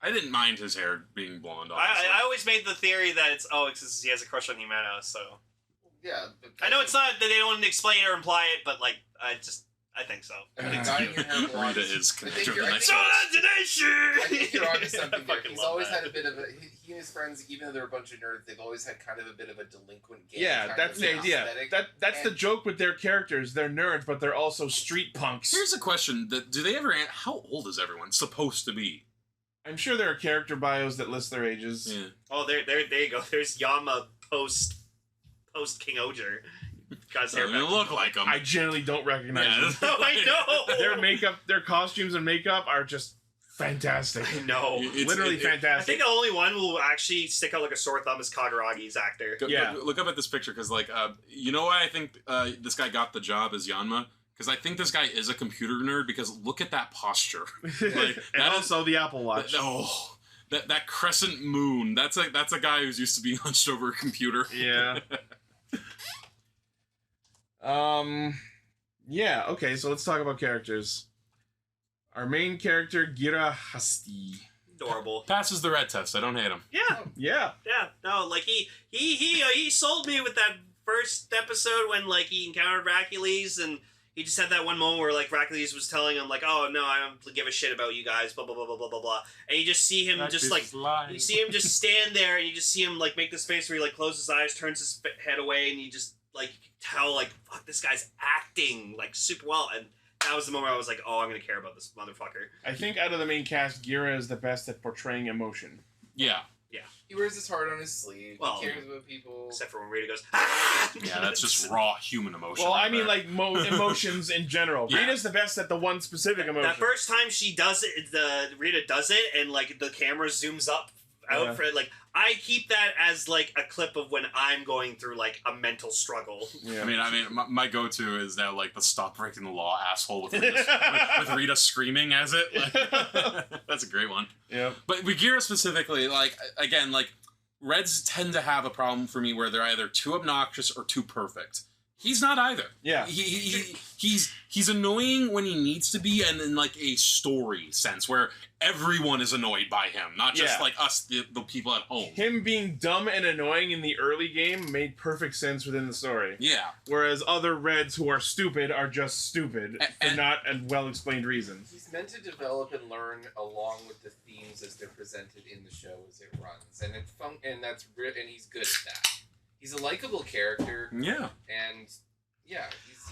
I didn't mind his hair being blonde. Honestly. I always made the theory that it's because he has a crush on Himeno, so Yeah. But I know it's not that they don't explain it or imply it, but like I think so. I mean, dyeing your hair blonde Rita is I think connected you're- with I the think- that's I think you're onto something I there. fucking He's love always that. had a bit of a... He and his friends, even though they're a bunch of nerds, they've always had kind of a bit of a delinquent game. Yeah, kind that's of the idea. aesthetic. That's the And- joke with their characters. They're nerds, but they're also street punks. Here's a question: do they ever? How old is everyone supposed to be? I'm sure there are character bios that list their ages. Yeah. Oh, there you go. There's Yama post King-Ohger. Guys, Doesn't even look like them. I generally don't recognize Yeah. them. Oh, I know. Their makeup, their costumes and makeup are just fantastic. I know. Literally I fantastic. think the only one who will actually stick out like a sore thumb is Kaguragi's actor. Yeah. Look up at this picture because, like, you know why I think this guy got the job as Yanma? Because I think this guy is a computer nerd. Because look at that posture. Like, and that is- also the Apple Watch. Oh, that crescent moon. That's a guy who's used to being hunched over a computer. Yeah. Yeah, okay, so let's talk about characters. Our main character, Gira Hasti. Adorable. Passes the red test. I don't hate him. Yeah. Yeah. Yeah, no, like he sold me with that first episode when like he encountered Hercules and he just had that one moment where like Hercules was telling him like, oh no, I don't give a shit about you guys, blah blah blah blah blah blah blah, and you just see him just like you see him just stand there and you just see him like make this face where he like closes his eyes, turns his head away, and you just like you could tell like fuck, this guy's acting like super well, and that was the moment I was like, oh, I'm gonna care about this motherfucker. I think out of the main cast, Gira is the best at portraying emotion. Yeah. He wears his heart on his sleeve. Well, he cares about people. Except for when Rita goes, ah! Yeah, that's just raw human emotion. Well, right I mean, there. like emotions in general. Yeah. Rita's the best at the one specific emotion. That first time she does it, Rita does it, and like the camera zooms up out for it. Like I keep that as like a clip of when I'm going through like a mental struggle. Yeah. I mean, my go-to is now like the "Stop Breaking the Law" asshole with Rita, with Rita screaming as it. Like, that's a great one. Yeah. But with Gira specifically, like again, like Reds tend to have a problem for me where they're either too obnoxious or too perfect. He's not either. Yeah. He's annoying when he needs to be, and in like a story sense where everyone is annoyed by him, not just like us, the people at home. Him being dumb and annoying in the early game made perfect sense within the story. Yeah. Whereas other Reds who are stupid are just stupid for and not a well-explained reasons. He's meant to develop and learn along with the themes as they're presented in the show as it runs, and and he's good at that. He's a likable character. Yeah. And yeah,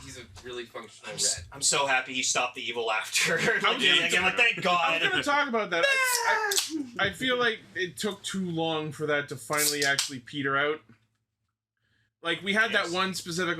he's a really functional Red. I'm so happy he stopped the evil laughter. I'm like, thank God. I'm gonna talk about that. I feel like it took too long for that to finally actually peter out. Like we had that one specific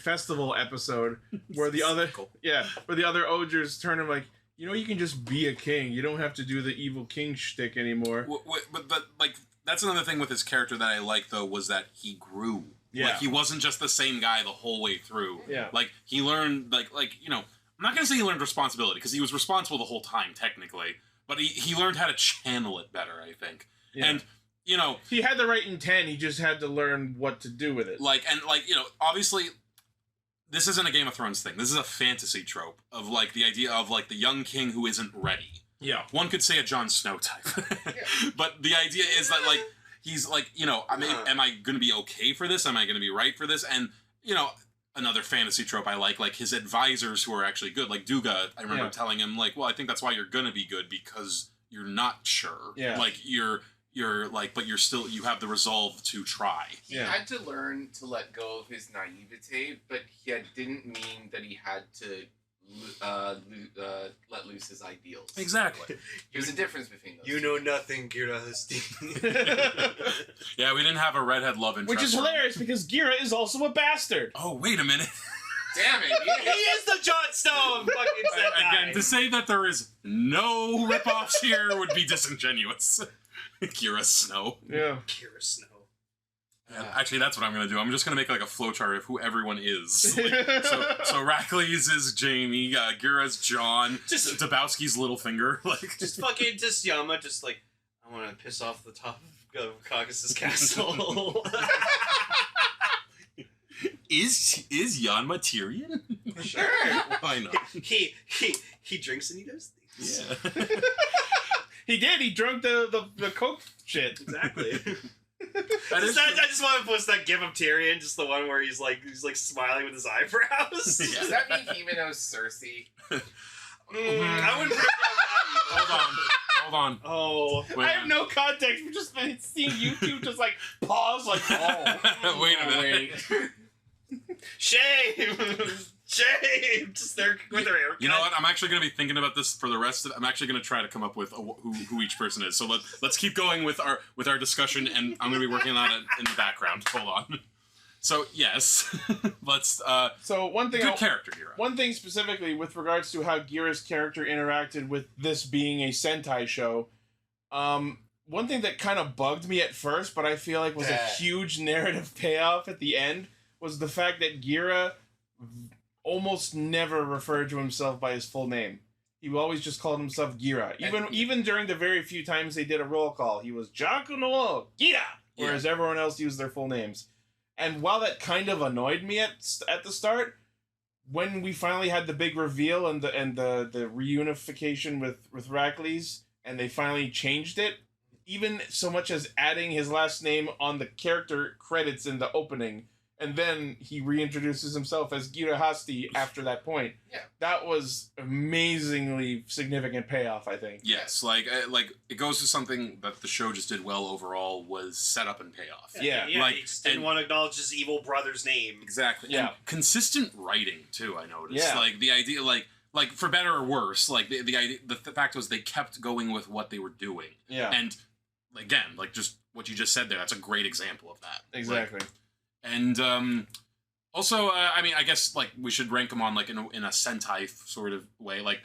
festival episode where the other Ogers turn him like, you know, you can just be a king. You don't have to do the evil king shtick anymore. But like that's another thing with his character that I like though was that he grew. Yeah. Like he wasn't just the same guy the whole way through. Yeah. Like he learned like you know, I'm not gonna say he learned responsibility because he was responsible the whole time technically, but he learned how to channel it better, I think. Yeah. And you know, he had the right intent. He just had to learn what to do with it. Like you know, obviously, this isn't a Game of Thrones thing. This is a fantasy trope of like the idea of like the young king who isn't ready. Yeah. One could say a Jon Snow type, but the idea is that like he's like, you know, am I going to be okay for this? Am I going to be right for this? And you know, another fantasy trope I like his advisors who are actually good. Like Duga, I remember telling him like, well, I think that's why you're going to be good because you're not sure. Yeah. Like you're like, but you have the resolve to try. He had to learn to let go of his naivete, but he didn't mean that he had to let loose his ideals. Exactly. There's a difference between those. You know nothing, Gira Husty. Yeah, we didn't have a redhead love interest. Which is hilarious because Gira is also a bastard. Oh, wait a minute. Damn it! He is the Jon Snow of fucking Sentai. Again, to say that there is no ripoffs here would be disingenuous. Gira Snow. Yeah. Gira Snow. Actually, that's what I'm going to do. I'm just going to make like a flowchart of who everyone is. Like, so Rackley's is Jamie, Gira's John, Just Dabowski's Littlefinger. Like, just fucking just Yama, just like I want to piss off the top of Caucasus Castle. Is Yanma Tyrion? Sure. Why not? He drinks and he does things. Yeah. He did. He drunk the coke shit. Exactly. I just want to post that gif of Tyrion, just the one where he's like smiling with his eyebrows. Yeah. Does that mean he even knows Cersei? I wouldn't put it down that. Hold on. Oh, Wait, I have no context. We've just been seeing YouTube just like pause, like, oh. Wait a minute. shame. Just there with their haircut. You know what? I'm actually going to be thinking about this for the rest of. I'm actually going to try to come up with who each person is. So let's keep going with our discussion, and I'm going to be working on it in the background. Hold on. So yes, let's. So one thing. Good character here. One thing specifically with regards to how Gira's character interacted with this being a Sentai show. One thing that kind of bugged me at first, but I feel like was a huge narrative payoff at the end, was the fact that Gira almost never referred to himself by his full name. He always just called himself Gira. Even during the very few times they did a roll call, he was Jaku no Gira, whereas everyone else used their full names. And while that kind of annoyed me at the start, when we finally had the big reveal and the reunification with Rackley's, and they finally changed it, even so much as adding his last name on the character credits in the opening, and then he reintroduces himself as Gira Hasti after that point. Yeah. That was amazingly significant payoff, I think. Yes, like it goes to something that the show just did well overall was set up and payoff. Yeah. Like, he just didn't and- want to acknowledge his evil brother's name. Exactly. Yeah. And consistent writing too, I noticed. Yeah. Like the idea like for better or worse, like the idea the fact was they kept going with what they were doing. Yeah. And again, like just what you just said there, that's a great example of that. Exactly. Like, and also, I mean, I guess like we should rank him on like in a Sentai sort of way, like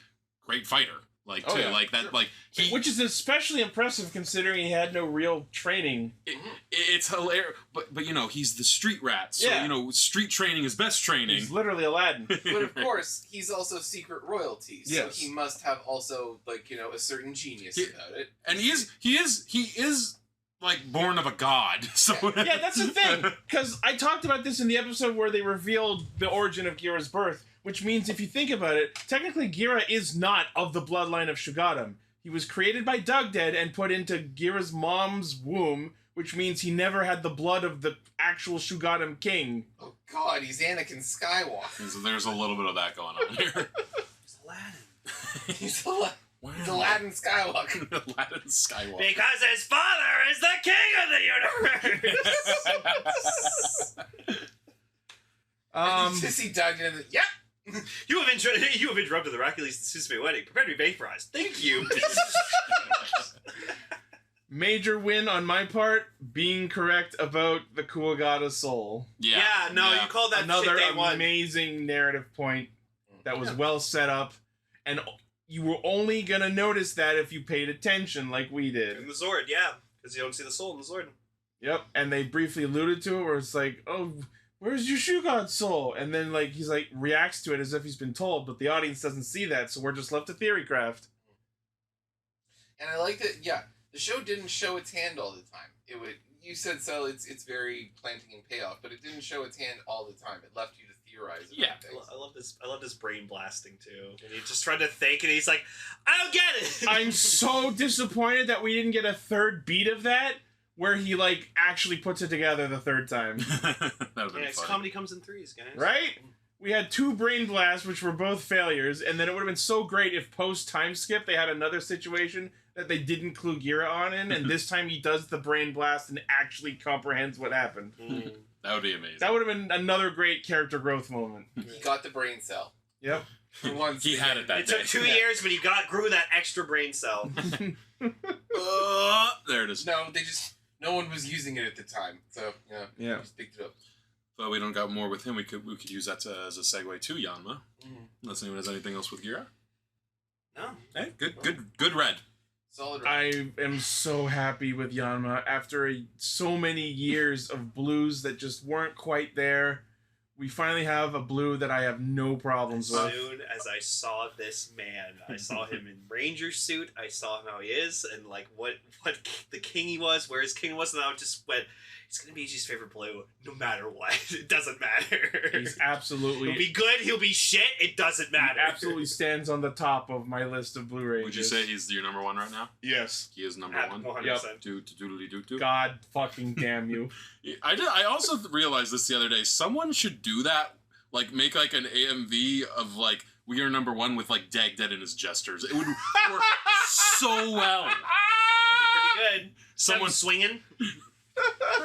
great fighter, like Oh, too, yeah, like that, sure. like he. Which is especially impressive considering he had no real training. It's hilarious, but you know he's the street rat, so Yeah. you know street training is best training. He's literally Aladdin. But of course, he's also secret royalty, so Yes. he must have also like a certain genius about it. And he is like born of a god. So Yeah, that's the thing. Because I talked about this in the episode where they revealed the origin of Gira's birth, which means if you think about it, technically Gira is not of the bloodline of Shugodam. He was created by Dugdead and put into Gira's mom's womb, which means he never had the blood of the actual Shugodam king. Oh God, he's Anakin Skywalker. So there's a little bit of that going on here. He's Aladdin. He's Aladdin Skywalker. Aladdin Skywalker. Because his father is the king of the universe. Sissy dug in. Yep. You have interrupted the Hercules Susume wedding. Prepare to be vaporized. Thank you. Major win on my part, being correct about the Kuwagata soul. Yeah. You called that Another shit day one. amazing narrative point that was well set up, and you were only gonna notice that if you paid attention like we did. In the Zord, yeah. Because you don't see the soul in the Zord. Yep, and they briefly alluded to it where it's like, oh, where's your Shugod soul? And then like he's like reacts to it as if he's been told, but the audience doesn't see that, so we're just left to theorycraft. And I like that. Yeah, the show didn't show its hand all the time. It would. You said so. It's very planting and payoff, but it didn't show its hand all the time. It left you to theorize. About Yeah. things. I love this brain blasting too. And he just tried to think, and he's like, I don't get it. I'm so disappointed that we didn't get a third beat of that, where he like actually puts it together the third time. That would be funny. Comedy comes in threes, guys. Right? We had 2 brain blasts, which were both failures, and then it would have been so great if post time skip they had another situation that they didn't clue Gira on in, and this time he does the brain blast and actually comprehends what happened. That would be amazing. That would have been another great character growth moment. He got the brain cell. Yep. For once, He had it that It day. took 2 years, but he grew that extra brain cell. There it is. No one was using it at the time, so Yeah. he just picked it up. But we don't got more with him. We could use that as a segue to Yanma. Mm-hmm. Unless anyone has anything else with Gira. No. Hey, good red. Solid. I am so happy with Yanma. After so many years of blues that just weren't quite there, we finally have a blue that I have no problems As with. soon as I saw this man, I saw him in ranger suit. I saw him how he is, and like what the king he was, where his king was, and I just went, "He's gonna be Ichi's favorite blue, no matter what. It doesn't matter. He's absolutely... He'll be good. He'll be shit. It doesn't matter. He absolutely stands on the top of my list of Blu-rays. Would you say he's your number one right now? Yes. He is number At one. 100%. Doodly-doo-doo. God fucking damn you. I also realized this the other day. Someone should do that. Like, make like an AMV of like, we are number one with like Dagdead and his gestures. It would work so well. That'd be pretty good. Someone swinging.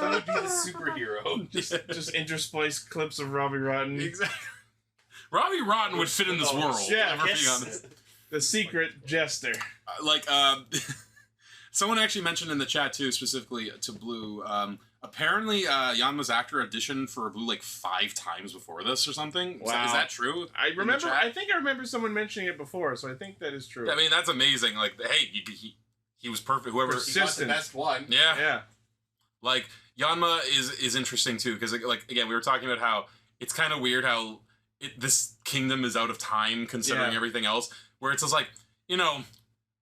That would be the superhero. Just intersplice clips of Robbie Rotten. Exactly. Robbie Rotten would fit in this world. Yeah, if we're being yes. honest. The secret jester. Someone actually mentioned in the chat too, specifically to Blue. Apparently, Yanma's actor auditioned for Blue like 5 times before this or something. Wow. Is that true? I In the remember. chat? I think I remember someone mentioning it before, so I think that is true. I mean, that's amazing. Like, hey, he was perfect. Whoever. He got the Persistent. best one. Yeah. Yeah. Like Yanma is interesting too because like again we were talking about how it's kind of weird how this kingdom is out of time considering Yeah. everything else. Where it's just like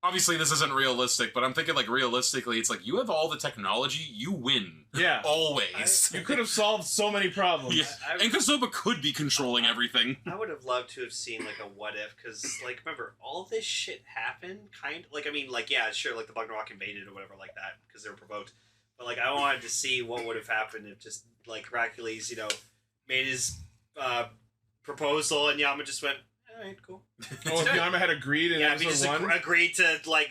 obviously this isn't realistic, but I'm thinking like realistically, it's like you have all the technology, you win. Yeah. Always. You could have solved so many problems. Yeah. And Kosoba could be controlling everything. I would have loved to have seen like a what if, because like remember all this shit happened yeah, sure, like the Bugnarok invaded or whatever like that because they were provoked, but like I wanted to see what would have happened if just like Hercules made his proposal, and Yama just went, all right, cool. Oh, if Yama had agreed in Yeah, if he episode just 1, agreed to, like,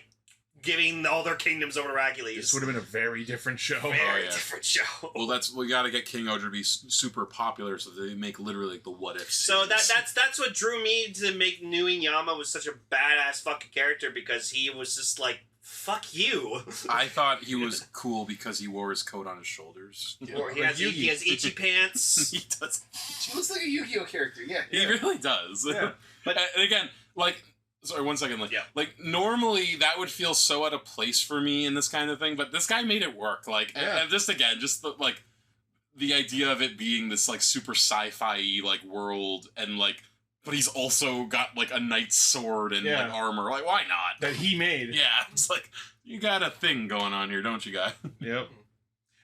giving all their kingdoms over to Hercules. this would have been a very different show. Very yeah. different show. Well, we got to get King-Ohger to be super popular, so they make literally like the what if. So that's what drew me to make Nui Yama was such a badass fucking character, because he was just like, fuck you. I thought he was cool because he wore his coat on his shoulders. Or he has Ichi pants. He does. She looks like a Yu-Gi-Oh character. Yeah. He really does. Yeah. But- and again, like, sorry, 1 second. Like, Yeah. like normally that would feel so out of place for me in this kind of thing, but this guy made it work. Like, Yeah. and just the idea of it being this like super sci-fi like world, and like, but he's also got like a knight's sword and Yeah. like armor. Like, why not? That he made. Yeah, it's like you got a thing going on here, don't you, guy? Yep.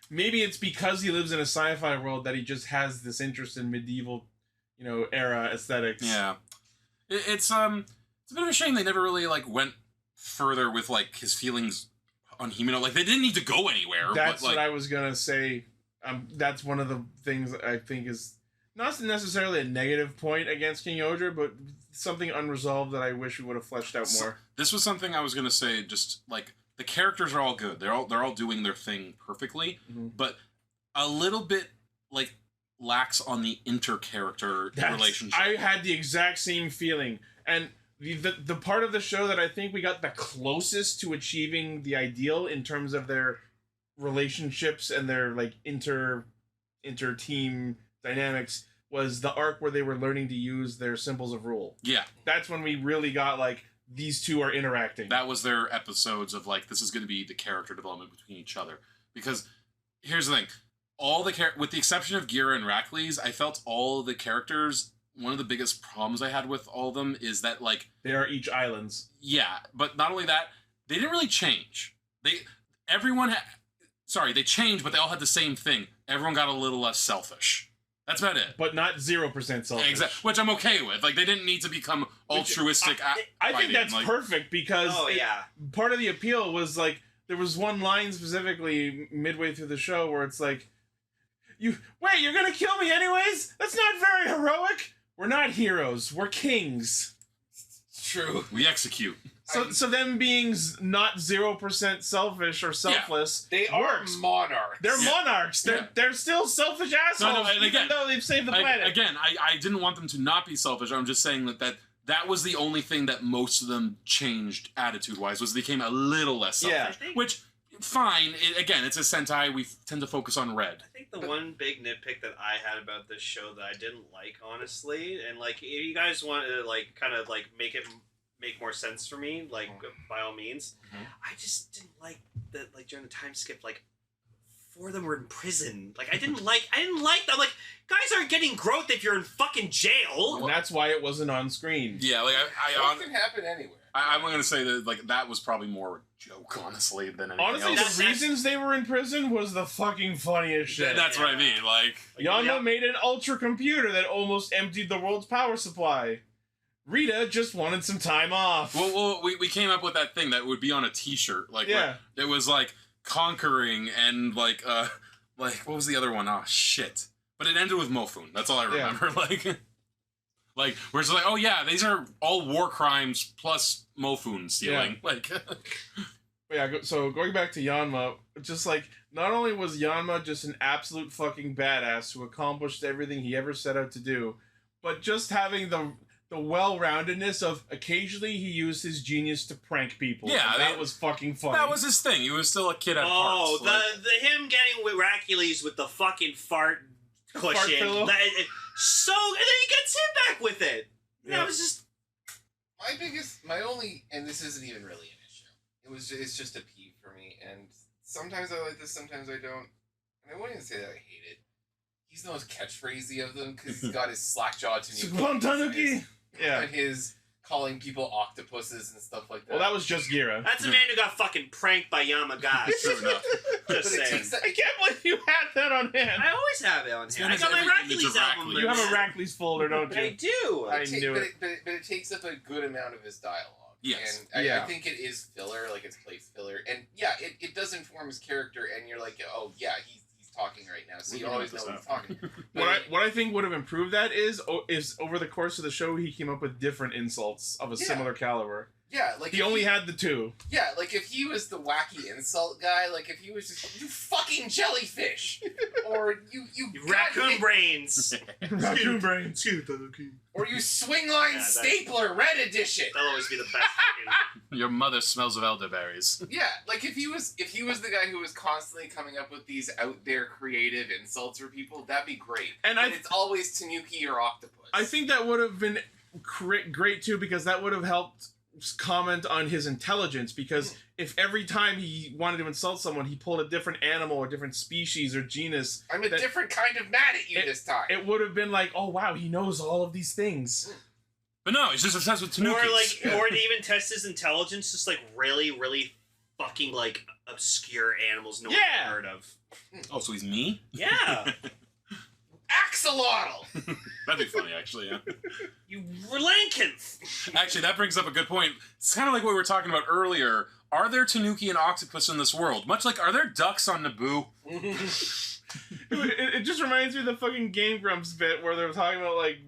Maybe it's because he lives in a sci-fi world that he just has this interest in medieval, era aesthetics. Yeah, it's a bit of a shame they never really like went further with like his feelings on Himeno. Like they didn't need to go anywhere. That's but, like, what I was gonna say. That's one of the things I think is not necessarily a negative point against King-Ohger, but something unresolved that I wish we would have fleshed out more. This was something I was gonna say. Just like the characters are all good. They're all doing their thing perfectly, but a little bit like lacks on the inter-character relationship. I had the exact same feeling, and the part of the show that I think we got the closest to achieving the ideal in terms of their relationships and their like inter team dynamics was the arc where they were learning to use their symbols of rule. Yeah, That's when we really got like these two are interacting. that was their episodes of like this is going to be the character development between each other. Because here's the thing, all the with the exception of Gira and Heracles, I felt all the characters. One of the biggest problems I had with all of them is that like they are each islands. yeah, but not only that, they didn't really change. They changed, but they all had the same thing. Everyone got a little less selfish. That's about it. But not 0% selfish. Exactly, which I'm okay with. Like they didn't need to become altruistic. I think that's perfect because part of the appeal was like there was one line specifically midway through the show where it's like, you're gonna kill me anyways? That's not very heroic. We're not heroes. We're kings. True. We execute. So them being not 0% selfish or selfless, They are monarchs. They're monarchs. They're still selfish assholes, and again, even though they've saved the planet. I didn't want them to not be selfish. I'm just saying that was the only thing that most of them changed attitude-wise, was they became a little less selfish. Yeah. Which, fine. It's a Sentai. We tend to focus on red. I think the one big nitpick that I had about this show that I didn't like, honestly, and like if you guys want to like kind of like make more sense for me, like by all means, I just didn't like that. Like during the time skip, like 4 of them were in prison. Like I didn't like that. Like guys aren't getting growth if you're in fucking jail. And that's why it wasn't on screen. Yeah, like It can happen anywhere. I'm going to say that like that was probably more a joke, honestly, than anything Honestly, else. the reasons they were in prison was the fucking funniest shit. That's what I mean. Like Yama made an ultra computer that almost emptied the world's power supply. Rita just wanted some time off. Well, we came up with that thing that would be on a T-shirt. Like, yeah, it was like conquering and like what was the other one? Oh shit! But it ended with Mofun. That's all I remember. Yeah. Like where it's like, oh yeah, these are all war crimes plus Mofun stealing. Yeah. Like, yeah. So going back to Yanma, just like not only was Yanma just an absolute fucking badass who accomplished everything he ever set out to do, but just having the well-roundedness of occasionally he used his genius to prank people. Yeah, that was fucking funny. That was his thing. He was still a kid at heart. Oh, the him getting with Hercules with the fucking fart cushion. And then he gets him back with it. Yeah. That was just my only, and this isn't even really an issue. It's just a peeve for me, and sometimes I like this, sometimes I don't. And I won't even say that I hate it. He's the most catchphrasey of them because he's got his slack-jawed Tanuki. Yeah. And his calling people octopuses and stuff like that. Well, that was just Gira. That's a man who got fucking pranked by Yamagata. True enough. Just saying. I can't believe you had that on hand. I always have it on hand. I got my Hercules album. You have a Hercules folder, don't you? I do. I knew it. But it takes up a good amount of his dialogue. Yes. And I think it is filler, like it's place filler. And yeah, it does inform his character, and you're like, oh yeah, he's talking right now, so you always know what he's talking. What I think would have improved that is over the course of the show he came up with different insults of a similar caliber. Yeah, like he only had the 2. Yeah, like if he was the wacky insult guy, like if he was just you fucking jellyfish, or you raccoon brains, raccoon brains, or you swing line stapler red edition. That'll always be the best. Your mother smells of elderberries. Yeah, like if he was the guy who was constantly coming up with these out there creative insults for people, that'd be great. And it's always Tanuki or Octopus. I think that would have been great too, because that would have helped comment on his intelligence, because if every time he wanted to insult someone he pulled a different animal or different species or genus, I'm a different kind of mad at you this time. It would have been like, oh wow, he knows all of these things. But no, he's just obsessed with Tanukis. Or to even test his intelligence, just like really, really fucking like obscure animals no one's heard of. Oh, so he's me? Yeah. Axolotl! That'd be funny, actually, yeah. You were Lincoln! Actually, that brings up a good point. It's kind of like what we were talking about earlier. Are there Tanuki and octopus in this world? Much like, are there ducks on Naboo? It just reminds me of the fucking Game Grumps bit where they were talking about, like,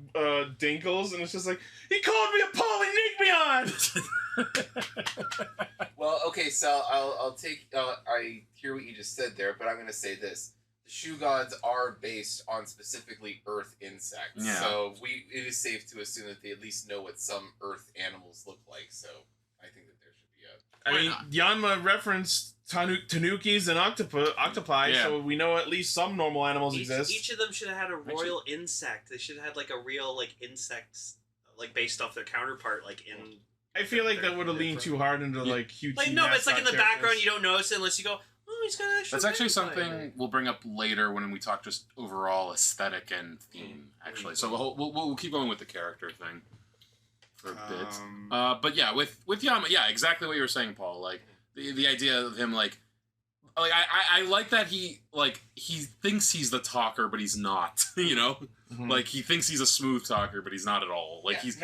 Dinkles, and it's just like, he called me a Polynigbion! Well, okay, so I'll take, I hear what you just said there, but I'm going to say this. The Shugods are based on specifically Earth insects, so it is safe to assume that they at least know what some Earth animals look like. So I think that there should be a. Yanma referenced Tanukis and octopi, so we know at least some normal animals exist. Each of them should have had a royal insect. They should have had like a real like insects, like based off their counterpart, like in. I feel like that would have leaned too hard into like huge. Like no, but it's like in the background you don't notice it unless you go. Oh, he's got actually. That's actually something we'll bring up later when we talk just overall aesthetic and theme. Actually, so we'll keep going with the character thing for a bit. But yeah, with Yama, yeah, exactly what you were saying, Paul. Like the idea of him, like I like that he thinks he's the talker, but he's not. You know, like he thinks he's a smooth talker, but he's not at all. Like he's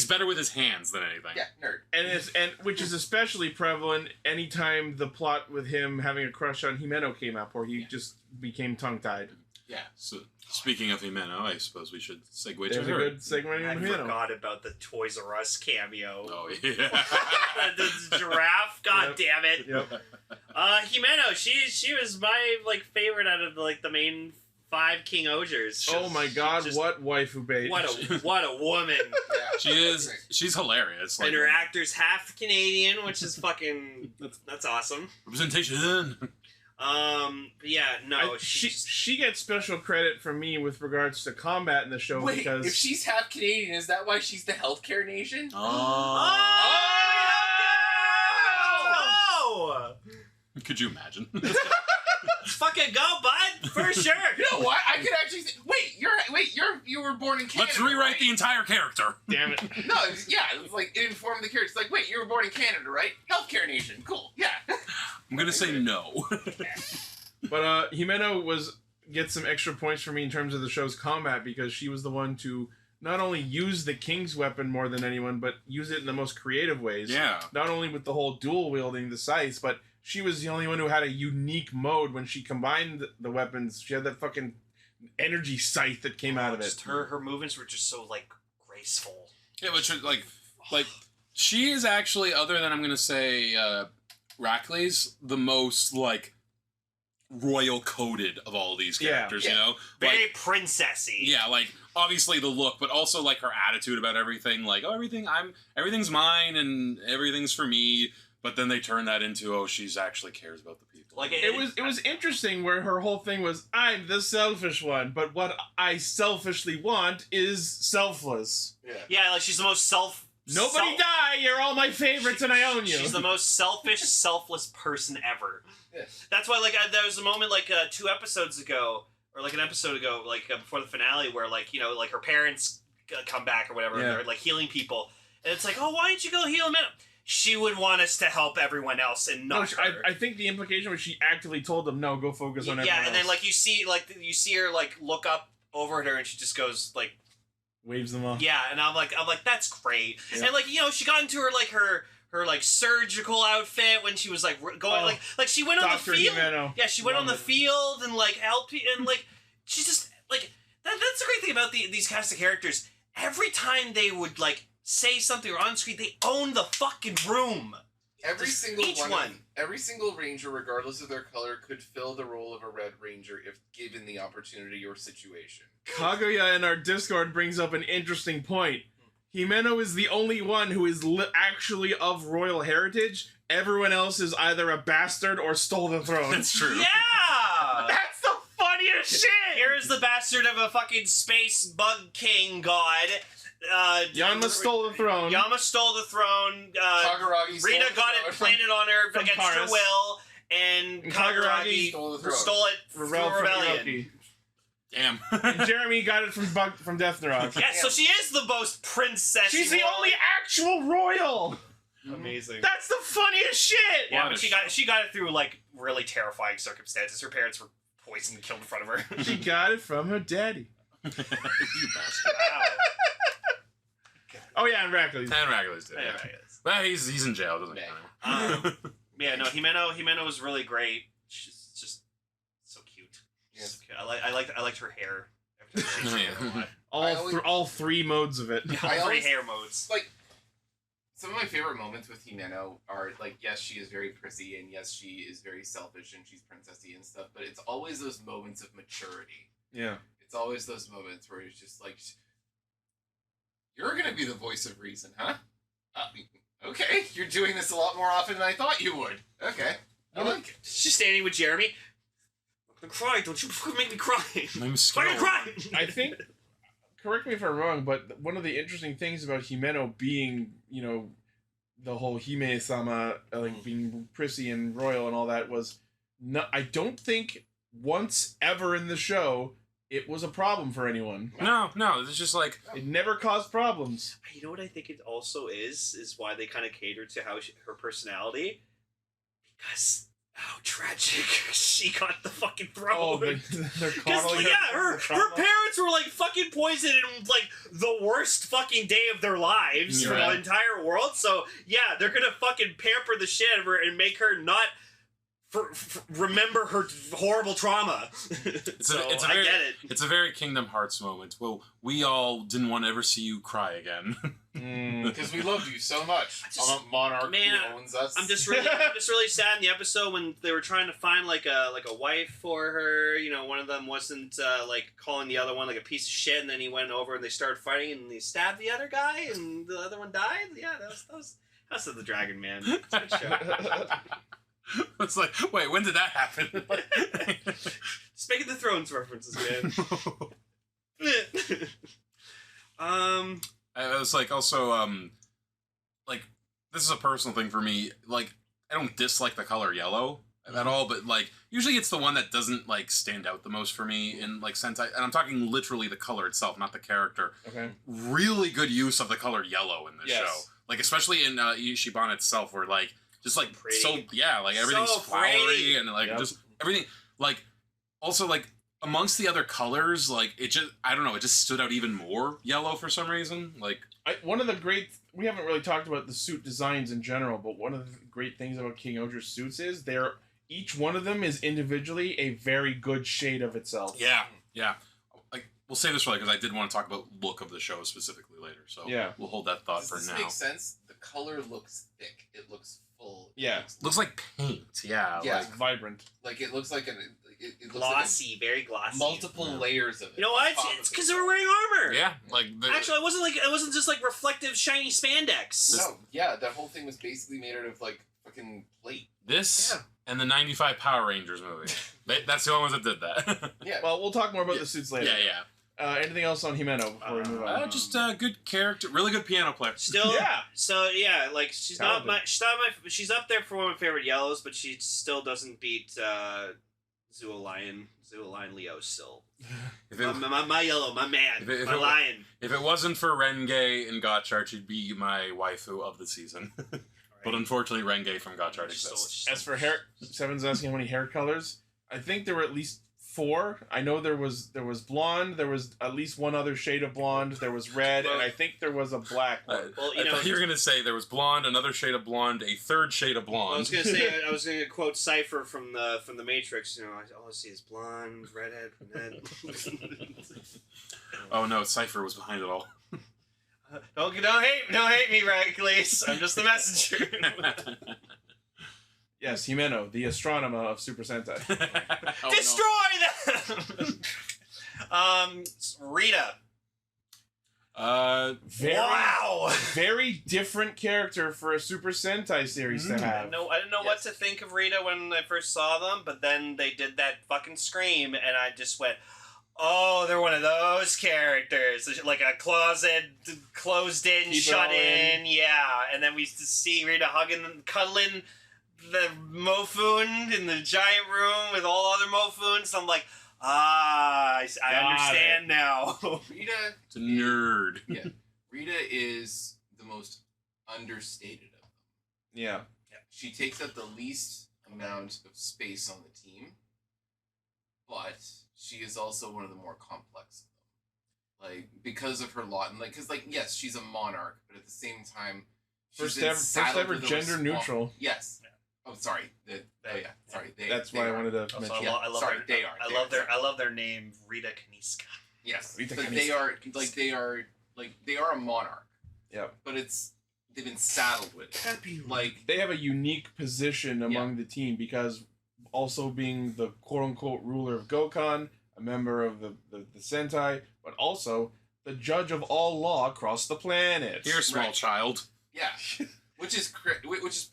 better with his hands than anything. Yeah, nerd. And which is especially prevalent anytime the plot with him having a crush on Himeno came up, or he just became tongue-tied. Yeah. So speaking of Himeno, I suppose we should segue to her. Good segue. I forgot about the Toys R Us cameo. Oh yeah. The giraffe. God damn it. Yep. Himeno. She was my like favorite out of like the main 5 King-Ohgers. Oh my god, what waifu bait. What a woman. She's hilarious. And her actor's half Canadian, which is fucking that's awesome. Representation. Yeah, no. She gets special credit from me with regards to combat in the show. Wait, because if she's half Canadian, is that why she's the healthcare nation? Oh! Could you imagine? Let's fucking go, bud! For sure! You know what? I could actually you were born in Canada. Let's rewrite the entire character. Damn it. No, it was it informed the character. It's like, wait, you were born in Canada, right? Healthcare nation. Cool. Yeah. I'm gonna say no. But Himeno gets some extra points for me in terms of the show's combat, because she was the one to not only use the king's weapon more than anyone, but use it in the most creative ways. Yeah. Not only with the whole dual wielding the scythes, but she was the only one who had a unique mode when she combined the weapons. She had that fucking energy scythe that came out of it. Her movements were just so like graceful. Yeah, but like she is actually, other than I'm gonna say Rackley's, the most like royal coded of all these characters. You know, very princessy. Yeah, like obviously the look, but also like her attitude about everything. Like, oh, everything's mine and everything's for me. But then they turn that into, oh, she's actually cares about the people. Like it was interesting where her whole thing was, I'm the selfish one, but what I selfishly want is selfless. Yeah, like she's the most Nobody die, you're all my favorites and I own you. She's the most selfish, selfless person ever. Yeah. That's why, like, there was a moment, like, 2 episodes ago, or, like, an episode ago, like, before the finale, where, like, you know, like, her parents come back or whatever, and they're, like, healing people. And it's like, oh, why didn't you go heal them? She would want us to help everyone else and not her. I think the implication was she actively told them, no, go focus on everyone else. Yeah, and then, like, you see her, like, look up over at her, and she just goes, like... waves them off. Yeah, and I'm like, that's great. Yeah. And, like, you know, she got into her her like surgical outfit when she was like going like she went on the Dr. field. Himeno. Yeah, she went on the field and like helped and like she's just like that's the great thing about these cast of characters. Every time they would like say something or on screen, they own the fucking room. Every Just single each one. Every single ranger, regardless of their color, could fill the role of a red ranger if given the opportunity or situation. Kaguya in our Discord brings up an interesting point. Himeno is the only one who is actually of royal heritage. Everyone else is either a bastard or stole the throne. That's true. Yeah! That's the funniest shit! Here's the bastard of a fucking space bug king god. Yama stole the throne. Yama stole the throne. Kaguragi stole Rita the got throne it planted on her from against her Paris. will, and Kaguragi stole the throne. stole it through rebellion. Damn. And Jeremy got it from Death Narok. Yeah, so she is the most princess. She's the only actual royal. Amazing. That's the funniest shit. Yeah, but she got it through like really terrifying circumstances. Her parents were poisoned and killed in front of her. She got it from her daddy. You bastard. Wow. Oh yeah, and Rackley. And Regulars did. Yeah, Yeah. right. Well, he's in jail, doesn't he? Yeah, no, Himeno was really great. She's just so cute. Yes. So cute. I liked her hair. Every time she Oh, changed yeah. it a lot. All three modes of it. All I three always- hair modes. Like, some of my favorite moments with Himeno are, like, yes, she is very prissy, and yes, she is very selfish, and she's princessy and stuff, but it's always those moments of maturity. Yeah. It's always those moments where it's just like, you're gonna be the voice of reason, huh? Okay, you're doing this a lot more often than I thought you would. Okay, I like it. She's standing with Jeremy. I'm gonna cry. Don't you fucking make me cry. I'm I'm scared. gonna cry. I think, correct me if I'm wrong, but one of the interesting things about Himeno being, you know, the whole Hime-sama, like being prissy and royal and all that was, no, I don't think once ever in the show it was a problem for anyone. No, it's just like It never caused problems. You know what I think it also is why they kind of cater to how her personality, because how tragic she got the fucking throne. Oh, they're Because coddling yeah, her trauma. parents were like fucking poisoned in like the worst fucking day of their lives for Yeah. the entire world. So yeah, they're gonna fucking pamper the shit out of her and make her not remember her horrible trauma. it's So a I very, get it. It's a very Kingdom Hearts moment. Well, we all didn't want to ever see you cry again. Because we loved you so much. just- I'm a monarch man, who owns us. I'm just really sad in the episode when they were trying to find like a wife for her. You know, one of them wasn't like calling the other one like a piece of shit, and then he went over and they started fighting and he stabbed the other guy and the other one died. Yeah, that's the Dragon Man. It's a good show. It's like, wait, when did that happen? Just making the Thrones references, man. I was like, also, like, this is a personal thing for me. Like, I don't dislike the color yellow at all, but like, usually it's the one that doesn't like stand out the most for me in like Sentai. And I'm talking literally the color itself, not the character. Okay. Really good use of the color yellow in this Yes. show. Like, especially in Ichiban itself, where like, just like Pretty. so yeah, like everything's So flowery pretty. and like Yep. just everything like also like amongst the other colors, like it just I don't know, it just stood out even more yellow for some reason. Like One of the great, we haven't really talked about the suit designs in general, but one of the great things about King-Ohger's suits is each one of them is individually a very good shade of itself. yeah. Like we'll save this for because I did want to talk about look of the show specifically later. So Yeah. we'll hold that thought Does for this now. make sense? The color looks thick. It looks full. It Yeah. Looks like paint. Yeah. Yeah. It's vibrant. like it looks like it looks Glossy, very glossy. like multiple layers of it. You know on what? top It's of because it. they were wearing armor. Yeah. Like Actually, it wasn't just like reflective, shiny spandex. No, yeah, that whole thing was basically made out of like fucking plate. this Yeah. and the '95 Power Rangers movie. That's the only ones that did that. Yeah. Well, we'll talk more about the suits later. yeah. Anything else on Himeno before we move on? Just a good character, really good piano player. Still, Yeah. So yeah, like she's Talented. she's up there for one of my favorite yellows, but she still doesn't beat Zuo Lion Leo still. If it, My yellow, my man, If my it- lion. if it wasn't for Renge and Gotchard, she'd be my waifu of the season. But unfortunately, Renge from Gotchard exists. As for hair, Seven's asking how many hair colors. I think there were at least 4. I know there was blonde. There was at least one other shade of blonde. There was red, and I think there was a black one. Well, I thought you were gonna say there was blonde, another shade of blonde, a third shade of blonde. I was gonna say I was gonna quote Cypher from the Matrix. You know, all I see is blonde, redhead, brunette. Oh no, Cypher was behind it all. Don't hate me, Reckless. I'm just the messenger. Yes, Himeno, the astronomer of Super Sentai. Destroy them. Rita. Very different character for a Super Sentai series to have. I didn't know what to think of Rita when I first saw them, but then they did that fucking scream, and I just went, "Oh, they're one of those characters, like a closet, closed in, shut in, yeah." And then we used to see Rita cuddling the Mofun in the giant room with all other Mofuns. I'm like, I understand now. Rita, it's a nerd. Yeah, Rita is the most understated of them. Yeah. She takes up the least amount of space on the team, but she is also one of the more complex of them. Like, because of her lot, and like, because like, yes, she's a monarch, but at the same time, First ever gender neutral. Yes. Oh, sorry. Sorry. That's why I wanted to mention. I love their name, Rita Kaniska. Yes, Rita but Kaniska. they are a monarch. Yeah. But they've been saddled with it. Like, they have a unique position among the team because also being the quote unquote ruler of Gokon, a member of the Sentai, but also the judge of all law across the planet. Here, small child. Yeah, which is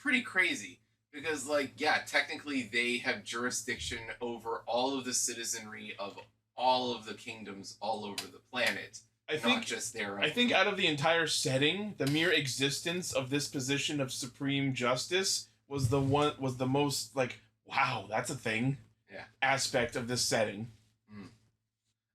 pretty crazy. Because, like, yeah, technically they have jurisdiction over all of the citizenry of all of the kingdoms all over the planet. Not just their own. I think out of the entire setting, the mere existence of this position of supreme justice was the most, like, wow, that's a thing aspect of this setting. Mm.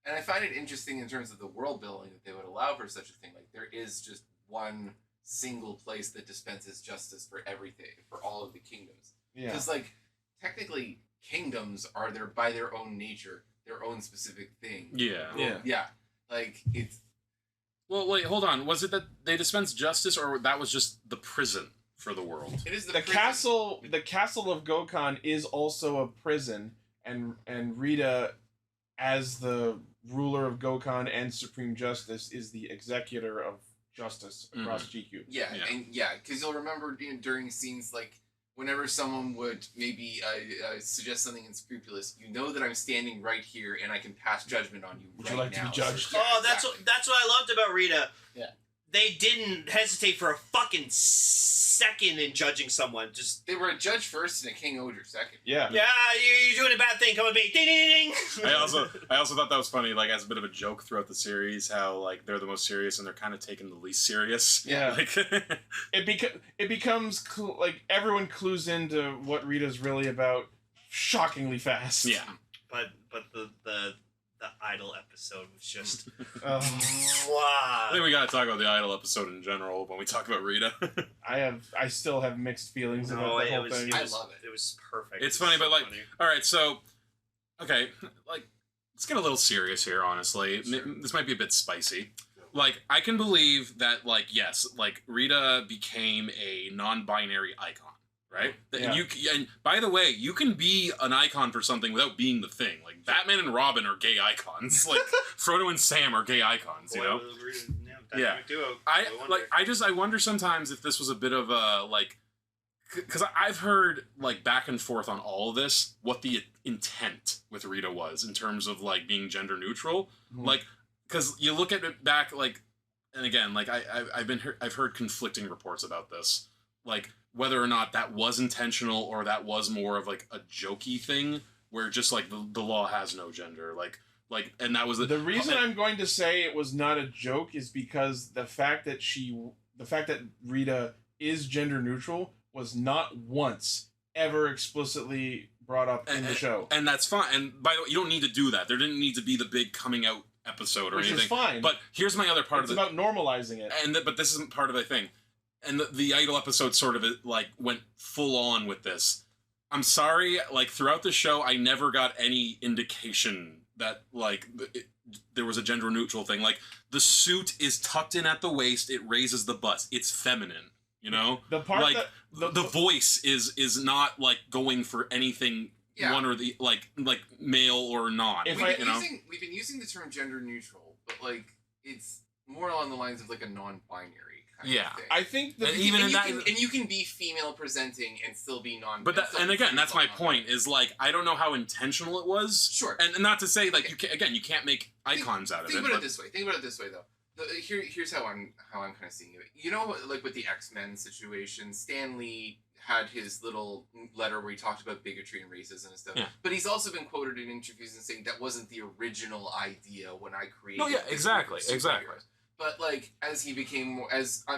And I find it interesting in terms of the world building that they would allow for such a thing. Like, there is just one single place that dispenses justice for everything, for all of the kingdoms. Yeah. Because, like, technically, kingdoms are by their own nature, their own specific thing. Yeah. Yeah. Like, it's... Well, wait, hold on. Was it that they dispensed justice, or that was just the prison for the world? It is the castle. The castle of Gokon is also a prison, and Rita, as the ruler of Gokon and Supreme Justice, is the executor of justice across GQ. Yeah, because you'll remember during scenes like whenever someone would maybe suggest something unscrupulous, you know that I'm standing right here and I can pass judgment on you. Would you like to be judged? That's what I loved about Rita. Yeah. They didn't hesitate for a fucking second in judging someone. Just they were a judge first and a King-Ohger second. Yeah. Yeah, you're doing a bad thing. Come with me. Ding ding ding. I also thought that was funny, like as a bit of a joke throughout the series, how like they're the most serious and they're kind of taken the least serious. Yeah. Like it becomes like everyone clues into what Rita's really about shockingly fast. Yeah. But the Idol episode was just wow. I think we gotta talk about the Idol episode in general when we talk about Rita. I still have mixed feelings about the whole thing. I love it. It was perfect. It's funny, but like, all right, so okay, like let's get a little serious here. Honestly, Sure. This might be a bit spicy. Like, I can believe that, like, yes, like Rita became a non-binary icon. Right? Yeah. And by the way, you can be an icon for something without being the thing. Like, Batman and Robin are gay icons. Like, Frodo and Sam are gay icons, you know? Yeah. I wonder sometimes if this was a bit of a, like... Because I've heard, like, back and forth on all of this, what the intent with Rita was in terms of, like, being gender neutral. Mm-hmm. Like, because you look at it back, like... And again, like, I've heard conflicting reports about this. Like... whether or not that was intentional or that was more of like a jokey thing where just like the law has no gender, like and that was the reason I'm going to say it was not a joke is because the fact that Rita is gender neutral was not once ever explicitly brought up in the show, and that's fine. And by the way, you don't need to do that. There didn't need to be the big coming out episode or anything. Which is fine. But here's my other part it's about normalizing it, but this isn't part of the thing. And the Idol episode sort of like went full on with this. I'm sorry, like, throughout the show, I never got any indication that, like, there was a gender-neutral thing. Like, the suit is tucked in at the waist, it raises the bust. It's feminine, you know? The part like, that... the voice is not, like, going for anything one or the, like male or not. We've been using the term gender-neutral, but, like, it's more along the lines of, like, a non-binary. Yeah, I think that you can be female presenting and still be non. But that's my point. Is like I don't know how intentional it was. Sure, and not to say like you can't make icons out of it. Think about it this way, though. Here's how I'm kind of seeing it. You know, like with the X-Men situation, Stan Lee had his little letter where he talked about bigotry and racism and stuff. Yeah. But he's also been quoted in interviews and saying that wasn't the original idea when I created. No, yeah, exactly. But like as he became more,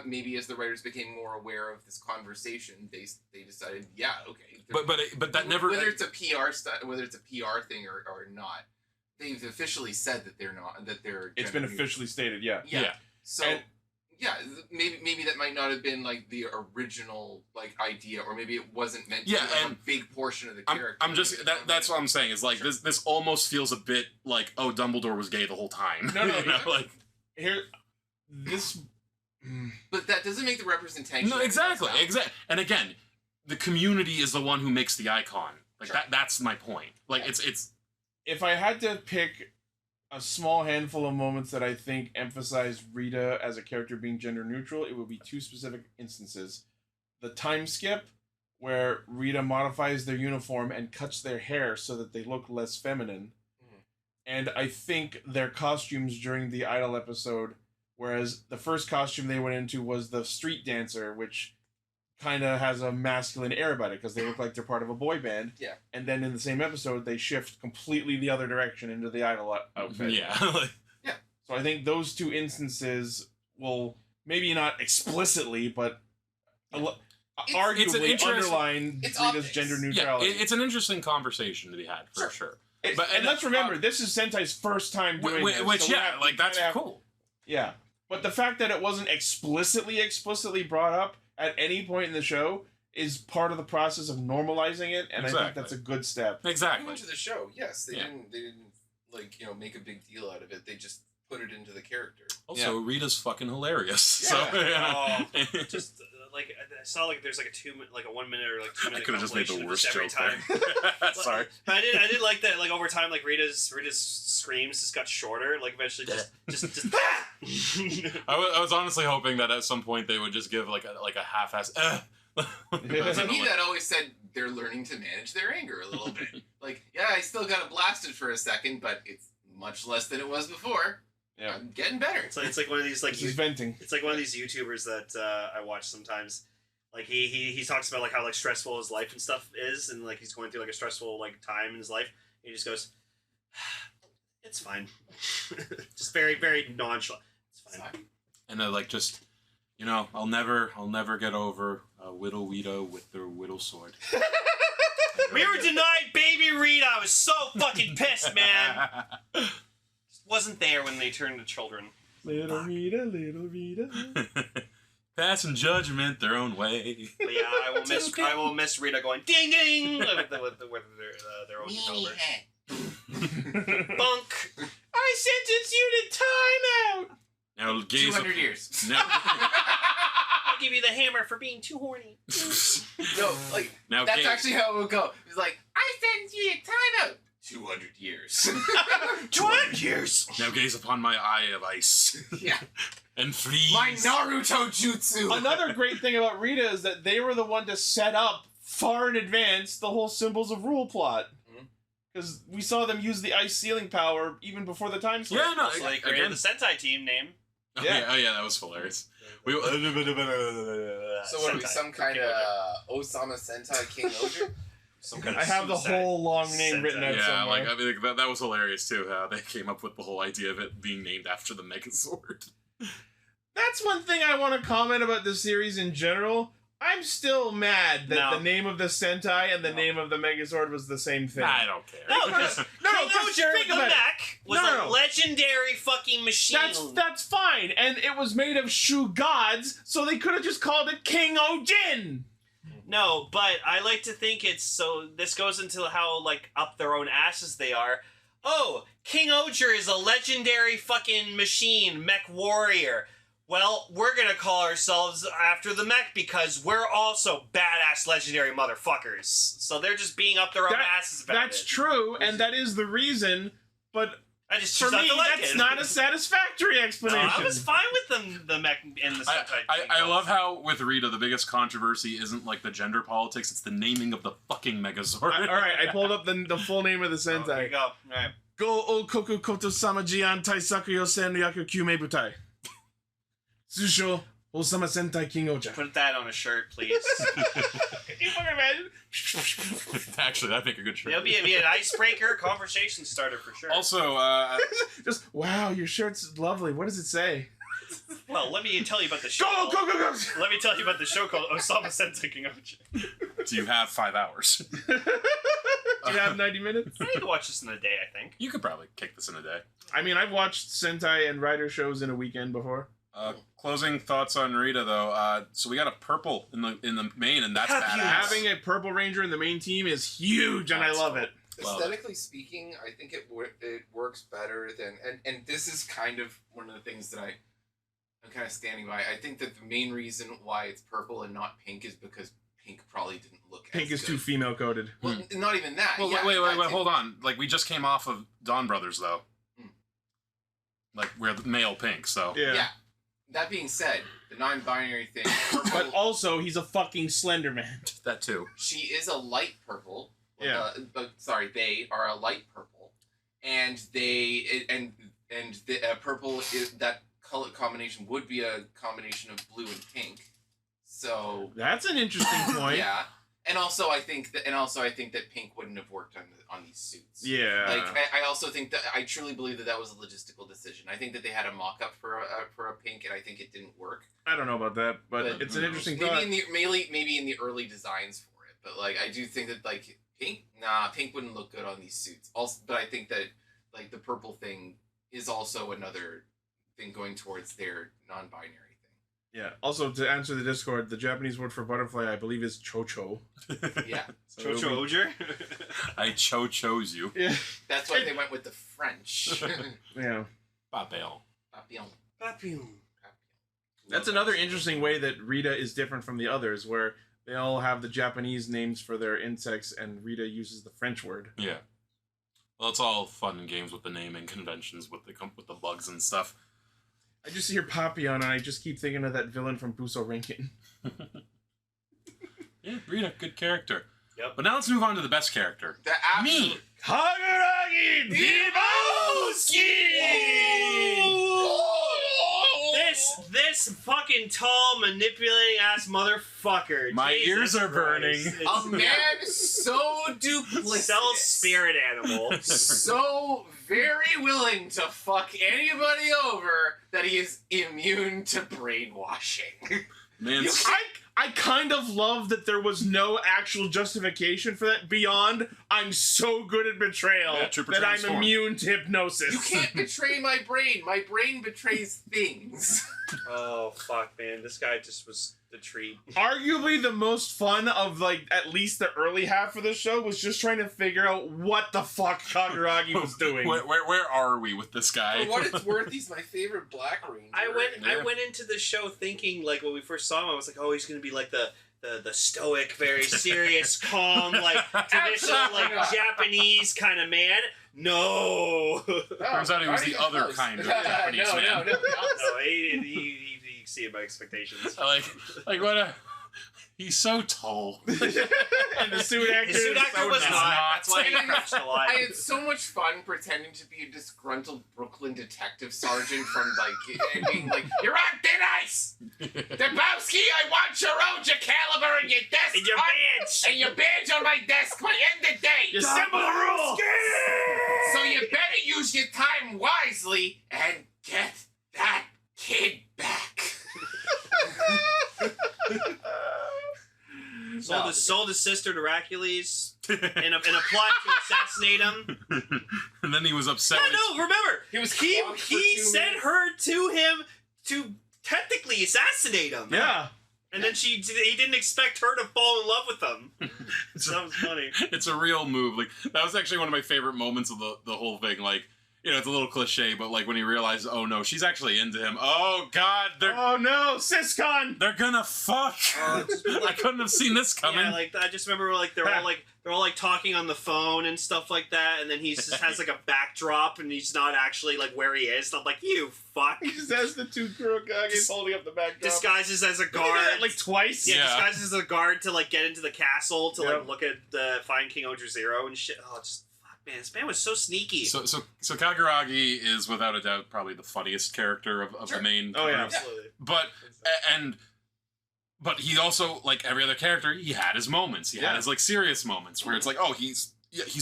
maybe as the writers became more aware of this conversation, they decided, yeah, okay. But that never, whether it's a PR thing or not, they've officially said that they're not, that they're. It's been officially stated, yeah. So maybe that might not have been like the original like idea, or maybe it wasn't meant to be like a big portion of the character. I'm just that's what I'm saying is like this almost feels a bit like Dumbledore was gay the whole time. No, like here. But that doesn't make the representation. No, exactly. And again, the community is the one who makes the icon. Like that's my point. Like it's. If I had to pick a small handful of moments that I think emphasize Rita as a character being gender neutral, it would be two specific instances: the time skip, where Rita modifies their uniform and cuts their hair so that they look less feminine, and I think their costumes during the Idol episode. Whereas the first costume they went into was the street dancer, which kind of has a masculine air about it because they look like they're part of a boy band. Yeah. And then in the same episode, they shift completely the other direction into the Idol outfit. Yeah. Yeah. So I think those two instances will maybe not explicitly, but arguably underline Rita's gender neutrality. Yeah, it's an interesting conversation to be had for sure. And let's remember, this is Sentai's first time doing this. Which, that's cool. Yeah. But the fact that it wasn't explicitly brought up at any point in the show is part of the process of normalizing it, and I think that's a good step. Exactly. Into the show, yes, they didn't like make a big deal out of it. They just put it into the character. Also, Rita's fucking hilarious. Yeah. So just like I saw like there's like a 1 minute or like 2 minute. I could have just made the worst every joke time. Sorry. But I did like that. Like over time, like Rita's screams just got shorter. Like eventually, just. I was honestly hoping that at some point they would just give like a half-ass. To me, that always said they're learning to manage their anger a little bit. Like, yeah, I still got blasted for a second, but it's much less than it was before. Yeah, I'm getting better. It's like one of these like he's venting. It's like one of these YouTubers that I watch sometimes. Like he talks about like how like stressful his life and stuff is, and like he's going through like a stressful like time in his life. And he just goes, "It's fine," just very very nonchalant. It's fine. And they're like just. You know, I'll never get over Widow Rita with their Widow sword. We were denied Baby Rita. I was so fucking pissed, man. Just wasn't there when they turned to children. Little Rita. Passing judgment their own way. But yeah, I will miss Rita going ding ding with their own color. Bunk. I sentence you to timeout. Now, 200 years. Now, I'll give you the hammer for being too horny. No, like now that's actually how it would go. It's like I sentence you to timeout. 200 years. 200 years. Now gaze upon my eye of ice. Yeah. And freeze. My Naruto jutsu. Another great thing about Rita is that they were the one to set up far in advance the whole Symbols of Rule plot. Because we saw them use the ice sealing power even before the time slip. Yeah, no, it's like again the Sentai team name. Oh yeah, that was hilarious. So what are we, some kind of Ohsama Sentai King-Ohger? Some kind I of have the whole long name Sentai. written out Yeah, somewhere. like I mean that was hilarious too. How they came up with the whole idea of it being named after the Megazord. That's one thing I want to comment about this series in general. I'm still mad that the name of the Sentai and the name of the Megazord was the same thing. I don't care. No, because Kingohger think the mech was a legendary fucking machine. That's fine, and it was made of Shugods, so they could have just called it King-Ohger. No, but I like to think it's so. This goes into how like up their own asses they are. Oh, King-Ohger is a legendary fucking machine mech warrior. Well, we're gonna call ourselves after the mech because we're also badass legendary motherfuckers. So they're just being up their own asses about That's true, and that is the reason. But I just for choose not me, to like that's it. not a satisfactory explanation. I was fine with the mech in the Sentai. I love how with Rita the biggest controversy isn't like the gender politics; it's the naming of the fucking Megazord. All right, I pulled up the full name of the Sentai. There you go. All right. Go o koku koto sama jian taisaku yosen ryaku kyumei butai. Susho Ohsama Sentai King-Ohger. Put that on a shirt, please. Can you fucking imagine? Actually, that'd make a good shirt. It'll be an icebreaker, conversation starter for sure. Also, Just, wow, your shirt's lovely. What does it say? Well, let me tell you about the show. Go! Let me tell you about the show called Ohsama Sentai King-Ohger. do you have 5 hours? Do you have 90 minutes? I can watch this in a day, I think. You could probably kick this in a day. I mean, I've watched Sentai and Rider shows in a weekend before. Closing thoughts on Rita, though. So we got a purple in the main, and that's badass. Having a Purple Ranger in the main team is huge, and I love it. Aesthetically speaking, I think it works better than... And this is kind of one of the things that I'm kind of standing by. I think that the main reason why it's purple and not pink is because pink probably didn't look Pink as is good. too female coded. Well, not even that. Well, yeah, wait, hold on. Like, we just came off of Dawn Brothers, though. Like, we're the male pink, so... Yeah. That being said, the non-binary thing... But also, he's a fucking Slender Man. That, too. She is a light purple. Yeah. They are a light purple. And purple is... That color combination would be a combination of blue and pink. So... That's an interesting point. Yeah. And also, I think that pink wouldn't have worked on these suits. Yeah. Like, I also think that I truly believe that was a logistical decision. I think that they had a mock-up for a pink, and I think it didn't work. I don't know about that, but it's an interesting thought. Maybe in the early designs for it, but like I do think that like pink wouldn't look good on these suits. Also, but I think that like the purple thing is also another thing going towards their non-binary. Yeah. Also, to answer the Discord, the Japanese word for butterfly, I believe, is chocho. Yeah. So Chocho-Ohger? I chose you. Yeah. That's why they went with the French. Yeah. Papel. Papillon. That's another interesting way that Rita is different from the others, where they all have the Japanese names for their insects, and Rita uses the French word. Yeah. Well, it's all fun and games with the naming conventions with the bugs and stuff. I just hear Papillon, and I just keep thinking of that villain from Buso Rankin. Yeah, Rita, good character. Yep. But now let's move on to the best character. The absolute... Me! Kaguragi This fucking tall, manipulating ass motherfucker. My Jesus ears are Christ. burning. A man so duplicitous. Cell spirit animal. So very willing to fuck anybody over that he is immune to brainwashing. Man, I kind of love that there was no actual justification for that beyond I'm so good at betrayal Yeah, trooper that I'm transform. immune to hypnosis. You can't betray my brain. My brain betrays things. Oh, fuck, man. This guy just was the treat. Arguably the most fun of, like, at least the early half of the show was just trying to figure out what the fuck Kaguragi was doing. where are we with this guy? For what it's worth, he's my favorite Black Ranger. I went into the show thinking, like, when we first saw him, I was like, oh, he's gonna be like the stoic, very serious, calm, like, traditional, like, Japanese kind of man. No! Turns out he was the other kind of Japanese man. No, he exceeded my expectations. Like what a... He's so tall. And the suit actor, His suit actor so was nice. not. That's why he crashed a lot. I had so much fun pretending to be a disgruntled Brooklyn detective sergeant from, like, and being like, "You're on thin ice! Debowski, I want your Roger caliber and your desk And your badge! and your badge on my desk by the end of the day! You symbol the rule! So you better use your time wisely and get that kid back." Sold his sister to Hercules in a plot to assassinate him. And then he was upset. No, remember, he sent her to him to technically assassinate him. Yeah. And then he didn't expect her to fall in love with him. So that was funny. It's a real move. Like, that was actually one of my favorite moments of the whole thing. Like, you know, it's a little cliche, but like when he realized, oh no, she's actually into him. Oh god, oh no, Siscon! They're gonna fuck. I couldn't have seen this coming. Yeah, like I just remember like they're all like talking on the phone and stuff like that, and then he just has like a backdrop, and he's not actually like where he is. And I'm like, you fuck. He just has the two Kurokages holding up the backdrop. Disguises as a guard. That, like twice. Yeah, disguises as a guard to like get into the castle to like look at find King-Ohger Zero and shit. Oh, just. Man, this man was so sneaky. So Kaguragi is without a doubt probably the funniest character of the main. Oh yeah, absolutely. But he also, like every other character, he had his moments. He had his like serious moments where it's like, oh, he's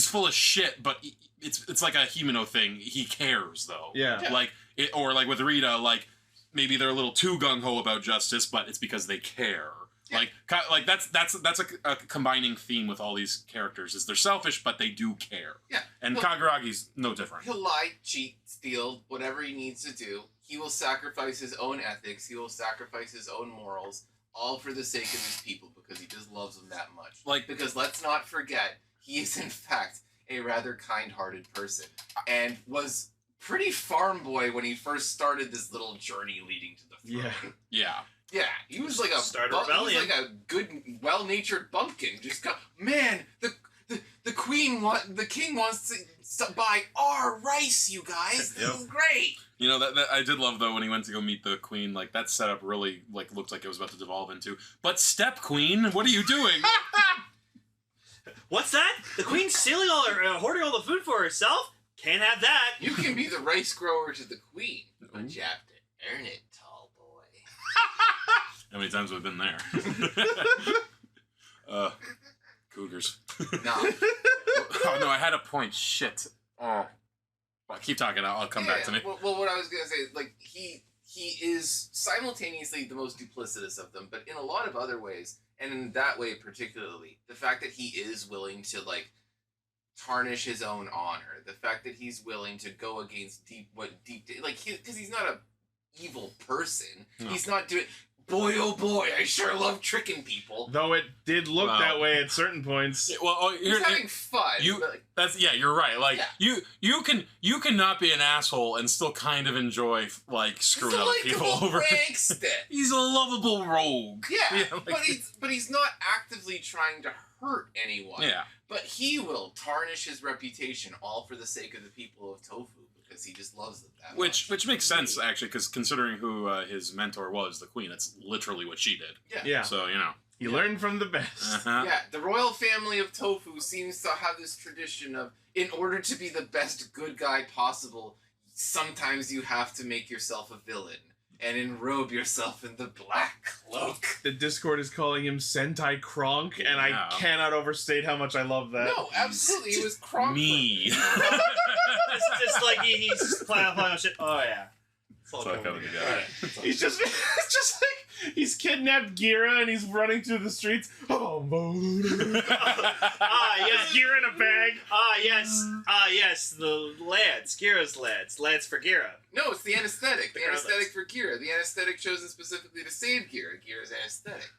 full of shit, but it's like a Himeno thing. He cares though. Yeah. Like or like with Rita, like maybe they're a little too gung ho about justice, but it's because they care. Yeah. Like that's a combining theme with all these characters is they're selfish but they do care. Yeah. And Kaguragi's no different. He'll lie, cheat, steal, whatever he needs to do. He will sacrifice his own ethics. He will sacrifice his own morals, all for the sake of his people because he just loves them that much. Like, because let's not forget, he is in fact a rather kind-hearted person and was pretty farm boy when he first started this little journey leading to the throne. Yeah. Yeah, he was like rebellion. He was like a good, well-natured bumpkin. Just go, man, the king wants to buy our rice, you guys. This is great. You know that I did love though when he went to go meet the queen. Like that setup really like looked like it was about to devolve into. But step queen, what are you doing? What's that? The queen's stealing hoarding all the food for herself? Can't have that. You can be the rice grower to the queen, but you have to earn it. How many times have we been there? Cougars. No. Oh no, I had a point. Shit. Oh. Well, keep talking. I'll come back to me. Well, what I was gonna say, like he is simultaneously the most duplicitous of them, but in a lot of other ways, and in that way particularly, the fact that he is willing to like tarnish his own honor, the fact that he's willing to go against because he's not a evil person. No. He's not doing. Boy, oh boy, I sure love tricking people. Though it did look that way at certain points. Yeah, well, he's having fun. You're right. Like you can not be an asshole and still kind of enjoy like screwing other people over. He's a lovable rogue. Yeah, but he's not actively trying to hurt anyone. Yeah, but he will tarnish his reputation all for the sake of the people of Tofu. Because he just loves them that much. Which makes sense, actually, because considering who his mentor was, the queen, that's literally what she did. Yeah. So, you know. He learned from the best. Yeah, the royal family of Tofu seems to have this tradition of, in order to be the best good guy possible, sometimes you have to make yourself a villain. And enrobe yourself in the black cloak. The Discord is calling him Sentai Kronk, and I cannot overstate how much I love that. No, absolutely, it was Kronk. Me. just like he's playing shit. Oh yeah. It's all coming together. He's just like he's kidnapped Gira and he's running through the streets. Oh, yes, Gira in a bag. Yes, the lads, Gira's lads, lads for Gira. No, it's the anesthetic. The anesthetic for Gira. The anesthetic chosen specifically to save Gira. Gira's anesthetic.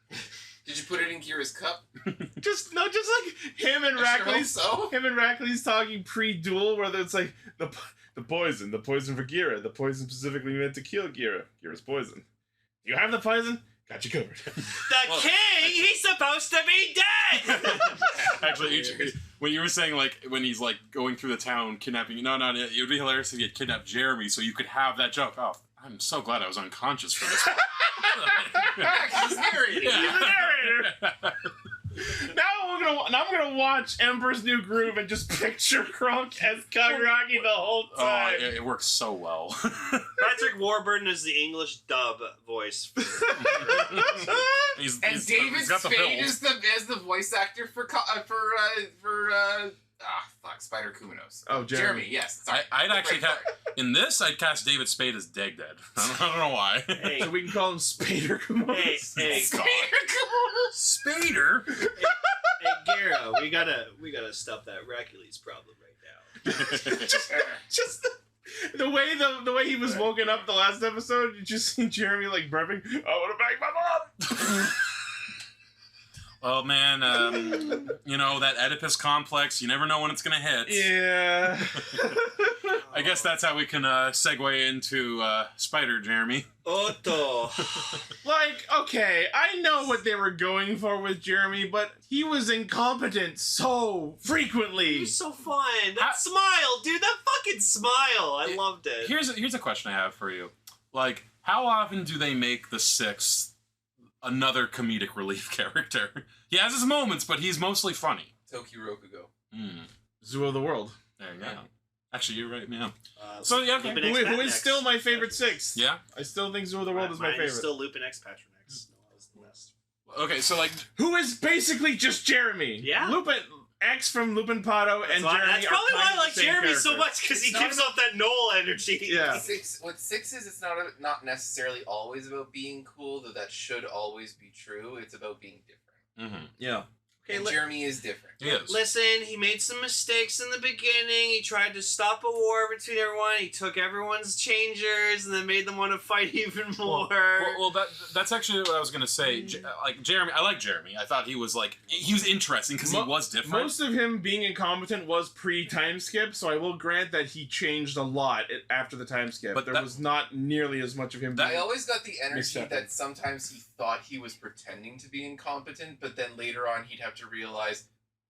Did you put it in Gira's cup? just like him and Rackley's. Him and Rackley's talking pre-duel, where it's like the poison for Gira, the poison specifically meant to kill Gira. Gira's poison. Do you have the poison? Got you covered. The king, he's supposed to be dead. Actually, when you were saying like when he's like going through the town kidnapping, no, it would be hilarious if he had kidnapped Jeremy, so you could have that joke. Oh, I'm so glad I was unconscious for this. He's narrating. He's the narrator. Now I'm gonna watch Emperor's New Groove and just picture Kronk as Kaguragi the whole time. Oh, it works so well. Patrick Warburton is the English dub voice. he's David Spade is the voice actor for Spider Kuminos. Oh, Jeremy. Yes. I'd actually in this. I'd cast David Spade as Dead. I don't know why. Hey. So we can call him Spader Kuminos. Hey, Spader. Hey, Gira, we gotta stop that Hercules problem right now. just the way he was woken up the last episode. You just see Jeremy like burping. I want to bang my mom. Well, man, you know, that Oedipus complex, you never know when it's going to hit. Yeah. I guess that's how we can segue into Spider, Jeremy. Otto. Like, okay, I know what they were going for with Jeremy, but he was incompetent so frequently. He was so fun. That smile, dude. That fucking smile. I loved it. Here's a question I have for you. Like, how often do they make the Sixth another comedic relief character? He has his moments, but he's mostly funny. Toki Rokugo. Zoo of the World. There you go. Actually, you're right, yeah. So, yeah, okay. Who is still my favorite Sixth. Yeah? I still think Zoo of the World is my favorite. Still Lupin X Patron X. No, that was the best. Okay, so, like... Who is basically just Jeremy. Yeah. Lupin... X from Lupin Pato and Jeremy. That's probably why I like Jeremy character. so much, because he gives off that Noel energy. Yeah. What Six is, it's not necessarily always about being cool, though that should always be true. It's about being different. Mm-hmm. Yeah. Okay, and Jeremy is different. He is. Listen, he made some mistakes in the beginning. He tried to stop a war between everyone. He took everyone's changers and then made them want to fight even more. Well, that's actually what I was gonna say. Like Jeremy, I like Jeremy. I thought he was interesting because he was different. Most of him being incompetent was pre-time skip, so I will grant that he changed a lot after the time skip. But there was not nearly as much of him. I always got the energy that sometimes he thought he was pretending to be incompetent, but then later on he'd have to realize,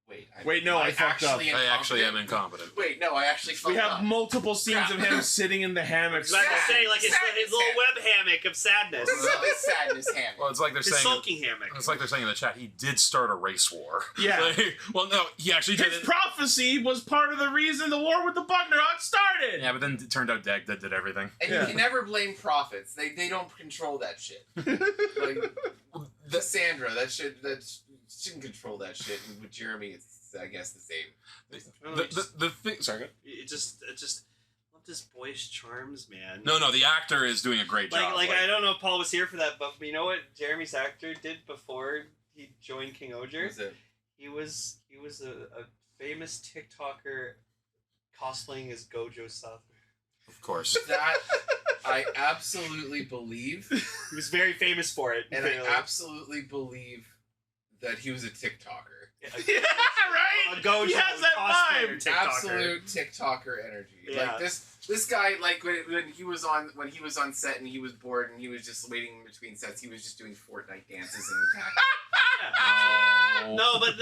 I fucked up. I actually am incompetent. Wait, no, I actually fucked up. We have multiple scenes of him sitting in the hammock. I was about to say, like, his little web hammock of sadness. His sadness hammock. Well, it's like they're his saying... sulking hammock. It's like they're saying in the chat, he did start a race war. Yeah. Well, no, he actually did. His prophecy was part of the reason the war with the Bugnarok started! Yeah, but then it turned out Dag did everything. And you can never blame prophets. They don't control that shit. Like, Cassandra, that shouldn't control that shit. And with Jeremy, it's, I guess, the same. The thing... Sorry, go ahead. It just love his boyish charms, man. No, the actor is doing a great job. Like I don't know if Paul was here for that, but you know what Jeremy's actor did before he joined King-Ohger? He was a famous TikToker cosplaying as Gojo Satoru. Of course. That I absolutely believe. He was very famous for it. And I absolutely believe that he was a TikToker. Yeah, right? Gojo he has that vibe. TikToker. Absolute TikToker energy. Yeah. Like this guy, like when he was on set and he was bored and he was just waiting in between sets, he was just doing Fortnite dances in the back. But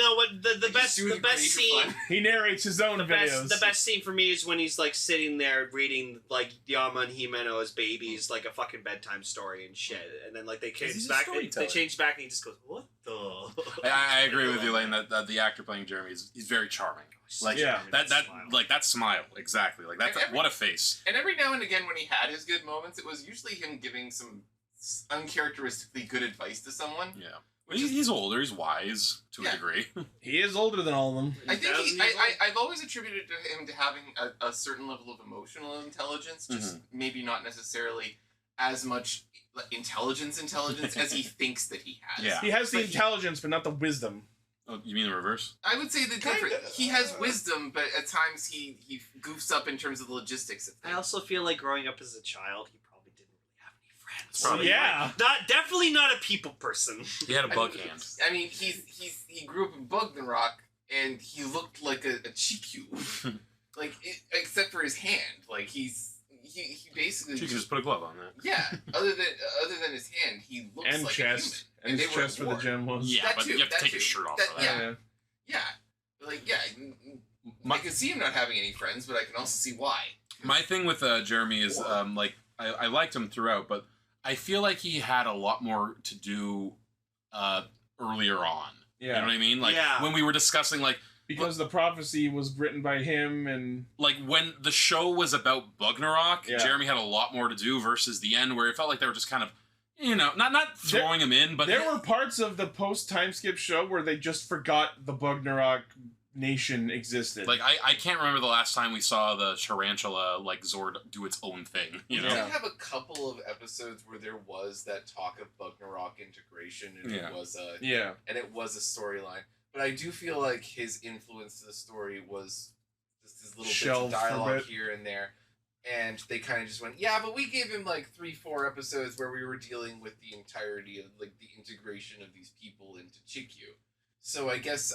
the best scene. He narrates his own videos. The best scene for me is when he's like sitting there reading like Yama and Himeno as babies, like a fucking bedtime story and shit, and then like they change back and he just goes, "What the?" I agree with you, Lane. That the actor playing Jeremy he's very charming. Like that smile exactly. Like that's what a face. And every now and again, when he had his good moments, it was usually him giving some uncharacteristically good advice to someone. Yeah. He's older. He's wise to a degree. He is older than all of them. I think I've always attributed to him to having a certain level of emotional intelligence, just maybe not necessarily as much intelligence as he thinks that he has. Yeah. He has the intelligence, but not the wisdom. Oh, you mean the reverse? I would say the different. He has wisdom, but at times he goofs up in terms of the logistics of things. I also feel like growing up as a child, he probably didn't really have any friends. Probably. Yeah. Definitely not a people person. He had a bug hand. I mean, he grew up in Bugnarok, and he looked like a Chikyu. Except for his hand. Like, he basically... You can just put a glove on that. Yeah. Other than his hand, he looks and like chest. a human. And his chest for the gem ones. Yeah, but you have to take his shirt off for that. Yeah. I can see him not having any friends, but I can also see why. My thing with Jeremy is, I liked him throughout, but I feel like he had a lot more to do earlier on. Yeah. You know what I mean? Like, when we were discussing, like... Because the prophecy was written by him, and... Like, when the show was about Bugnarok, Jeremy had a lot more to do versus the end, where it felt like they were just kind of... You know, not throwing him in, but... There were parts of the post-time skip show where they just forgot the Bugnarok nation existed. Like, I can't remember the last time we saw the tarantula, like, Zord do its own thing, you know? We did have a couple of episodes where there was that talk of Bugnarok integration, and it was a storyline. But I do feel like his influence to the story was just his little bits of dialogue here and there. And they kind of just went, yeah, but we gave him like 3-4 episodes where we were dealing with the entirety of like the integration of these people into Chikyu. So I guess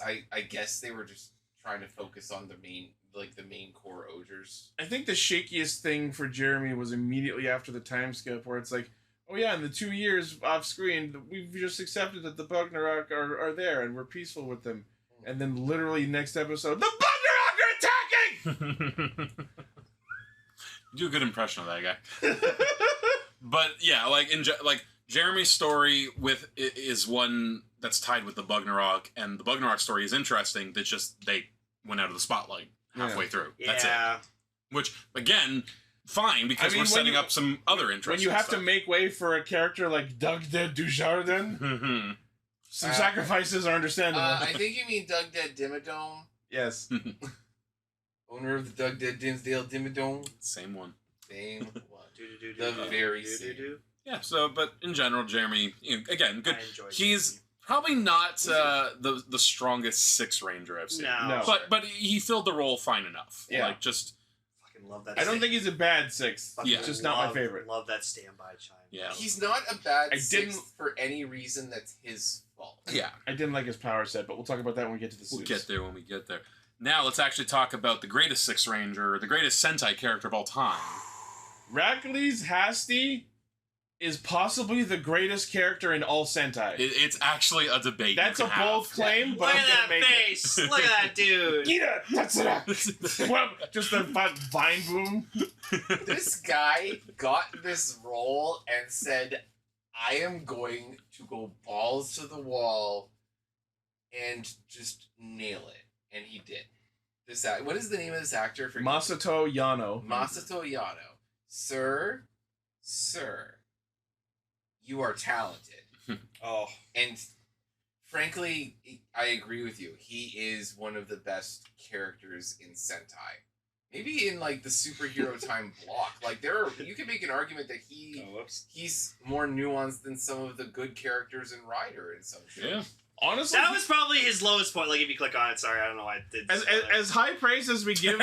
they were just trying to focus on the main core Ogers. I think the shakiest thing for Jeremy was immediately after the time skip, where it's like, oh yeah, in the 2 years off screen, we've just accepted that the Bugnarok are there and we're peaceful with them. And then literally next episode, the Bugnarok are attacking! You do a good impression of that guy. But yeah, like Jeremy's story is one that's tied with the Bugnarok, and the Bugnarok story is interesting. That just they went out of the spotlight halfway through. That's it. Which again, fine, because we're setting up some other interesting when you have stuff. to make way for a character like Doug Dead Dujardin, some sacrifices are understandable. I think you mean Doug Dead Dimmadome. Yes. Owner of the Doug Dead Dinsdale Dimmadome. Same one. Same one. The very same. Yeah. So, but in general, Jeremy, again, good. I He's probably not the strongest Six Ranger I've seen. No. But he filled the role fine enough. Yeah. Like just. Fucking love that. I don't think he's a bad sixth. Fucking Yeah. It's just not my favorite. Love that standby chime. Yeah. He's not a bad I sixth didn't- for any reason that's his fault. Yeah. I didn't like his power set, but we'll talk about that when we get to the suits. We'll get there when we get there. Now let's actually talk about the greatest Six Ranger, the greatest Sentai character of all time. Rackley's Hasty is possibly the greatest character in all Sentai. It's actually a debate. That's a you can bold have. claim, but Look I'm at gonna that make face! Look at that dude! Gita, that's it. Well, just a vine boom. This guy got this role and said, I am going to go balls to the wall and just nail it. And he did. What is the name of this actor? For Masato Yano. Masato Yano. Sir, you are talented. Oh. And frankly, I agree with you. He is one of the best characters in Sentai. Maybe in like the superhero time block. Like you can make an argument that he's more nuanced than some of the good characters in Rider in some shows. Yeah. Honestly, That was probably his lowest point. Like, if you click on it, sorry, I don't know why I did. as high praise as we give,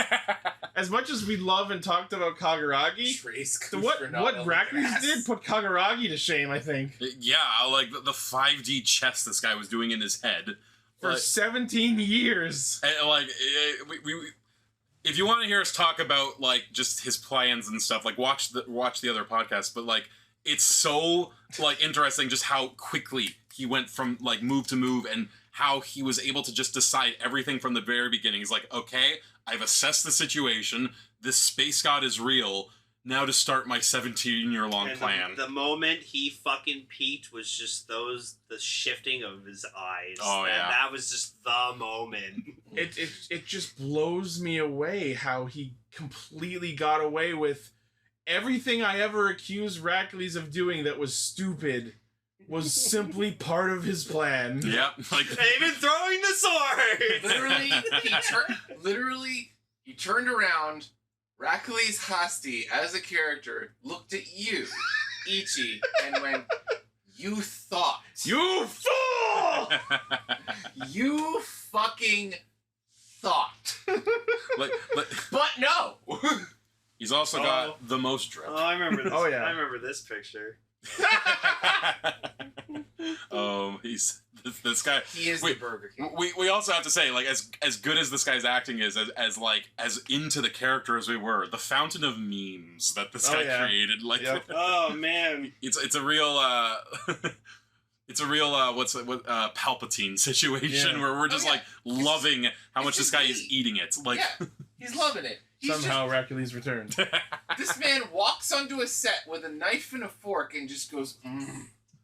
as much as we love and talked about Kaguragi, Trace what Rackley's did put Kaguragi to shame, I think. Yeah, like the 5D chess this guy was doing in his head For 17 years. And, like we if you want to hear us talk about like just his plans and stuff, like watch the other podcasts. But like it's so like interesting just how quickly he went from like move to move and how he was able to just decide everything from the very beginning. He's like, okay, I've assessed the situation. This space god is real. Now to start my 17-year-long plan. The moment he fucking peaked was just the shifting of his eyes. Oh, yeah. That was just the moment. It just blows me away how he completely got away with everything I ever accused Rackley's of doing that was stupid was simply part of his plan. Yep. Like Even throwing the sword! Literally, he turned around. Rackley's Hasti, as a character, looked at you, Ichi, and went, "You thought. You fool! You fucking thought." But no! He's also got the most drip. Oh, I remember this. Oh, yeah. I remember this picture. He's this guy. He is the Burger King. We also have to say, like, as good as this guy's acting is, as into the character as we were, the fountain of memes that this guy created, like, oh man, it's a real Palpatine situation where we're just like loving how much this guy is eating it, like he's loving it. Somehow Rackley's returned. This man walks onto a set with a knife and a fork and just goes,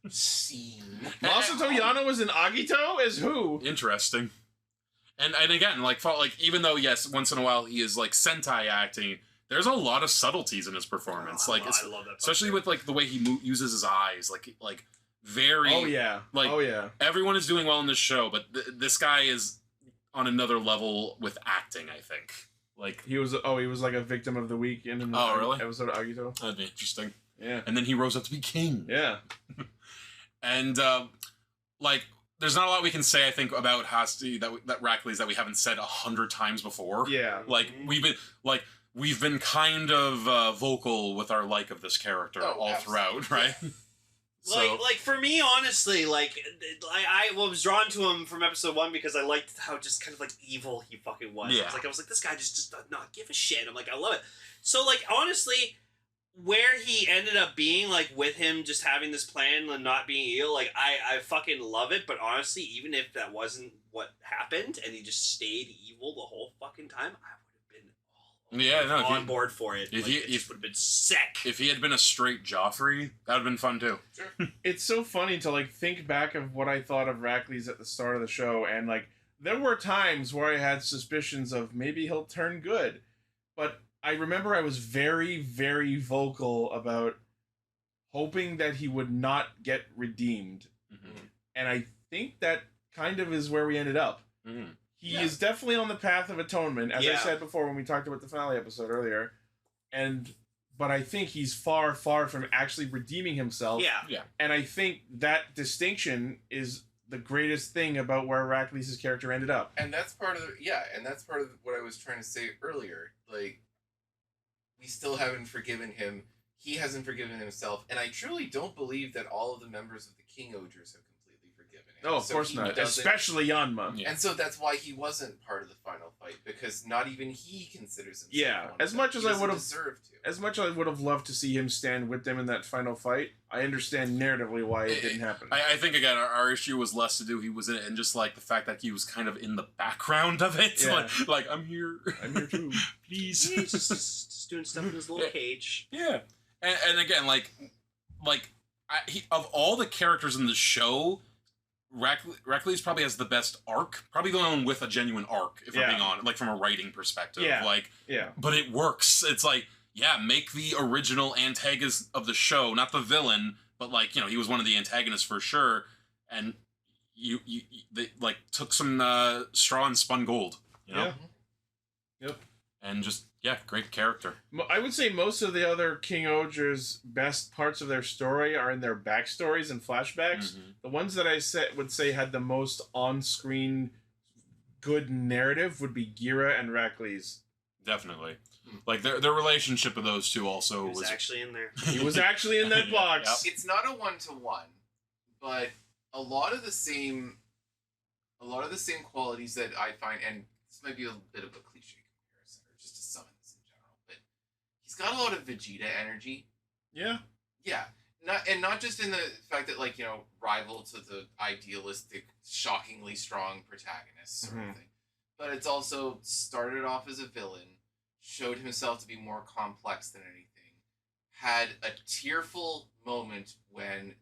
scene. Masato Yano was in Agito as who? Interesting. And again, like even though yes, once in a while he is like Sentai acting, there's a lot of subtleties in his performance. I love that, especially with like the way he uses his eyes, like very. Oh yeah. Everyone is doing well in this show, but this guy is on another level with acting. I think. Like he was like a victim of the week in an episode of Agito. That'd be interesting. Yeah. And then he rose up to be king. Yeah. And like there's not a lot we can say I think about Hasti that Rackley's that we haven't said 100 times before. Yeah. Like we've been like we've been kind of vocal with our like of this character all throughout, right? Like for me, honestly, like I was drawn to him from episode 1 because I liked how just kind of like evil he fucking was. Yeah. I was like, this guy just does not give a shit. I'm like, I love it. So like honestly, where he ended up being, like with him just having this plan and not being evil, like I fucking love it. But honestly, even if that wasn't what happened and he just stayed evil the whole fucking time, I would have been on board for it. It just would have been sick. If he had been a straight Joffrey, that would have been fun too. Sure. It's so funny to like think back of what I thought of Rackley's at the start of the show, and like there were times where I had suspicions of maybe he'll turn good, but I remember I was very, very vocal about hoping that he would not get redeemed. Mm-hmm. And I think that kind of is where we ended up. Mm-hmm. He is definitely on the path of atonement, as I said before when we talked about the finale episode earlier. But I think he's far, far from actually redeeming himself. Yeah. And I think that distinction is the greatest thing about where Rackley's character ended up. And that's part of what I was trying to say earlier. Like, we still haven't forgiven him. He hasn't forgiven himself. And I truly don't believe that all of the members of the King-Ohgers have completely forgiven him. No, of course not. Especially Yanma. Yeah. And so that's why he wasn't part of the final fight, because not even he considers himself. Yeah, as much as I would have loved to see him stand with them in that final fight, I understand narratively why it didn't happen. I think again our issue was less to do he was in it and just like the fact that he was kind of in the background of it. Yeah. Like I'm here too, please. He's just doing stuff in his little cage. Yeah, and again of all the characters in the show, Rackley's probably has the best arc. Probably the only one with a genuine arc, if we're being honest, like from a writing perspective. But it works. It's like, make the original antagonist of the show, not the villain, but like, he was one of the antagonists for sure. And they like took some straw and spun gold, you know? Yeah. Yep. And just, great character. I would say most of the other King-Ohger's best parts of their story are in their backstories and flashbacks. Mm-hmm. The ones that I would say had the most on-screen good narrative would be Gira and Rackley's. Definitely. Like, their relationship with those two also was actually in there. He was actually in that box. It's not a one-to-one, but a lot of the same qualities that I find, and this might be a bit of a cliche comparison, or just to summon this in general, but he's got a lot of Vegeta energy. Yeah. Yeah. Not just in the fact that, like, rival to the idealistic, shockingly strong protagonist sort of thing, but it's also started off as a villain, showed himself to be more complex than anything, had a tearful moment when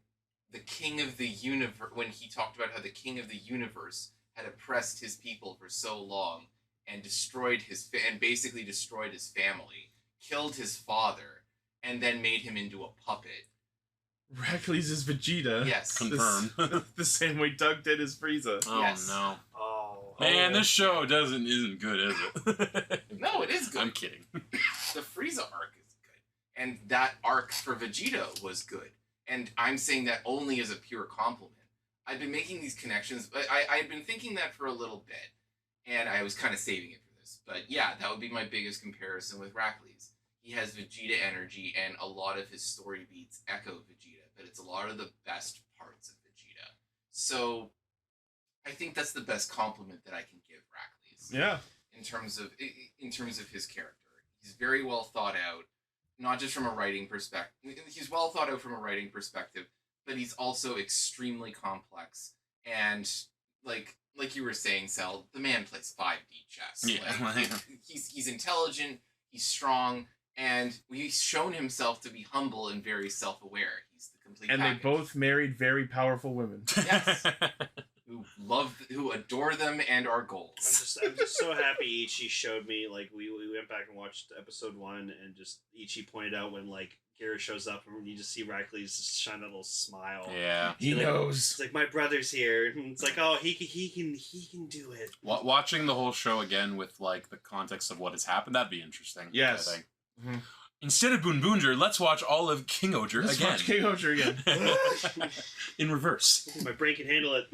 the King of the Universe, when he talked about how the King of the Universe had oppressed his people for so long and basically destroyed his family, killed his father, and then made him into a puppet. Rackley's is Vegeta. Yes. Confirmed. The same way Doug did his Frieza. Oh, yes. no. Oh. Man, this show isn't good, is it? No, it is good. I'm kidding. The Frieza arc is good. And that arc for Vegeta was good. And I'm saying that only as a pure compliment. I've been making these connections, but I've been thinking that for a little bit. And I was kind of saving it for this. But yeah, that would be my biggest comparison with Rackley's. He has Vegeta energy, and a lot of his story beats echo Vegeta, but it's a lot of the best parts of Vegeta. So I think that's the best compliment that I can give Rackley's. Yeah. In terms of his character. He's very well thought out, not just from a writing perspective. He's well thought out from a writing perspective, but he's also extremely complex. And like you were saying, Sel, the man plays 5D chess. Yeah. He's intelligent, he's strong, and he's shown himself to be humble and very self-aware. He's the complete package. They both married very powerful women. Yes. who adore them and are goals. I'm just so happy Ichi showed me, like, we went back and watched episode 1, and just Ichi pointed out when, like, Gira shows up and you just see Rackley's just shine that little smile. Yeah. He knows. It's like, my brother's here. And it's like, oh, he can do it. Watching the whole show again with, like, the context of what has happened, that'd be interesting. Yes. I think. Mm-hmm. Instead of Boon Boonger, let's watch all of King-Ohger Let's again. watch King-Ohger again. In reverse. My brain can handle it.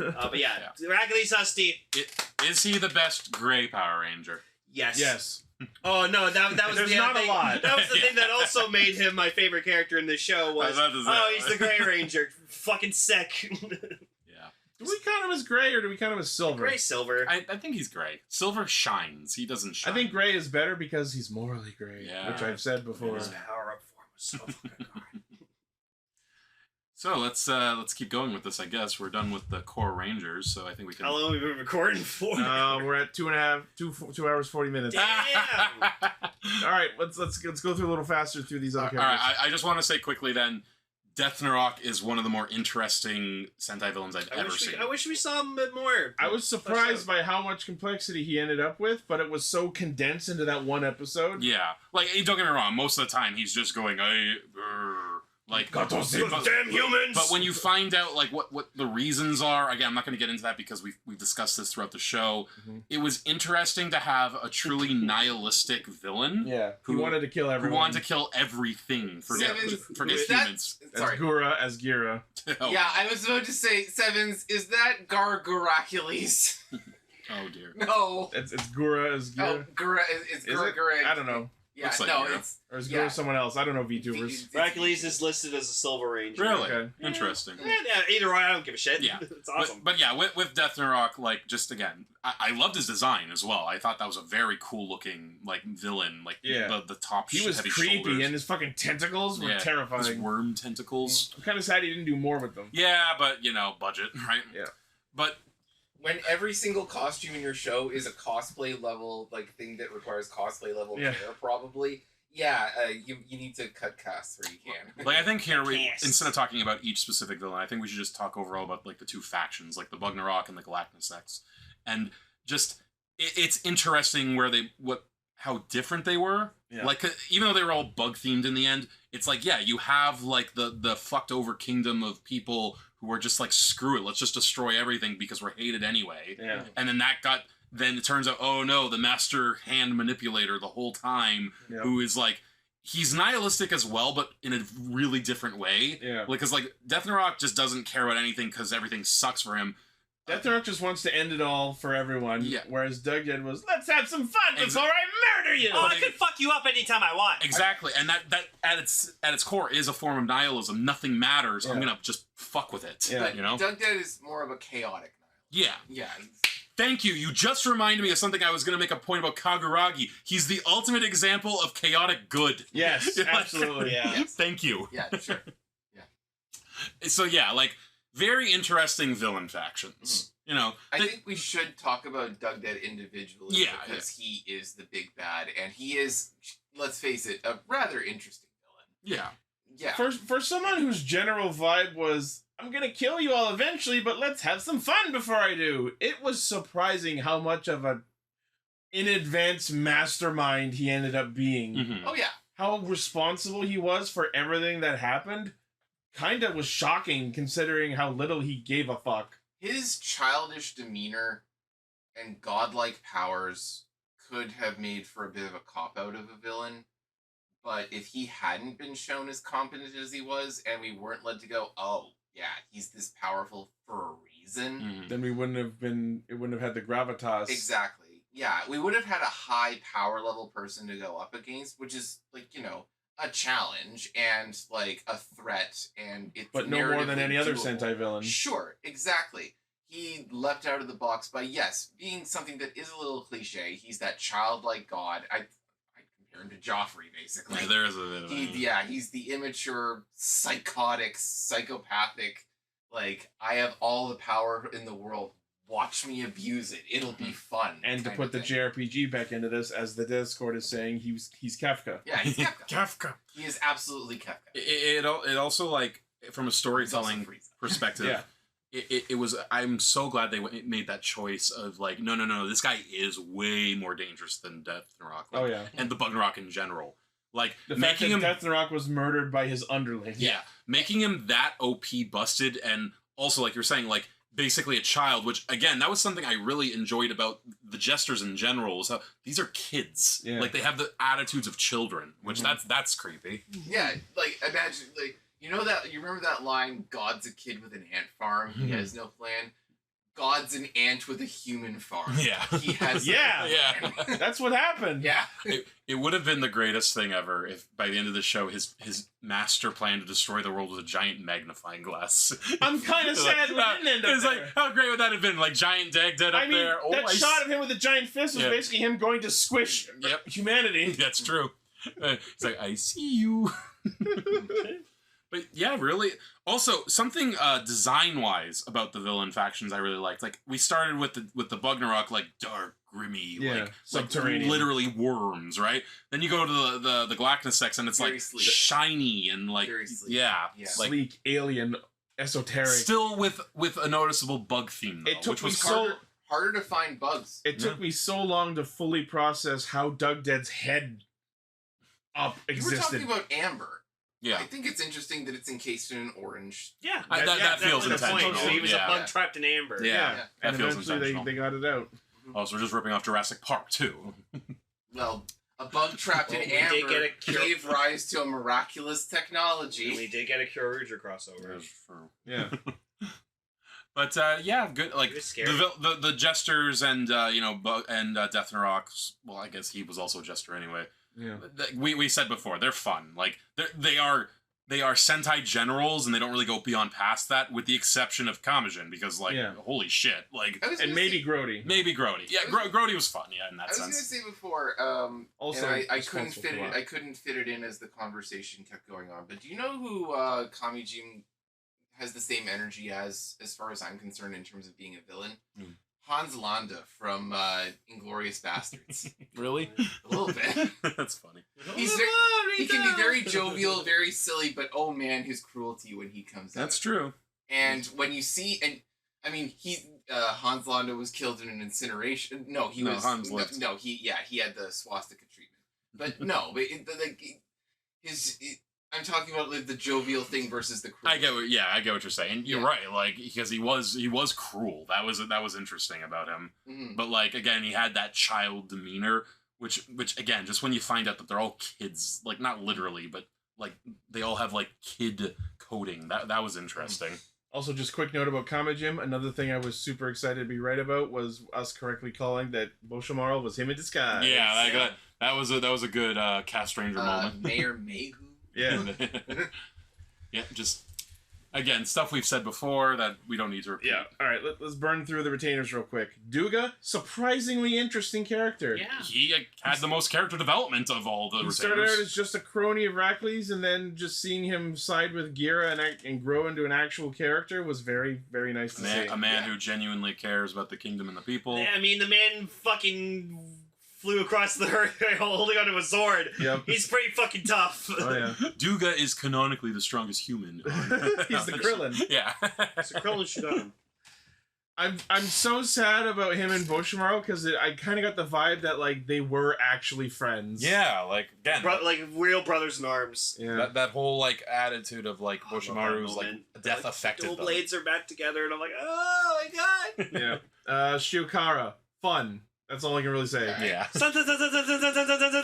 But yeah. Rackley's Husty. Is he the best gray Power Ranger? Yes. Yes. Oh no, that was There's the not thing. a lot. That was the thing that also made him my favorite character in the show. Was he's the Gray Ranger, fucking sick. Yeah. Do we count him as gray or do we count him as silver? Gray Silver. I think he's gray. Silver shines. He doesn't shine. I think gray is better because he's morally gray, Yeah. which I've said before. His power up form was so fucking hard. So let's keep going with this. I guess we're done with the core Rangers, so I think we can. How long have we been recording for? We're at 2 hours 40 minutes. Damn. All right, let's go through a little faster through these other All right, characters. I just want to say quickly then, Deathnarok is one of the more interesting Sentai villains I've ever seen. I wish we saw him a bit more. I was surprised by how much complexity he ended up with, but it was so condensed into that one episode. Yeah, like don't get me wrong. Most of the time, he's just going, like Got those damn humans. But when you find out like what the reasons are, again, I'm not going to get into that because we've discussed this throughout the show. Mm-hmm. It was interesting to have a truly nihilistic villain. Yeah, who Who wanted to kill everyone. Who wanted to kill everything. Forget humans. As Sorry. Gura, as Gira. Oh. Yeah, I was about to say, Sevens, is that Gargaracules? Oh dear. No. It's Gura as Oh, Gira. it's Is Gura. it? I don't know. Yeah, Looks like no, Gira. it's... Or is Gura Yeah. someone else? I don't know VTubers. Hercules is listed as a Silver Ranger. Really? Okay. Interesting. Yeah, either way, I don't give a shit. Yeah. It's awesome. But yeah, with Deathnarok, like, just again, I loved his design as well. I thought that was a very cool looking, like, villain. Like, Yeah. the top He was heavy creepy, shoulders. and his fucking tentacles were Yeah, terrifying. His worm tentacles. I'm kind of sad he didn't do more with them. Yeah, but, you know, budget, right? Yeah. But, When every single costume in your show is a cosplay level, like, thing that requires cosplay level Yeah. care, probably, yeah, you need to cut casts where you can. like, I think here, Yes. instead of talking about each specific villain, I think we should just talk overall about, like, the two factions, like the Bugnarok and the Galactic. And just, it's interesting where how different they were. Yeah. Like, even though they were all bug-themed in the end, it's like, yeah, you have, like, the fucked-over kingdom of people who are just like, screw it, let's just destroy everything because we're hated anyway. Yeah. And then it turns out, oh no, the master hand manipulator the whole time, Yep. who is like, he's nihilistic as well, but in a really different way. Yeah. Because, like, Deathnarok just doesn't care about anything because everything sucks for him. Deathnarok just wants to end it all for everyone. Yeah. Whereas Dughead was, let's have some fun before I murder you. Oh, I can fuck you up anytime I want. Exactly, and that at its core is a form of nihilism. Nothing matters. I'm Yeah. gonna just fuck with it. Yeah. You know? Doug Dead is more of a chaotic nihilist. Yeah. Yeah. Thank you. You just reminded me of something I was gonna make a point about Kaguragi. He's the ultimate example of chaotic good. Yes, absolutely. Yeah. Yes. Thank you. Yeah, sure. So yeah, like, very interesting villain factions. You know, I think we should talk about Doug Dead individually Yeah, because he is the big bad, and he is, let's face it, a rather interesting villain. yeah. Yeah. For someone whose general vibe was, I'm gonna kill you all eventually, but let's have some fun before I do. It was surprising how much of a in advance mastermind he ended up being. Mhm. Oh, yeah. How responsible he was for everything that happened kinda was shocking considering how little he gave a fuck. His childish demeanor and godlike powers could have made for a bit of a cop-out of a villain, but if he hadn't been shown as competent as he was, and we weren't led to go, oh, yeah, he's this powerful for a reason, Mhm. Then it wouldn't have had the gravitas. exactly. Yeah, we would have had a high power level person to go up against, which is, like, you know, a challenge and, like, a threat, and it's But no more than narratively any other doable. Sentai villain. Sure, exactly. He leapt out of the box by, yes, being something that is a little cliche. He's that childlike god. I compare him to Joffrey, basically. Yeah, there is a bit of He's the immature, psychotic, psychopathic, like, I have all the power in the world. Watch me abuse it. It'll be fun. And to kind put of the thing. JRPG back into this, as the Discord is saying, he's Kafka. Yeah, he's Kafka. Kafka. He is absolutely Kafka. It also, like, from a He's also storytelling Frieza. perspective, Yeah. it was, I'm so glad they made that choice of, like, no, this guy is way more dangerous than Deathnarok. Like, Oh yeah. and the Bugnarok in general. Like, The fact making that him, Deathnarok was murdered by his underling. yeah, making him that OP busted, and also, like you're saying, like, basically a child, which, again, that was something I really enjoyed about the Jesters in general, was how these are kids. Yeah. Like, they have the attitudes of children, which that's creepy. Yeah, like, imagine, like, you remember that line, God's a kid with an ant farm, he has no plan? God's an ant with a human farm. Yeah. He has. Yeah. Yeah. That's what happened. Yeah. It would have been the greatest thing ever if by the end of the show his master plan to destroy the world was a giant magnifying glass. I'm kind of sad we didn't end up It's there. like, how great would that have been? Like giant dead up I mean, there. that shot of him with the giant fist was basically him going to squish humanity. That's true. It's like, I see you. But yeah, really. Also, something design-wise about the villain factions I really liked. Like, we started with the Bugnarok, like, dark, grimy, like subterranean. literally worms, right? Then you go to the Galactic and it's Very like sleek. shiny and like, Very sleek. yeah. Yeah. Like, Sleek, alien, esoteric. still with a noticeable bug theme, though, It took which me was so... Harder to find bugs. It took me so long to fully process how Doug Dead's head up You were existed. talking about amber. Yeah. I think it's interesting that it's encased in an orange. Yeah, that feels was the point. intentional. So he was Yeah. a bug trapped in amber. Yeah. And That feels eventually intentional. they got it out. Also, we're just ripping off Jurassic Park, too. Well, a bug trapped in Well, we did amber get a cure- gave rise to a miraculous And technology. we did get a Kyoryuger crossover. Yeah. But yeah, good. Like It was scary. the jesters and Death Narok. Well, I guess he was also a jester anyway. Yeah. We said before they're fun. Like they are Sentai generals, and they don't really go beyond past that, with the exception of Kamen, because holy shit, like And maybe Grody. maybe Grody. Yeah, Grody was fun. Yeah, in that I was going to sense. say before, Also and I couldn't responsible fit for it. that. I couldn't fit it in as the conversation kept going on. But do you know who Kamijin has the same energy as far as I'm concerned, in terms of being a villain? Hmm. Hans Landa from Inglorious Bastards. Really? A little bit. That's funny. He can be very jovial, very silly, but oh man, his cruelty when he comes out. That's true. And when you see, and I mean, Hans Landa was killed in an incineration. No, he was. Hans lived. No, he had the swastika treatment. But no, but I'm talking about like the jovial thing versus the cruel. I get what you're saying. You're right. Like, because he was cruel. That was interesting about him. Mhm. But like, again, he had that child demeanor, which again, just when you find out that they're all kids, like not literally, but like they all have like kid coding. That was interesting. Also, just quick note about Kamajim. Another thing I was super excited to be right about was us correctly calling that Boshomaru was him in disguise. Yeah, that was a good Castranger moment. Mayor Mayhu. Yeah. Yeah, just again, stuff we've said before that we don't need to repeat. Yeah. All right, let's burn through the retainers real quick. Duga, surprisingly interesting character. Yeah. He had the most character development of all the He retainers. started out as just a crony of Rackley's, and then just seeing him side with Gira and grow into an actual character was very, very nice to see. A man who genuinely cares about the kingdom and the people. Yeah, I mean, the man fucking flew across the earth holding onto a sword. Yep. He's pretty fucking tough. Oh yeah. Duga is canonically the strongest human. He's the Krillin. Yeah. It's a Krillin Shugods. I'm so sad about him and Boshomaru because I kind of got the vibe that like they were actually friends. Yeah, like again, Like real brothers in arms. Yeah. that whole like attitude of like I love Boshimaru's that like moment. death Like, affected dual them. blades are back together, and I'm like, oh my god. Yeah. Shiokara, fun. That's all I can really say. Yeah. Shut up!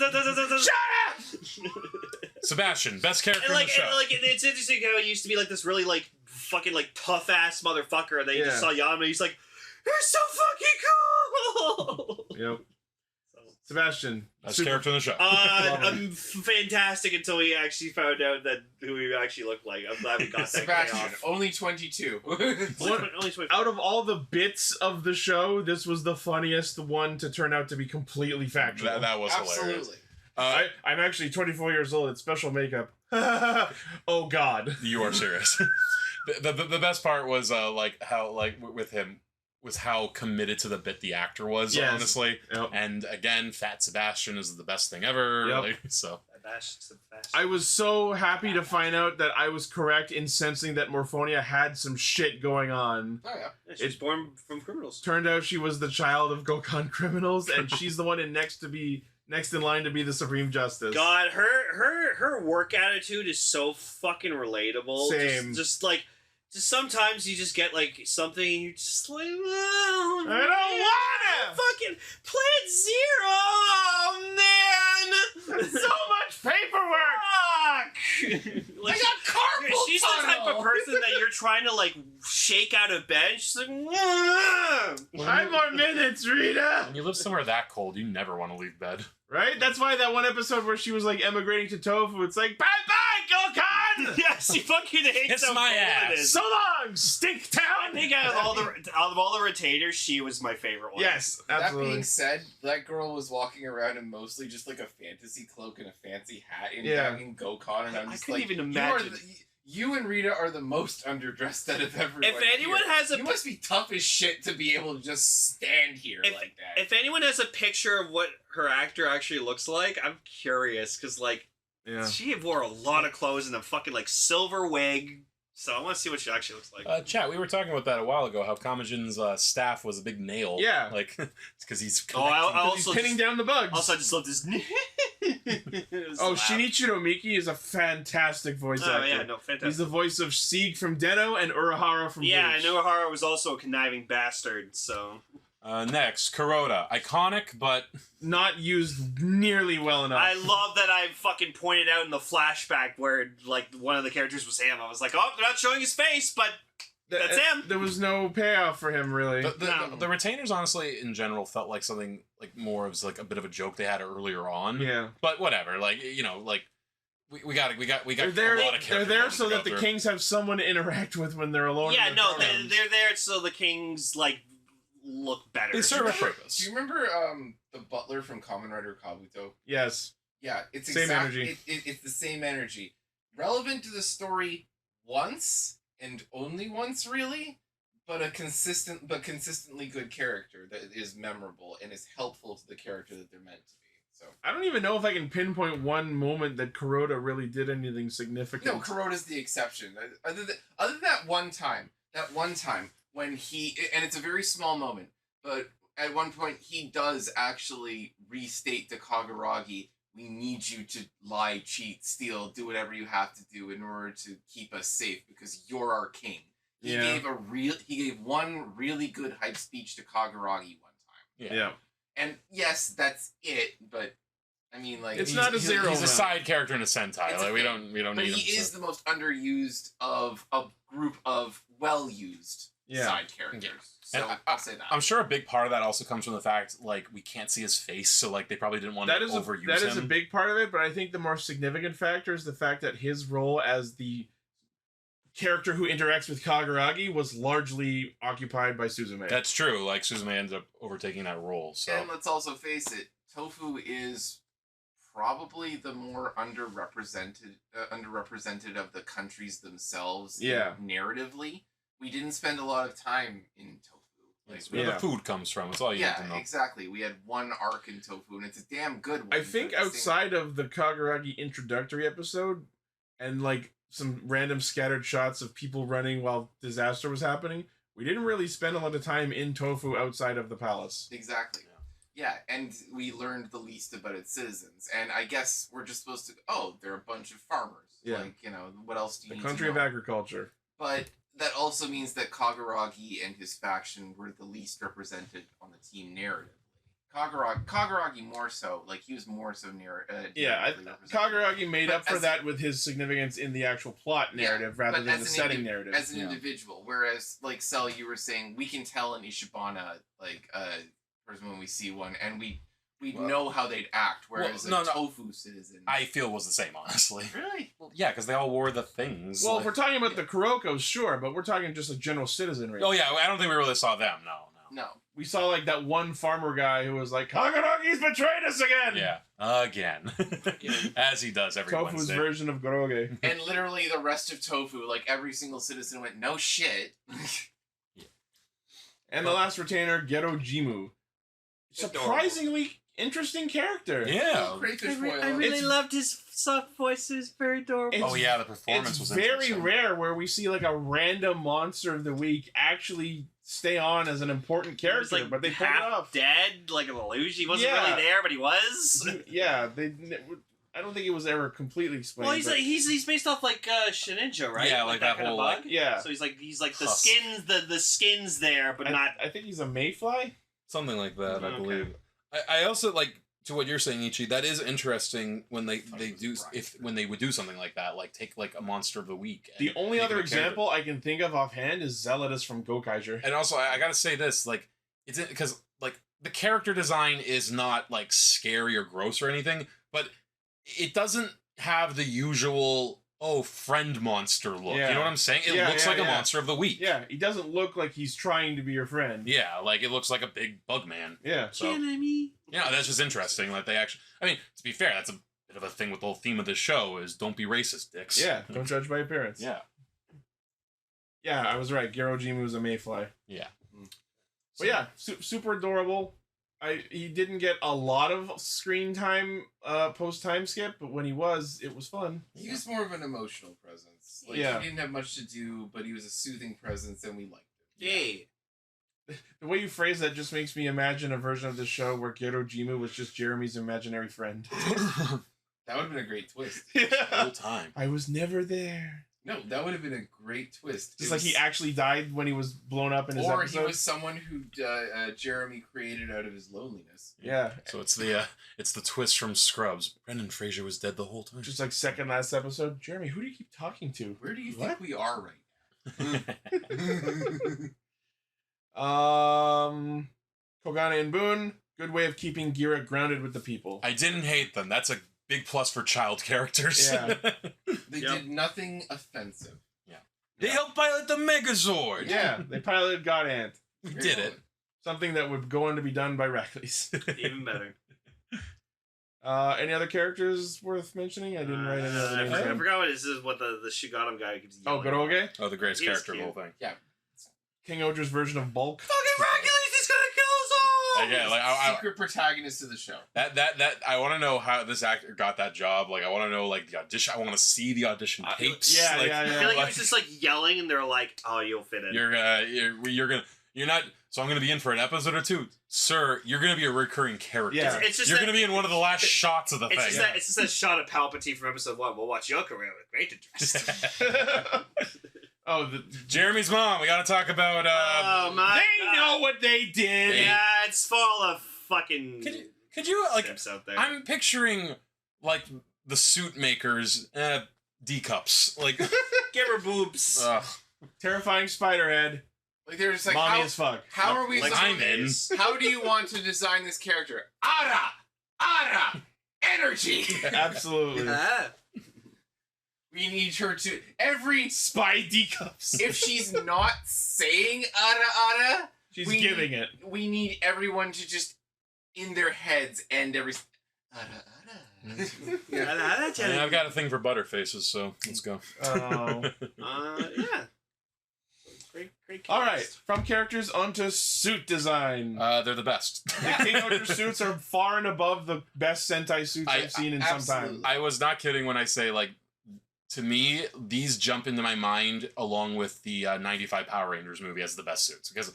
Sebastian, best character And like, in the show. and like, it's interesting how he used to be like this really like fucking like tough ass motherfucker, and then you just saw Yama, and he's like, "You're so fucking cool." Yep. Sebastian, best character in the show. I'm fantastic until we actually found out that who he actually looked like. I'm glad we got that Sebastian, payoff. only 22. Only 20. out of all the bits of the show, this was the funniest one to turn out to be completely factual. that was hilarious. Absolutely. I'm actually 24 years old. It's special makeup. Oh God. You are serious. the best part was like how like with him was how committed to the bit the actor was. Yes. Honestly. Yep. And again, Fat Sebastian is the best thing ever. Yep. Like, so I was so happy to find out that I was correct in sensing that Morphonia had some shit going on. Oh yeah. Yeah, she's born from criminals. Turned out she was the child of Gokhan criminals, and she's the one next in line to be the Supreme Justice. God, her work attitude is so fucking relatable. Same. Just sometimes you just get like something and you're just like, oh, I don't wanna! fucking Plant Zero, oh, man! So much paperwork! Fuck! Like, I got carpal she's the type tunnel! of person that you're trying to like shake out of bed. She's like, 5 more minutes, Rita! When you live somewhere that cold, you never want to leave bed. Right? That's why that one episode where she was like emigrating to Tofu, it's like, bye-bye, Gokhan! yeah, she fucking hates Kiss how my cold ass. it is. So long, Stink Town! I think out of all the retainers, she was my favorite one. Yes, That absolutely. being said, that girl was walking around in mostly just like a fantasy cloak and a fancy hat in Yeah. fucking Gokhan, and I'm I just couldn't like, even you are imagine. you and Rita are the most underdressed out of everyone. If anyone here. has a you must be tough as shit to be able to just stand here like that. If anyone has a picture of what her actor actually looks like, I'm curious because like Yeah. she wore a lot of clothes and a fucking like silver wig. So I want to see what she actually looks like. Chat, we were talking about that a while ago, how Kamijin's staff was a big nail. Yeah. Like, it's because he's Oh, I He's also pinning down the bugs. Also, I just love this. Oh, Shinichiro Miki is a fantastic voice actor. Oh yeah, no, fantastic. He's the voice of Sieg from Den-O and Urahara from Yeah, Bleach. and Uehara was also a conniving bastard. So Next, Kuroda. Iconic, but Not used nearly well enough. I love that I fucking pointed out in the flashback where like one of the characters was him. I was like, oh, they're not showing his face, but that's him. There was no payoff for him, really. the retainers, honestly, in general, felt like something like more of like a bit of a joke they had earlier on. Yeah. But whatever, like, you know, like we got They're there, a lot of they're character there moments so to go that the through. kings have someone to interact with when they're alone. Yeah, in no, their thrones. they're there so the kings like look better. They serve a Do purpose. you remember the butler from Kamen Rider Kabuto? Yes. Yeah, it's Same exactly energy. it's the same energy. Relevant to the story once and only once, really, but consistently good character that is memorable and is helpful to the character that they're meant to be. So I don't even know if I can pinpoint one moment that Kuroda really did anything significant. no, Kuroda's the exception. Other than that one time when he, and it's a very small moment, but at one point he does actually restate to Kaguragi, we need you to lie, cheat, steal, do whatever you have to do in order to keep us safe because you're our king. He gave one really good hype speech to Kaguragi one time. Yeah. And yes, that's it, but I mean, like, It's not a zero. He's a amount. side character in a Sentai. It's a Like, we thing. don't But need him. he is the most underused of a group of well-used side characters. So And I'll say that. I'm sure a big part of that also comes from the fact, like, we can't see his face, so, like, they probably didn't want to overuse him. That is a big part of it, but I think the more significant factor is the fact that his role as the character who interacts with Kaguragi was largely occupied by Suzume. That's true. Like, Suzume ends up overtaking that role, so... And let's also face it, Tofu is probably the more underrepresented of the countries themselves. Yeah. Narratively, we didn't spend a lot of time in Tofu. Like, It's where the food comes from. It's all you need to know. exactly. We had one arc in Tofu, and it's a damn good one. I think but at the same- outside of the Kaguragi introductory episode and like some random scattered shots of people running while disaster was happening, we didn't really spend a lot of time in Tofu outside of the palace. Exactly. Yeah, and we learned the least about its citizens. And I guess we're just supposed to, they're a bunch of farmers. Yeah. Like, what else do you The need country to of know? agriculture. But that also means that Kaguragi and his faction were the least represented on the team narratively. Kaguragi more so, like, he was more so narratively represented. Kaguragi made But up for as- that with his significance in the actual plot narrative rather but than as the an setting narrative. As an individual, whereas, like, Cell, you were saying, we can tell an Ishibana, like, person when we see one, and we know how they'd act, whereas Tofu citizen... I feel was the same, honestly. Really? Well, yeah, because they all wore the things. Well, like... if we're talking about the Kurokos, sure, but we're talking just like general citizenry. Oh, yeah, I don't think we really saw them, no. No. We saw like that one farmer guy who was like, Kaguragi's betrayed us again! Yeah, again. As he does every Tofu's Wednesday. version of Goroge. And literally the rest of Tofu, like, every single citizen went, no shit. And the last retainer, Gero Jimu. Surprisingly interesting character. Yeah. Crayfish boil. I really loved his soft voice. It was very adorable. Oh, yeah, the performance It's was very interesting. rare where we see like a random monster of the week actually stay on as an important He was, character, like, but they pulled it half off. dead, like an illusion. He wasn't Yeah. really there, but he was. Yeah, I don't think it was ever completely explained. Well, he's but- like he's based off like Shinichiro, right? Yeah, like that kind of whole, bug. like- yeah. So he's like the Husk. skins, the skins there, but not. I think he's a mayfly. Something like that, I Okay. believe. I also, like, to what you're saying, Ichi, that is interesting when they do when they would do something like that, like take like a monster of the week. The only other example I can think of offhand is Zealous from Gotchard. And also, I gotta say this, like, it's because like the character design is not like scary or gross or anything, but it doesn't have the usual friend monster look. Yeah. You know what I'm saying? It looks like a monster of the week. Yeah, he doesn't look like he's trying to be your friend. Yeah, like it looks like a big bug man. Yeah. So yeah, that's just interesting. Like they actually, I mean, to be fair, that's a bit of a thing with the whole theme of this show is don't be racist, dicks. Yeah, don't judge by appearance. Yeah. Yeah, I was right. Girojimu was a mayfly. Yeah. But yeah, super adorable. He didn't get a lot of screen time post time skip, but when he was, it was fun. He was more of an emotional presence. Like, Yeah. He didn't have much to do, but he was a soothing presence, and we liked him. Yay. The way you phrase that just makes me imagine a version of the show where Girojimu was just Jeremy's imaginary friend. That would have been a great twist. The Yeah. whole time. I was never there. No, that would have been a great twist. Just like he actually died when he was blown up in his or episode. he was someone who Jeremy created out of his loneliness. Yeah. So it's the twist from Scrubs. Brendan Fraser was dead the whole time. Just like second last episode. Jeremy, who do you keep talking to? Where do you What? think we are right Kogane and Boone, good way of keeping Gira grounded with the people. I didn't hate them. That's a big plus for child characters. Yeah. They did nothing offensive. They helped pilot the Megazord. Yeah, they piloted God Ant. We did it. Something that would go on to be done by Rackley's. Even better. Any other characters worth mentioning? I didn't write any other names I down. forgot what this is. What the Shugods guy keeps Oh, yelling. Gotchard? Oh, the greatest He was character of the whole thing. Yeah. King-Ohger's version of Bulk. Fucking Hercules, he's gonna kill us all! Yeah, like I Secret protagonist of the show. that I want to know how this actor got that job. Like I want to know like the audition. I want to see the audition tapes. yeah, like, yeah, I yeah. feel like he was just like yelling, and they're like, "Oh, you'll fit in." You're not. So I'm gonna be in for an episode or two, sir. You're gonna be a recurring character. Yeah. It's just You're that- gonna be in one of the last shots of the It's thing. just, it's just that shot of Palpatine from episode 1. We'll watch your career with great interest. Oh, Jeremy's mom. We gotta talk about. Oh my they God. know what they did. Yeah, it's full of fucking. Could you like? steps out there. I'm picturing like the suit makers D cups. Like Give her boobs. Terrifying Spiderhead. Like they're just like Mommy how, as fuck. how are we like supposed- I'm in. How do you want to design this character? Ara! Energy! Absolutely. Ah. We need her to every Spy D-cups. if she's not saying Ara, She's we giving need, it. We need everyone to just in their heads end every Ara. I mean, I've got a thing for butterfaces, so let's go. Oh. Yeah. Great All right. cast. From characters onto suit design. They're the best. The King-Ohger suits are far and above the best Sentai suits I've seen in some time. absolutely. I was not kidding when I say like, to me, these jump into my mind along with the '95 Power Rangers movie as the best suits because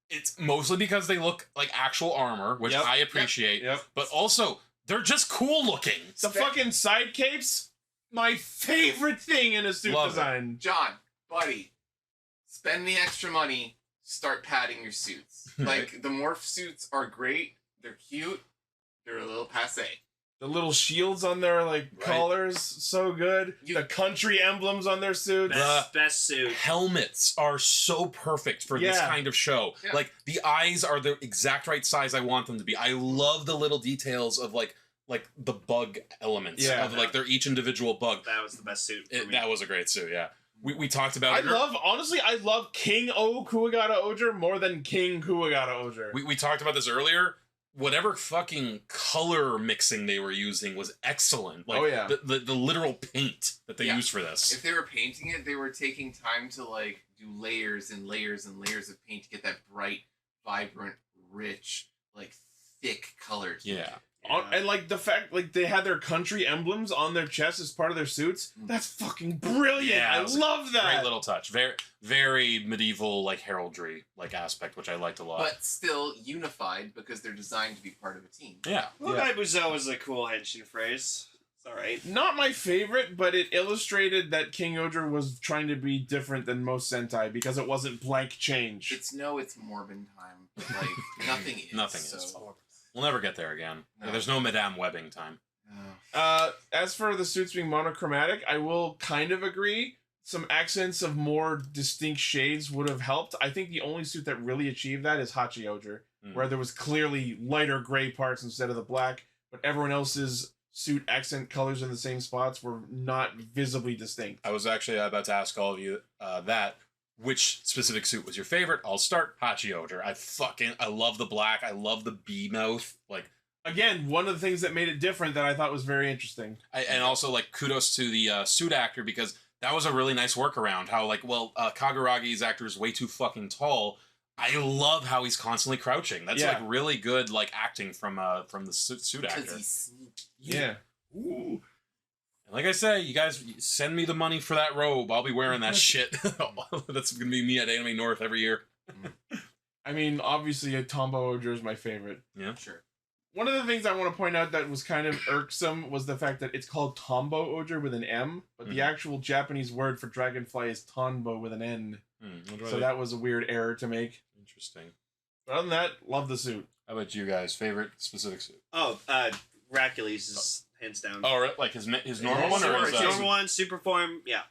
it's mostly because they look like actual armor, which Yep. I appreciate. Yep. But also they're just cool looking. The fucking side capes, my favorite thing in a suit Love it. design. John, buddy, spend the extra money, start padding your suits. Like the morph suits are great, they're cute, they're a little passé. The little shields on their collars, so good. The country emblems on their suits. Best suit. Helmets are so perfect for this Yeah. kind of show. Yeah. Like the eyes are the exact right size I want them to be. I love the little details of like the bug elements Yeah. of like their each individual bug. That was the best suit for me. That was a great suit. Yeah, we talked about I it. love King Kuwagata Ohsama more than King Kuwagata Ohsama. We talked about this earlier. Whatever fucking color mixing they were using was excellent. Like, Oh, yeah. the literal paint that they Yeah. used for this. If they were painting it, they were taking time to like do layers and layers and layers of paint to get that bright, vibrant, rich, like thick color. to it. Yeah. And like the fact they had their country emblems on their chest as part of their suits, that's fucking brilliant. Yeah, I it was a love that. Great little touch. Very, very medieval, like heraldry, like aspect, which I liked a lot. But still unified because they're designed to be part of a team. yeah. Well, Buzo was a cool henshin phrase. It's alright. Not my favorite, but it illustrated that King-Ohger was trying to be different than most Sentai because it wasn't blank change. It's Morbin time, but like nothing is. Nothing so. is. We'll never get there again. No. There's no Madame Webbing time. As for the suits being monochromatic, I will kind of agree. Some accents of more distinct shades would have helped. I think the only suit that really achieved that is Hachioger, where there was clearly lighter gray parts instead of the black, but everyone else's suit accent colors in the same spots were not visibly distinct. I was actually about to ask all of you which specific suit was your favorite. I'll start Hachioger. I love the black. I love the bee mouth. Like, again, one of the things that made it different that I thought was very interesting. And also, like, kudos to the suit actor, because that was a really nice workaround. How, like, Kaguragi's actor is way too fucking tall. I love how he's constantly crouching. That's like really good, like, acting from the suit actor. Yeah. Ooh. And like I say, you guys send me the money for that robe. I'll be wearing that shit. That's gonna be me at Anime North every year. I mean, obviously, a Tombo Oger is my favorite. Yeah, sure. One of the things I want to point out that was kind of irksome was the fact that it's called Tombo Oger with an M, but the actual Japanese word for dragonfly is Tonbo with an N. So that was a weird error to make. Interesting. But other than that, love the suit. How about you guys? Favorite specific suit? Oh, Racules is hands down. Oh, right? Like his normal one or his normal one, super form? Yeah.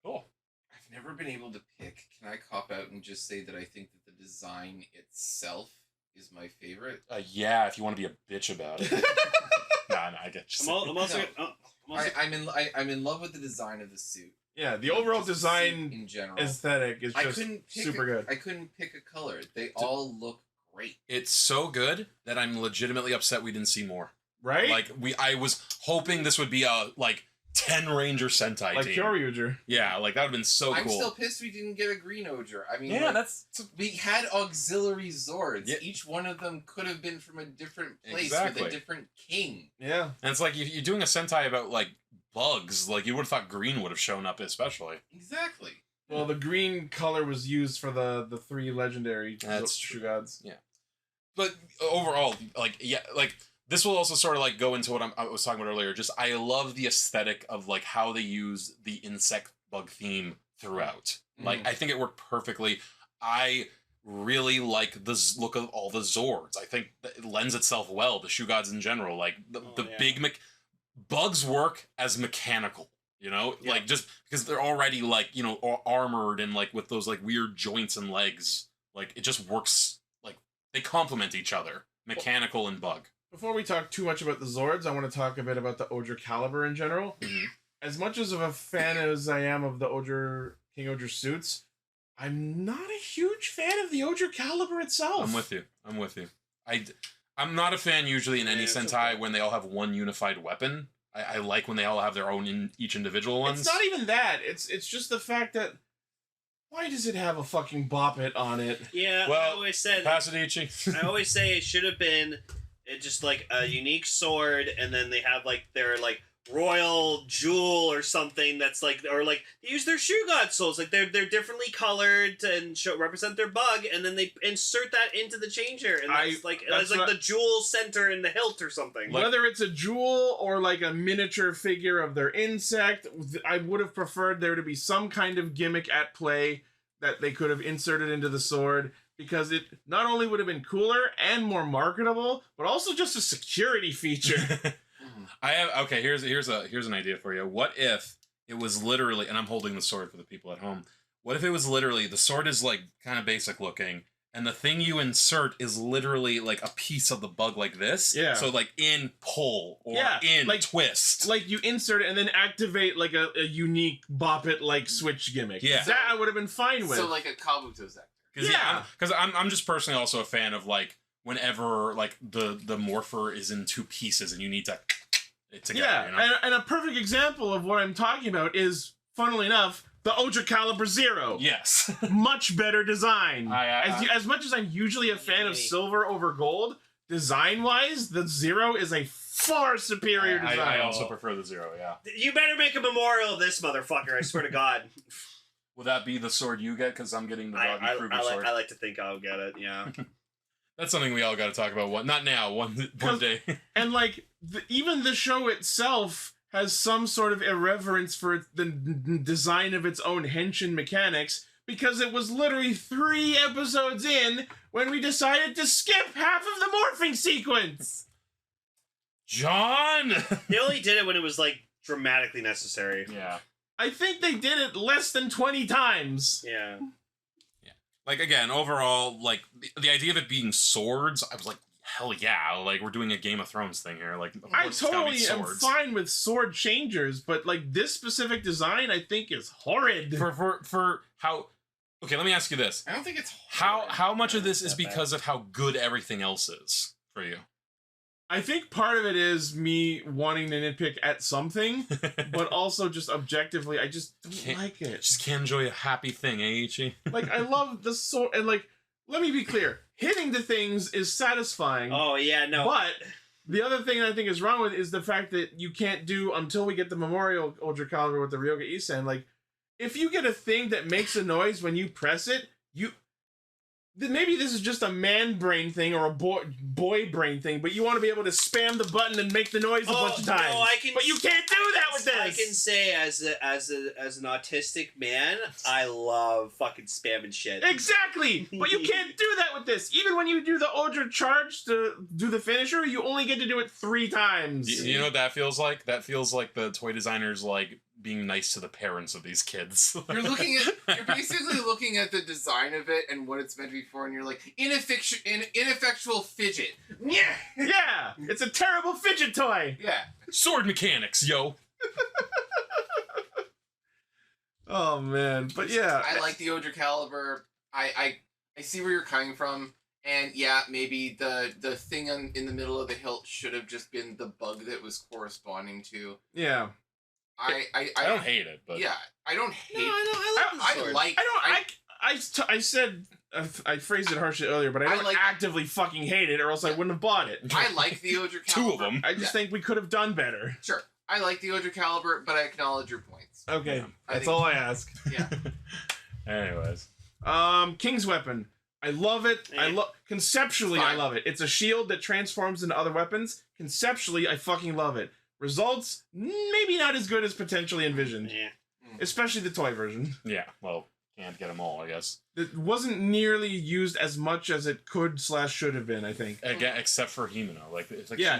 Cool. I've never been able to pick. Can I cop out and just say that I think that the design itself is my favorite? Yeah, if you want to be a bitch about it. Nah, I get you. I'm in love with the design of the suit. Yeah, the overall design in general aesthetic is just super good. I couldn't pick a color. They all look great. It's so good that I'm legitimately upset we didn't see more. Right? Like I was hoping this would be a 10 Ranger Sentai like team. Kyoryuger. Yeah, like that would have been so I'm cool. still pissed we didn't get a green Oger. I mean, yeah, we had auxiliary Zords. Yeah. Each one of them could have been from a different place Exactly. with a different king. Yeah. And it's like if you're doing a Sentai about bugs, you would have thought green would have shown up especially. Exactly. Well, the green color was used for the 3 legendary Shugods. Yeah. But overall, this will also sort of go into what I was talking about earlier. Just I love the aesthetic of how they use the insect bug theme throughout. I think it worked perfectly. I really like the look of all the Zords. I think that it lends itself well to Shugods in general. Big bugs work as mechanical. Just because they're already armored and with those weird joints and legs. It just works. They complement each other, mechanical and bug. Before we talk too much about the Zords, I want to talk a bit about the Oger caliber in general. As much as of a fan as I am of the King-Ohger suits, I'm not a huge fan of the Oger caliber itself. I'm with you. I'm not a fan usually in any Sentai when they all have one unified weapon. I like when they all have their own each individual ones. It's not even that. It's just the fact that why does it have a fucking bop it on it? Yeah, well, I always said pass it, Ichi. I always say it should have been just a unique sword, and then they have their royal jewel or something that's they use their Shugod souls, they're differently colored and represent their bug, and then they insert that into the changer, and that's the jewel center in the hilt or something. Whether it's a jewel or a miniature figure of their insect, I would have preferred there to be some kind of gimmick at play that they could have inserted into the sword, because it not only would have been cooler and more marketable, but also just a security feature. Here's an idea for you. What if it was literally, and I'm holding the sword for the people at home, what if it was literally, the sword is kind of basic looking, and the thing you insert is literally a piece of the bug like this? Yeah. So in pull or in twist. You insert it and then activate a unique bop it switch gimmick. Yeah. That I would have been fine with. So a Kabuto's actor. Because I'm just personally also a fan of whenever the morpher is in 2 pieces and you need to together. Yeah, and a perfect example of what I'm talking about is, funnily enough, the Oger Caliber Zero. Yes. Much better design. As much as I'm usually a fan of silver over gold, design-wise, the Zero is a far superior design. I also prefer the Zero, yeah. You better make a memorial of this motherfucker, I swear to God. Will that be the sword you get? Because I'm getting the Rodney Kruger sword. I like to think I'll get it, yeah. That's something we all got to talk about. Not now, one day. And even the show itself has some sort of irreverence for the design of its own henshin mechanics, because it was literally 3 episodes in when we decided to skip half of the morphing sequence. John! They only did it when it was, like, dramatically necessary. Yeah. I think they did it less than 20 times. Yeah. Like, again, overall, like, the idea of it being swords, I was like, hell yeah, like, we're doing a Game of Thrones thing here. Like, of I course it's gotta be totally am swords. fine with sword changers, but, like, this specific design I think is horrid. For how... Okay, let me ask you this. I don't think it's How much of this is Not bad. because of how good everything else is for you? I think part of it is me wanting to nitpick at something, but also just objectively, I just don't like it. Just can't enjoy a happy thing, eh, Ichi? Like, I love the sword, and, like, let me be clear. Hitting the things is satisfying. Oh, yeah, no. But the other thing I think is wrong with it is the fact that you can't do, until we get the Memorial Ultra Caliber with the Ryoga Isen, like, if you get a thing that makes a noise when you press it, maybe this is just a man brain thing or a boy brain thing, but you want to be able to spam the button and make the noise a bunch of times. No, but you can't do that with this. I can say, as an autistic man, I love fucking spamming shit. Exactly! But you can't do that with this. Even when you do the Ultra Charge to do the finisher, you only get to do it 3 times. You know what that feels like? That feels like the toy designers, like, being nice to the parents of these kids. You're basically looking at the design of it and what it's meant to be for, and you're like, ineffectual fidget. Yeah. Yeah, it's a terrible fidget toy. Yeah. Sword mechanics, yo. Oh man, but yeah, I like the Odra Caliber. I see where you're coming from, and yeah, maybe the thing in the middle of the hilt should have just been the bug that was corresponding to. Yeah. I don't hate it, but yeah, I don't hate. No, I like the sword. I said I phrased it harshly earlier, but I don't actively fucking hate it, or else I wouldn't have bought it. I like the Odra Caliber. 2 of them. I just think we could have done better. Sure, I like the Odra Caliber, but I acknowledge your points. Okay, Yeah. that's all I ask. Yeah. Anyways. King's Weapon. I love it. Conceptually, I love it. It's a shield that transforms into other weapons. Conceptually, I fucking love it. Results, maybe not as good as potentially envisioned. Yeah. Especially the toy version. Yeah, well, can't get them all, I guess. It wasn't nearly used as much as it could / should have been, I think. Again, except for Himeno. Like, it's like Yeah,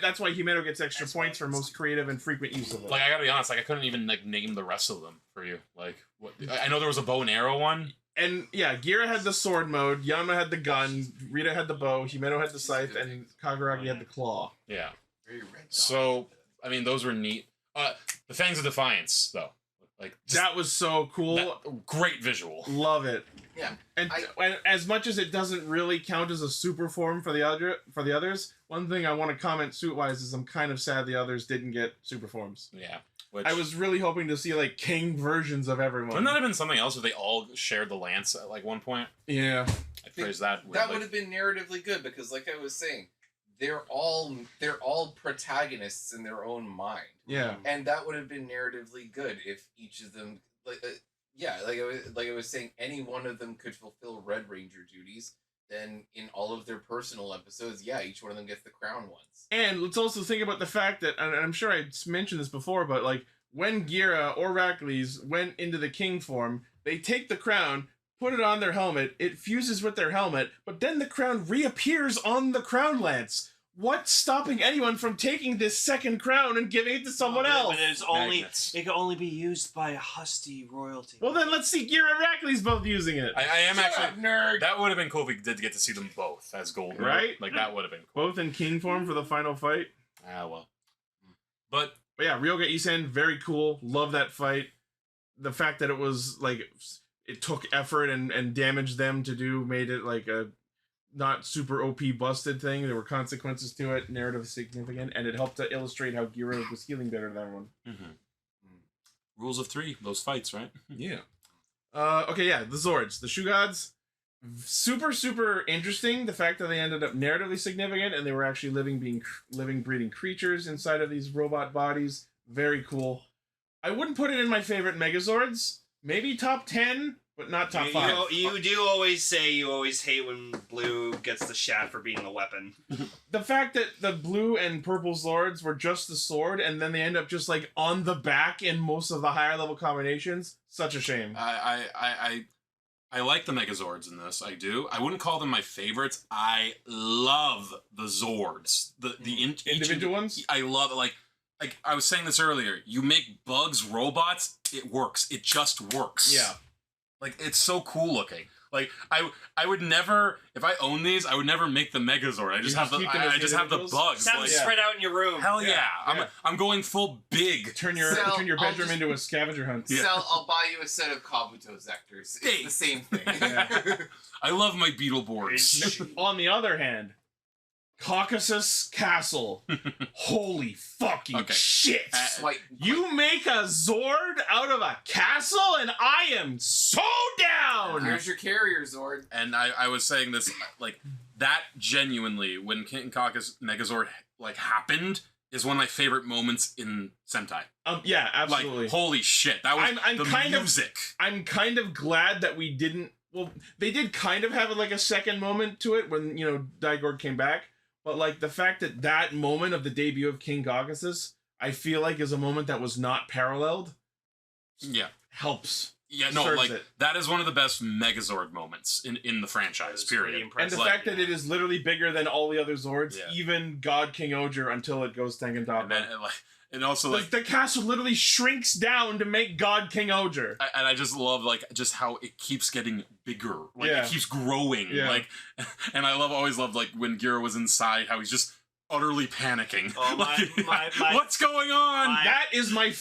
that's why Himeno gets extra points for most creative and frequent use of it. Like, I gotta be honest, like, I couldn't even, like, name the rest of them for you. Like, what? I know there was a bow and arrow one. And, yeah, Gira had the sword mode, Yama had the gun, Rita had the bow, Himeno had the scythe, and Kaguragi had the claw. Yeah. Very red dot. So, I mean, those were neat. The Fangs of Defiance, though. Like, That was so cool. Great visual. Love it. Yeah. And as much as it doesn't really count as a super form for the others, one thing I want to comment suit-wise is I'm kind of sad the others didn't get super forms. Yeah. Which, I was really hoping to see, like, king versions of everyone. Wouldn't that have been something else if they all shared the lance at, like, one point? Yeah. I phrased that weirdly. That would have been narratively good because, like I was saying, they're all protagonists in their own mind. Yeah. And that would have been narratively good if each of them, like I was saying, any one of them could fulfill Red Ranger duties. Then in all of their personal episodes, yeah, each one of them gets the crown once. And let's also think about the fact that, and I'm sure I mentioned this before, but like when Gira or Rackley's went into the king form, they take the crown, put it on their helmet, it fuses with their helmet, but then the crown reappears on the crown lance. What's stopping anyone from taking this second crown and giving it to someone else? But Magnets. it can only be used by a Husty royalty. Well, then let's see Gira and Rackley's both using it. I am Shut actually... up, nerd! That would have been cool if we did get to see them both as gold. Right? Like, that would have been cool. Both in king form for the final fight. Ah, well. But... But yeah, Ryoga Isen, very cool. Love that fight. The fact that it was, like, it took effort and damaged them to do made it, like, a not super OP busted thing. There were consequences to it, narrative significant, and it helped to illustrate how Gira was healing better than everyone. Rules of 3, those fights, right? Yeah. Okay, yeah, the Zords. The Shugods, super, super interesting. The fact that they ended up narratively significant and they were actually living, breathing creatures inside of these robot bodies. Very cool. I wouldn't put it in my favorite Megazords. Maybe top 10, but not top 5. You do always say you always hate when blue gets the shaft for being a weapon. The fact that the blue and purple Zords were just the sword, and then they end up just like on the back in most of the higher level combinations, such a shame. I like the Megazords in this. I do. I wouldn't call them my favorites. I love the Zords. The Individual ones? I love it. Like I was saying this earlier. You make bugs robots, it works. It just works. Yeah. Like, it's so cool looking. Like, I would never, if I own these, I would never make the Megazord. I just have the bugs. Have them spread out in your room. Hell yeah. I'm going full big. Turn your bedroom into a scavenger hunt. Yeah. I'll buy you a set of Kabuto Zectors. It's the same thing. Yeah. I love my Beetleborgs. On the other hand, Caucasus Castle. Holy fucking shit. You make a Zord out of a castle and I am so down. Here's your carrier Zord. And I was saying this, like, that genuinely, when King Caucasus Megazord, like, happened, is one of my favorite moments in Sentai. Yeah, absolutely. Like, holy shit. That was the music. I'm kind of glad that we didn't... Well, they did kind of have, like, a second moment to it when, you know, Daigord came back. But, like, the fact that that moment of the debut of King Caucasus, I feel like is a moment that was not paralleled. Yeah. Helps. Yeah, no, like, that is one of the best Megazord moments in the franchise, period. And the fact that it is literally bigger than all the other Zords, even God King-Ohger, until it goes Tengen Toppa. And also, like... The castle literally shrinks down to make God King-Ohger. And I just love, like, just how it keeps getting bigger. Like, it keeps growing. Yeah. Like, and I always loved, like, when Gira was inside, how he's just utterly panicking. Oh, my what's going on? That is my...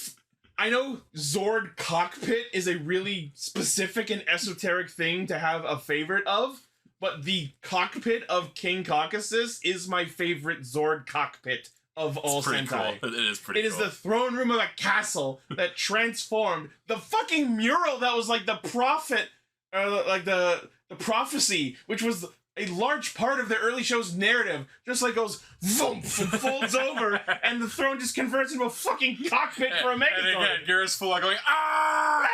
I know Zord Cockpit is a really specific and esoteric thing to have a favorite of, but the cockpit of King Caucasus is my favorite Zord cockpit of all Sentai. Cool. It is pretty cool. It is the throne room of a castle that transformed the fucking mural that was like the prophet, like the prophecy, which was a large part of the early show's narrative, just like goes vroom, and folds over, and the throne just converts into a fucking cockpit for a Megazord. And again, Gira's full on going, ah!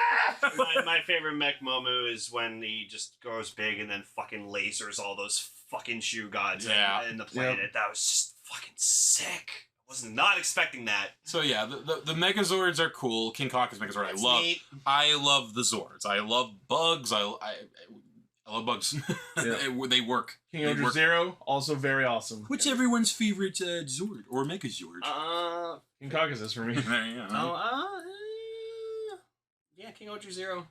my favorite mech moment is when he just goes big and then fucking lasers all those fucking Shugods in the planet. Yep. That was just fucking sick. I was not expecting that. So yeah, the Megazords are cool. King Caucasus Megazord, That's I love. neat. I love the Zords. I love bugs. I love bugs. They work. King-Ohger Zero, also very awesome. What's everyone's favorite Zord or Megazord? King Caucasus for me. Yeah, King-Ohger Zero.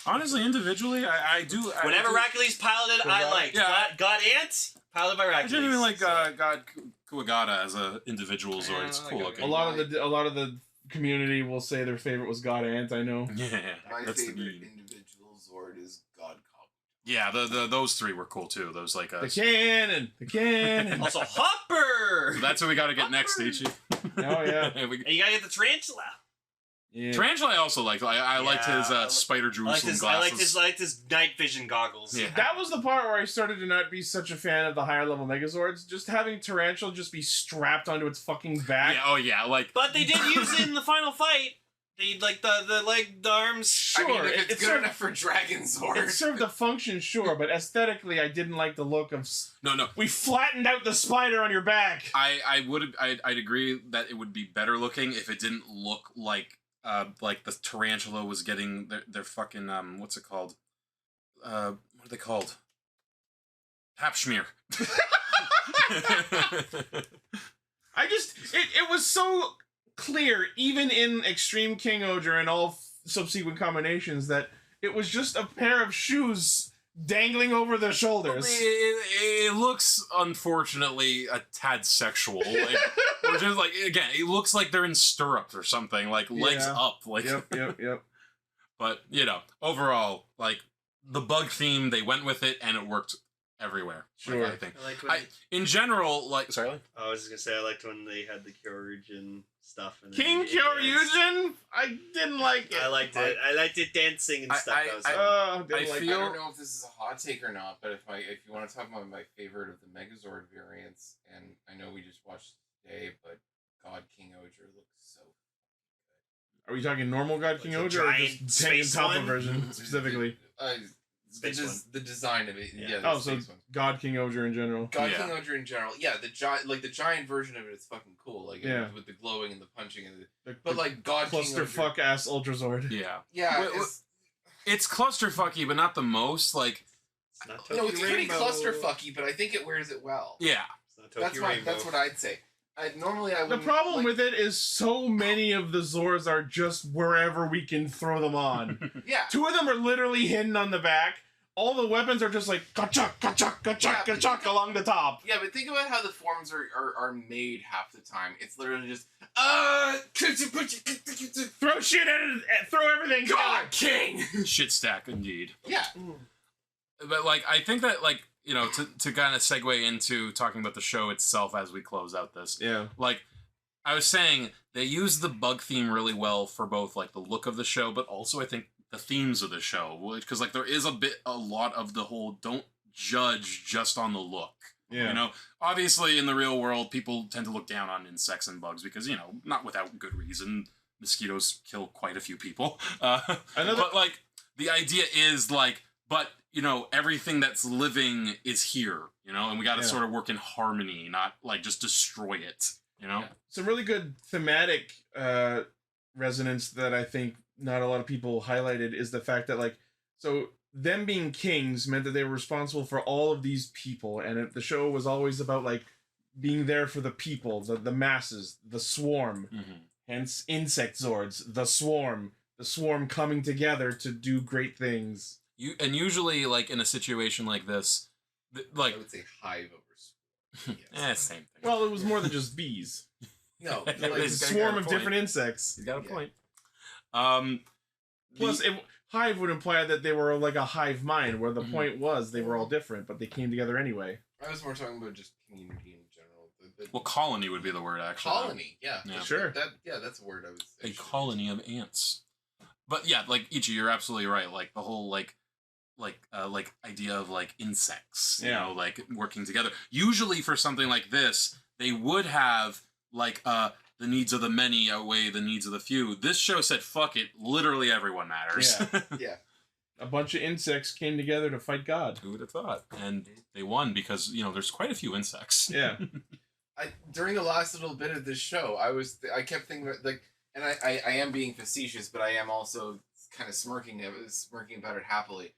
Honestly, individually, I do. Whenever Hercules piloted, I liked. Yeah. God Ant, piloted by Hercules. I didn't even like God Kuwagata as an individual Zord. It's cool looking. A lot of the community will say their favorite was God Ant. I know. Yeah, my favorite individual Zord is God Cobb. Yeah, those three were cool too. Those like the cannon. Also Hopper. So that's what we got to get next, Ichi. Oh yeah. And you gotta get the tarantula. Yeah. Tarantula I also liked. I liked his Spider Jerusalem glasses. I liked his night vision goggles. Yeah. That was the part where I started to not be such a fan of the higher level Megazords. Just having Tarantula just be strapped onto its fucking back. Yeah, oh yeah, like. But they did use it in the final fight. They like the arms. Sure, I mean, if it's good enough for Dragon Zord. It served a function, sure, but aesthetically, I didn't like the look of. No. We flattened out the spider on your back. I'd agree that it would be better looking if it didn't look like the tarantula was getting their fucking what's it called? What are they called? Hapschmear. It was so clear, even in Extreme King-Ohger and all subsequent combinations, that it was just a pair of shoes dangling over their shoulders. It looks, unfortunately, a tad sexual. Like, or just like, again, it looks like they're in stirrups or something, like legs up. Like, Yep. But, you know, overall, like, the bug theme, they went with it, and it worked everywhere. Sure. Like, I think. In general, like, sorry? I was just gonna say, I liked when they had the Kyoryugen stuff. And King Kyoryugen? I didn't like it. I liked it. I liked it dancing and stuff. I don't know if this is a hot take or not, but if you want to talk about my favorite of the Megazord variants, and I know we just watched it today, but God King-Ohger looks so Are we talking normal God Like King-Ohger the or giant just space Tapa one? version specifically? The design of it. Yeah. Oh, so God King-Ohger in general. God King-Ohger in general. Yeah, the giant version of it is fucking cool. Like with the glowing and the punching and but like God King-Ohger. Clusterfuck ass Ultrazord. Yeah. Yeah. It's clusterfucky, but not the most. Like, no, it's pretty clusterfucky, but I think it wears it well. Yeah. That's what I'd say. Normally I The problem with it is so many of the Zords are just wherever we can throw them on. Yeah. 2 of them are literally hidden on the back. All the weapons are just like ka-chuck, ka-chuck, ka-chuck, ka-chuck along the top. Yeah, but think about how the forms are made half the time. It's literally just throw shit at it, throw everything. God King! Shit stack, indeed. Yeah. But, like, I think that, like, you know, to kind of segue into talking about the show itself as we close out this. Yeah. Like, I was saying, they use the bug theme really well for both, like, the look of the show, but also, I think, the themes of the show. Because, like, there is a lot of the whole don't judge just on the look. Yeah. You know, obviously, in the real world, people tend to look down on insects and bugs because, you know, not without good reason. Mosquitoes kill quite a few people. But, like, the idea is, like, but, you know, everything that's living is here, you know, and we got to sort of work in harmony, not, like, just destroy it, you know? Yeah. Some really good thematic resonance that I think not a lot of people highlighted is the fact that, like, so them being kings meant that they were responsible for all of these people, and the show was always about, like, being there for the people, the masses, the swarm, hence insect Zords, the swarm coming together to do great things. And usually, like, in a situation like this, like... I would say hive over swarm. Same thing. Well, it was more than just bees. No. It was a swarm of different insects. You got a point. Plus, hive would imply that they were like a hive mind, where the point was they were all different, but they came together anyway. I was more talking about just community in general. Well, colony would be the word, actually. Colony, yeah. Sure. That's a word I was... A colony of ants. But yeah, like, Ichi, you're absolutely right. Like, the whole, like idea of, like, insects, you know, like, working together. Usually for something like this, they would have, like, the needs of the many outweigh the needs of the few. This show said, fuck it, literally everyone matters. Yeah. A bunch of insects came together to fight God. Who would have thought? And they won because, you know, there's quite a few insects. Yeah. During the last little bit of this show, I kept thinking about, like, and I am being facetious, but I am also kind of smirking about it happily.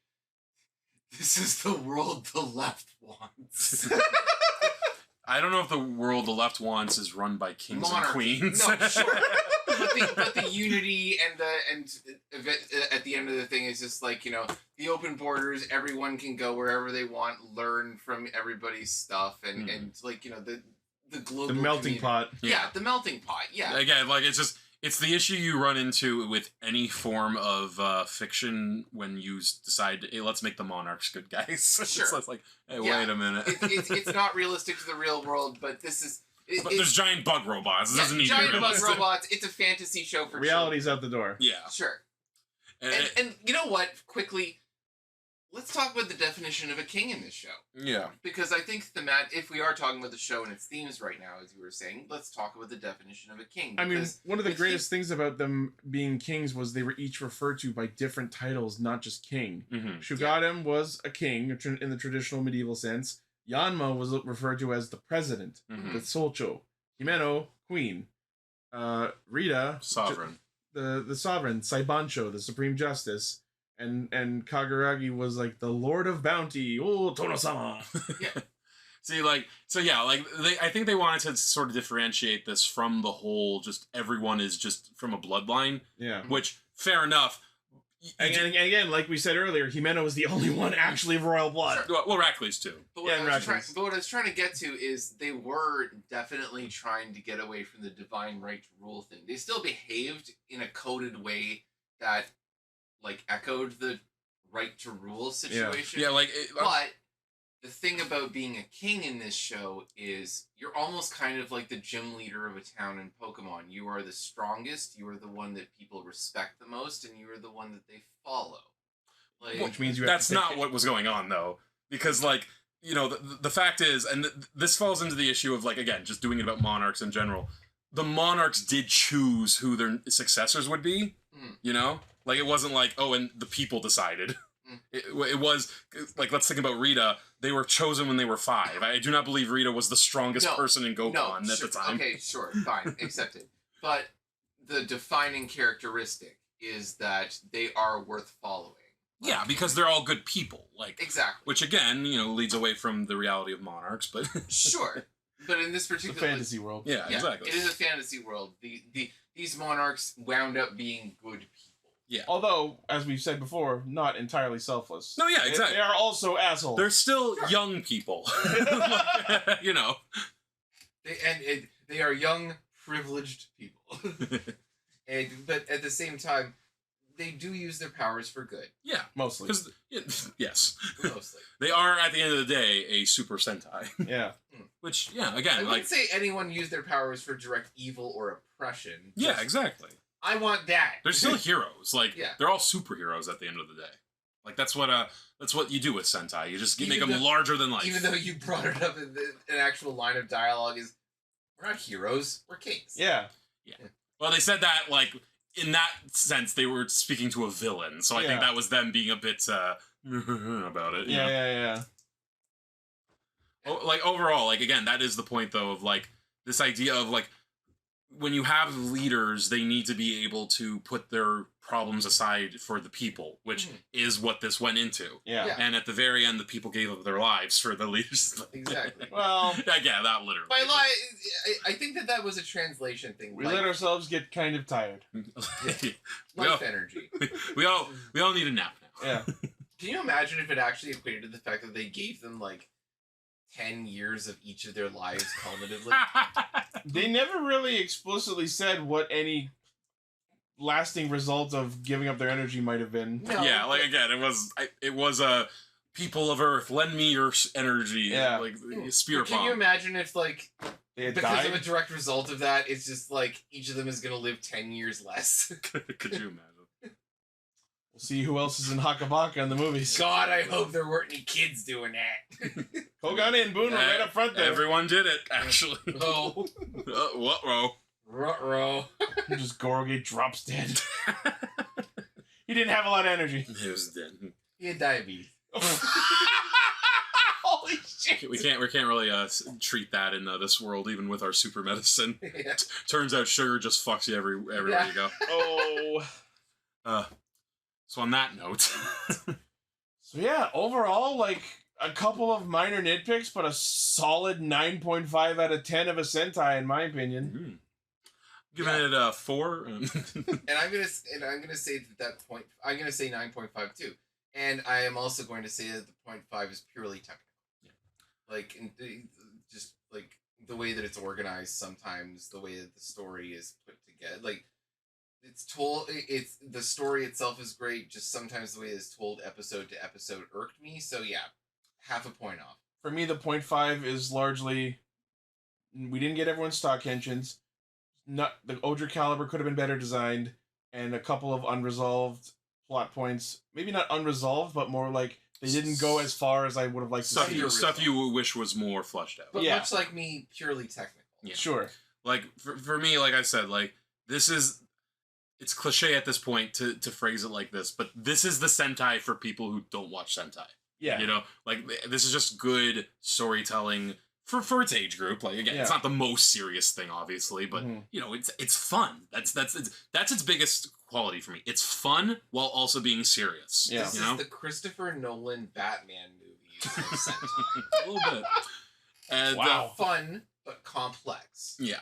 This is the world the left wants. I don't know if the world the left wants is run by kings and queens. No, sure. but the unity and at the end of the thing is just like, you know, the open borders, everyone can go wherever they want, learn from everybody's stuff, and like, you know, the global... The melting pot. Yeah, the melting pot, yeah. Again, like, it's the issue you run into with any form of fiction when you decide, hey, let's make the monarchs good guys. Sure. It's like, hey, wait a minute. It's not realistic to the real world, but this is... But there's giant bug robots. It doesn't need to be giant bug realistic. robots. It's a fantasy show for Reality's out the door. Yeah. Sure. And you know what? Quickly, let's talk about the definition of a king in this show. Yeah. Because I think if we are talking about the show and its themes right now, as you were saying, let's talk about the definition of a king. I mean, one of the greatest things about them being kings was they were each referred to by different titles, not just king. Shugods was a king in the traditional medieval sense. Yanma was referred to as the president, the Solcho. Himeno, queen. Rita, sovereign. The sovereign. Saibancho, the supreme justice. And Kaguragi was like the Lord of Bounty. Oh, Tono-sama. Yeah. See, like, so yeah, like, I think they wanted to sort of differentiate this from the whole, just everyone is just from a bloodline. Yeah. Which, fair enough. And again, like we said earlier, Himeno was the only one actually of royal blood. Sure. Well, Rackley's too. But what I was trying to get to is they were definitely trying to get away from the divine right to rule thing. They still behaved in a coded way that, like, echoed the right to rule situation. Yeah, like... but the thing about being a king in this show is you're almost kind of like the gym leader of a town in Pokemon. You are the strongest, you are the one that people respect the most, and you are the one that they follow. Like, which means you have that's not what was going on, though. Because, like, you know, the fact is, and this falls into the issue of, like, again, just doing it about monarchs in general. the monarchs did choose who their successors would be. You know, like it wasn't like, oh, and the people decided. It was like, let's think about Rita. They were chosen when they were 5. I do not believe Rita was the strongest person in Gokon at the time. Okay, sure, fine, accepted. But the defining characteristic is that they are worth following. Yeah, because they're all good people. Like exactly. Which again, you know, leads away from the reality of monarchs, but sure. But in this particular fantasy world. Yeah, exactly. It is a fantasy world. These monarchs wound up being good people. Yeah. Although, as we've said before, not entirely selfless. No, yeah, exactly. They are also assholes. They're still young people. You know. They are young, privileged people. But at the same time, they do use their powers for good. Yeah. Mostly. Yes. Mostly. They are, at the end of the day, a Super Sentai. Yeah. Which, yeah, again, I wouldn't say anyone used their powers for direct evil or oppression. Yeah, exactly. I want that. They're still heroes. Like, yeah. They're all superheroes at the end of the day. Like, that's what you do with Sentai. You just make them though, larger than life. Even though you brought it up in an actual line of dialogue is, we're not heroes, we're kings. Yeah. Well, they said that, like, in that sense, they were speaking to a villain. So I think that was them being a bit about it. Yeah. Like, overall, like, again, that is the point, though, of, like, this idea of, like, when you have leaders, they need to be able to put their problems aside for the people, which is what this went into. Yeah. And at the very end, the people gave up their lives for the leaders. Exactly. Well, yeah, that literally. By I think that was a translation thing. We let ourselves get kind of tired. Life energy. We all need a nap now. Yeah. Can you imagine if it actually equated to the fact that they gave them like 10 years of each of their lives cumulatively? They never really explicitly said what any lasting result of giving up their energy might have been. No, yeah, like again, it was a people of Earth, lend me your energy. Yeah. Like spear Can you imagine if like they had because died? of a direct result of that, it's just like each of them is gonna live 10 years less. Could you imagine? We'll see who else is in Hakabaka in the movies. God, I hope there weren't any kids doing that. Kogan and Boone were right up front there. Everyone did it, actually. Oh. What, bro? Ruh-roh. Just Gorogate drops dead. He didn't have a lot of energy. He was dead. He had diabetes. Holy shit. We can't really treat that in this world, even with our super medicine. Yeah. Turns out sugar just fucks you everywhere you go. Oh. So on that note. So yeah, overall, like, a couple of minor nitpicks, but a solid 9.5 out of 10 of a Sentai, in my opinion. Giving it a 4. And I'm gonna say that point. I'm gonna say 9.5 too. And I am also going to say that the 0.5 is purely technical. Yeah. Like just like the way that it's organized. Sometimes the way that the story is put together. Like it's told. It's the story itself is great. Just sometimes the way it's told episode to episode irked me. So yeah, half a point off. For me, the 0.5 is largely we didn't get everyone's stock henshins. Not the Ohsama caliber could have been better designed, and a couple of unresolved plot points. Maybe not unresolved, but more like they didn't go as far as I would have liked to see. Stuff you wish was more fleshed out. But much like me, purely technical. Yeah. Sure. Like for me, like I said, like it's cliche at this point to phrase it like this, but this is the Sentai for people who don't watch Sentai. Yeah. You know, like this is just good storytelling for its age group. Like again, it's not the most serious thing, obviously, but you know, it's fun. That's its biggest quality for me. It's fun while also being serious. Yeah. This is the Christopher Nolan Batman movies of Sentai. A little bit. And, wow. Fun but complex. Yeah.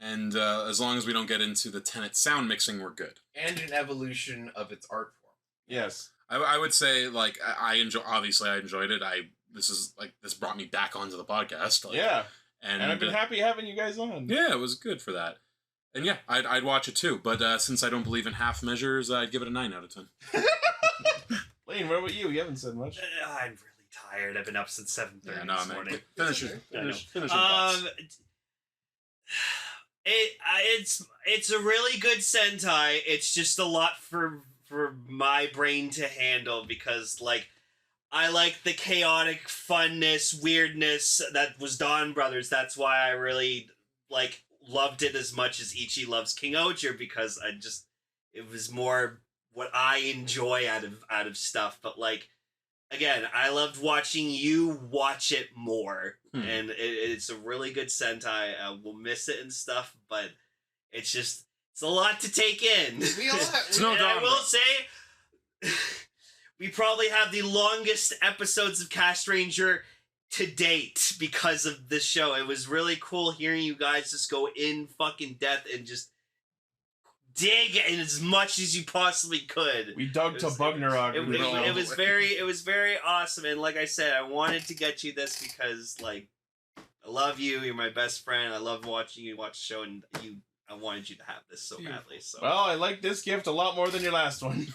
And as long as we don't get into the Tenet sound mixing, we're good. And an evolution of its art form. Yes. I would say, like, I enjoyed it. This brought me back onto the podcast. Like, yeah. And I've been happy having you guys on. Yeah, it was good for that. And yeah, I'd watch it too. But since I don't believe in half measures, I'd give it a 9 out of 10. Lane, what about you? You haven't said much. I'm really tired. I've been up since 7:30 this morning. Finish your thoughts. It's a really good Sentai. It's just a lot for my brain to handle because, like, I like the chaotic funness, weirdness that was Dawn Brothers. That's why I really, like, loved it as much as Ichi loves King-Ohger because it was more what I enjoy out of stuff. But like, again, I loved watching you watch it more, and it's a really good Sentai. We'll miss it and stuff, but it's a lot to take in. We all have, It's no And doubt. I will say, we probably have the longest episodes of Castranger to date because of this show. It was really cool hearing you guys just go in fucking depth and just dig in as much as you possibly could. We dug to Bugnarok. It was very awesome, and like I said, I wanted to get you this because like I love you. You're my best friend. I love watching you watch the show, and I wanted you to have this so badly. So Well, I like this gift a lot more than your last one.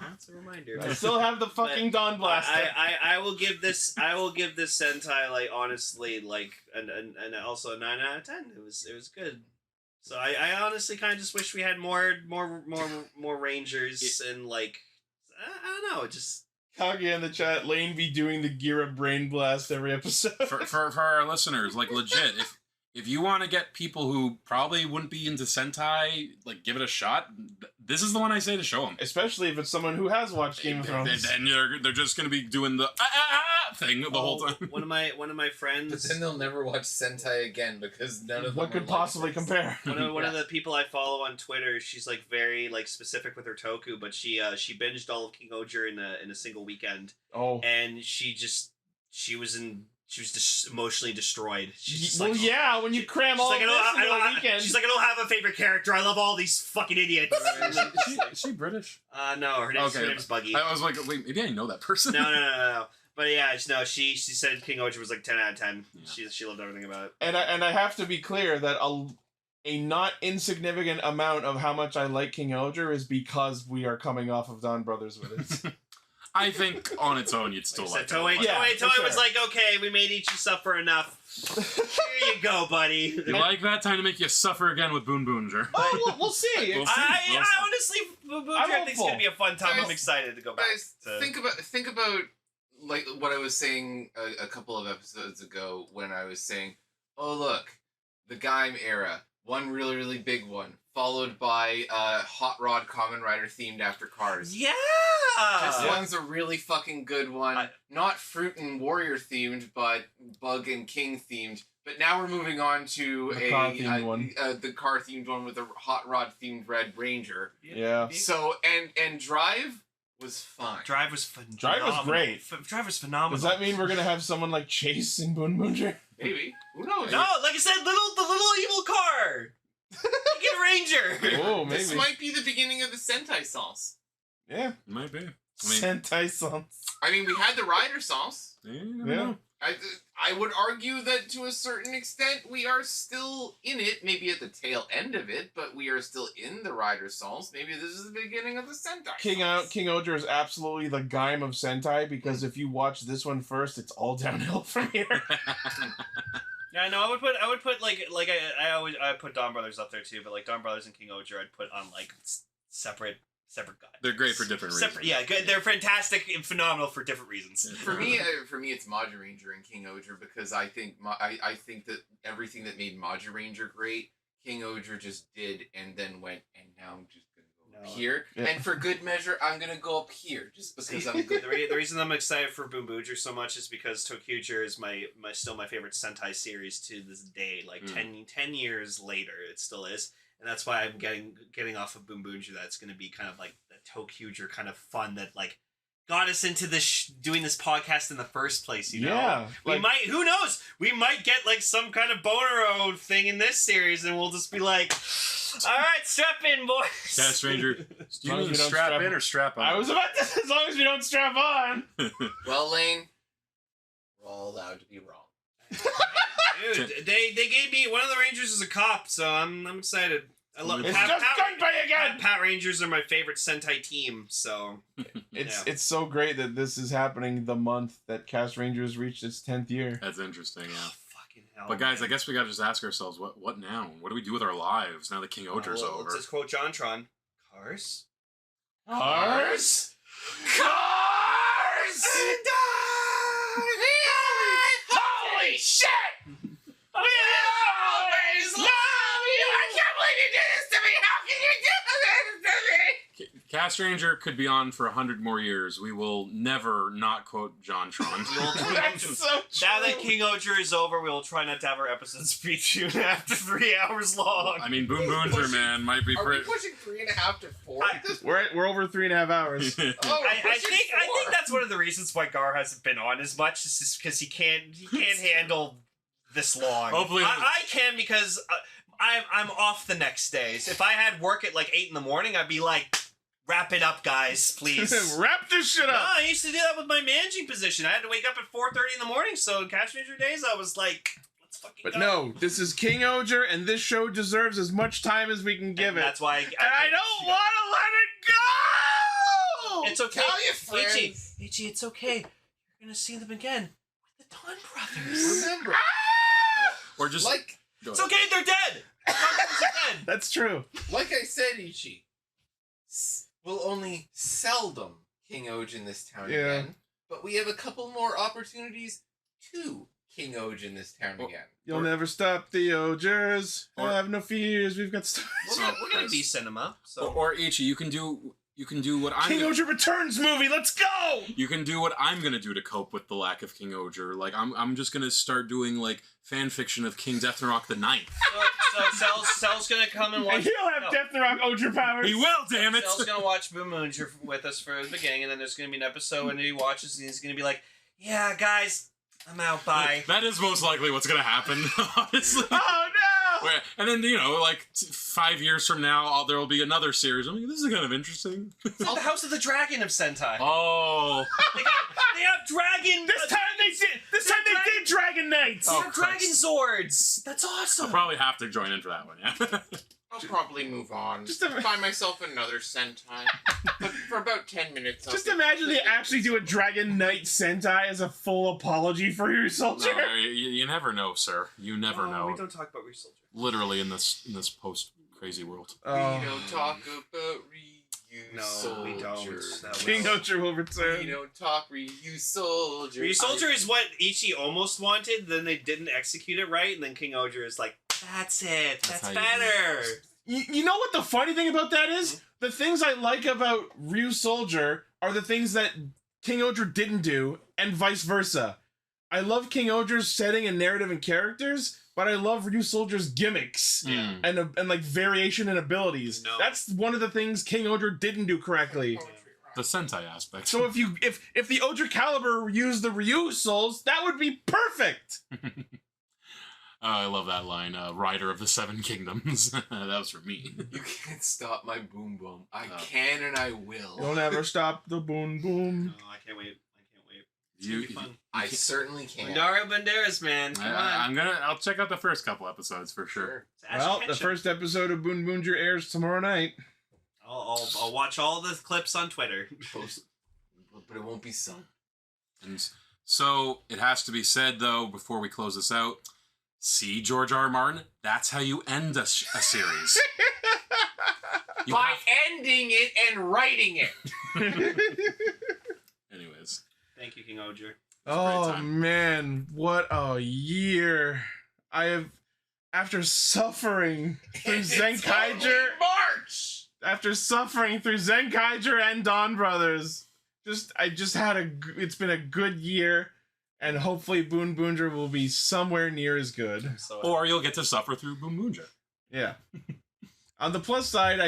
that's a reminder. I still have the fucking Dawn Blaster. I will give this Sentai like honestly like and also a 9 out of 10. It was good. So I honestly kind of just wish we had more Rangers and like I don't know, just Kage in the chat, Lane be doing the Gira Brain Blast every episode. for our listeners, like legit, if you want to get people who probably wouldn't be into Sentai, like give it a shot, this is the one I say to show them. Especially if it's someone who has watched Game of Thrones. Then they're just going to be doing the thing the whole time. One of my friends. But then they'll never watch Sentai again because none of them. What could possibly compare? One of the people I follow on Twitter, she's like very like specific with her toku, but she binged all of King-Ohger in a single weekend. Oh, and she was just emotionally destroed. She's just well, like, yeah, when you cram all like, this into a weekend. She's like, I don't have a favorite character. I love all these fucking idiots. Is she British? No, her name's Buggy. I was like, wait, maybe I know that person. No. But yeah, no, she said King-Ohger was like 10 out of 10. Yeah. She loved everything about it. And I have to be clear that a not insignificant amount of how much I like King-Ohger is because we are coming off of Dawn Brothers with it. I think on its own you'd still like it. Toei was like, okay, we made Ichi suffer enough. Here you go, buddy. You like that? Time to make you suffer again with Boon Boonger. Oh, we'll see. I honestly, I think it's gonna be a fun time. Guys, I'm excited to go back. Think about like what I was saying a couple of episodes ago when I was saying, oh look, the Gaim era, one really really big one, followed by Hot Rod Kamen Rider themed after Cars. Yeah. This one's a really fucking good one. Not Fruit and Warrior themed, but Bug and King themed. But now we're moving on to the car themed one with the Hot Rod themed Red Ranger. Yeah. So and Drive was fine. Drive was phenomenal. Drive was great. Drive was phenomenal. Does that mean we're gonna have someone like Chase in Boon Boonger? Maybe. Who knows? No, like I said, the little evil car. Get Ranger. Oh, maybe. This might be the beginning of the Sentai sauce. Yeah. Might be. Sentai songs. I mean, we had the Rider sauce. Yeah. I would argue that to a certain extent we are still in it, maybe at the tail end of it, but we are still in the Rider sauce. Maybe this is the beginning of the Sentai sauce. King-Ohger is absolutely the Gaim of Sentai because if you watch this one first, it's all downhill from here. Yeah, no, I would put I put Dawn Brothers up there too, but like Dawn Brothers and King-Ohger I'd put on like separate guys. They're great for different reasons. Yeah, good. They're fantastic and phenomenal for different reasons. For me, it's Maja Ranger and King-Ohger because I think I think that everything that made Maja Ranger great, King-Ohger just did, and then went, and now I'm just gonna go up here, and for good measure, I'm gonna go up here just because I'm good. The reason I'm excited for Boon Booger so much is because Tokuger is still my favorite Sentai series to this day. Like 10 years later, it still is. And that's why I'm getting off of Boon Booger. That's going to be kind of like the Tokuger kind of fun that like got us into this doing this podcast in the first place. You know, yeah, who knows? We might get like some kind of Bonero thing in this series, and we'll just be like, all right, strap in, boys. Castranger, do you mean strap in or strap on? I was about to. As long as we don't strap on. Well, Lane, we're all allowed to be wrong. Dude, they gave me one of the Rangers is a cop, so I'm excited. I love it's just gunplay again. Pat Rangers are my favorite Sentai team, so it's so great that this is happening the month that Castrangers reached its 10th year. That's interesting, yeah. Oh, fucking hell! But guys, I guess we gotta just ask ourselves, what now? What do we do with our lives now that King-Ohger's over? Let's just quote Jontron. Cars. Cars. Cars. Holy shit! We Castranger could be on for 100 more years. We will never not quote John Tron. That's so true. Now that King-Ohger is over, we will try not to have our episodes be 2.5 to 3 hours long. I mean, Boom Boonzer, man, might be Are we pretty... pushing 3.5 to 4 at this point? We're over 3.5 hours. Oh, I think that's one of the reasons why Gar hasn't been on as much. Is just because he can't handle this long. Hopefully- I can because I'm off the next days. If I had work at like 8 in the morning, I'd be like, wrap it up, guys, please. Wrap this shit No, up. I used to do that with my managing position. I had to wake up at 4:30 in the morning. So in Castranger days, I was like, let's fucking But go. no, this is King-Ohger, and this show deserves as much time as we can give it. That's why And I don't want to let it go! It's okay. Tell your friends. Ichi, it's okay. You're gonna see them again with the Dawn Brothers. Remember, Or just... like Go It's ahead. okay, they're dead. The Dawn Brothers are dead. That's true. I said, Ichi, we'll only seldom King-Ohger in this town Yeah. again, but we have a couple more opportunities to King-Ohger in this town again. You'll never stop the Ogers. Or- Have no fears, we've got stars. We're gonna be cinema. So Or Ichi, you can do what I'm... King-Ohger Returns movie, let's go! You can do what I'm gonna do to cope with the lack of King-Ohger. Like, I'm just gonna start doing, like, fan fiction of King Deathnarok the Ninth. So Cell's gonna come and watch. And he'll have Deathnarok Ogre powers. He will, damn it! Cell's gonna watch Boom Moonger with us for the beginning, and then there's gonna be an episode and he watches and he's gonna be like, "Yeah, guys, I'm out. Bye." That is most likely what's gonna happen, honestly. Oh no! And then, you know, like 5 years from now, there will be another series. I mean, this is kind of interesting. It's like the House of the Dragon of Sentai. Oh. They have dragon. This time they did Dragon Knights! They Oh, have dragon Christ. Zords. That's awesome. I'll probably have to join in for that one, yeah. I'll probably move on. Just a- Find myself another Sentai. But for about 10 minutes. I'll Just be imagine they completely actually do a Dragon Knight Sentai as a full apology for your soldier. No, you never know, sir. You never know. We don't talk about Rita Soldier. Literally in this post crazy world. We don't talk about Ryu No, Soldier. we don't. No, we King-Ohger will We return. don't talk Ryu Soldier. Rita Soldier is what Ichi almost wanted, then they didn't execute it right, and then King-Ohger is like, that's it. That's That's how you better. You know what the funny thing about that is? The things I like about Ryu Soldier are the things that King-Ohger didn't do, and vice versa. I love King-Ohger's setting and narrative and characters, but I love Ryu Soldier's gimmicks Mm. and like variation and abilities. No. That's one of the things King-Ohger didn't do correctly. The Sentai aspect. So if the Ohger Caliber used the Ryu souls, that would be perfect. I love that line. Rider of the Seven Kingdoms. That was for me. You can't stop my boom boom. I can and I will. You'll never stop the boom boom. Oh, I can't wait. It's gonna be fun. I certainly can. Dario Banderas, man. Come on. I'll check out the first couple episodes for sure. It's Ash Well, the Ketchum. first episode of Boon Boonger airs tomorrow night. I'll watch all the clips on Twitter. But it won't be some. And so it has to be said, though, before we close this out, see George R. R. Martin, that's how you end a series. You By have- ending it and writing it. Anyways. Thank you, King-Ohger. Oh time. man, what a year! I have, after suffering through It's only Zenkaiger, March. after suffering through Zenkaiger and Dawn Brothers, it's been a good year, and hopefully Boon Boonger will be somewhere near as good. So, Or you'll get to suffer through Boom Moonja. Yeah. On the plus side,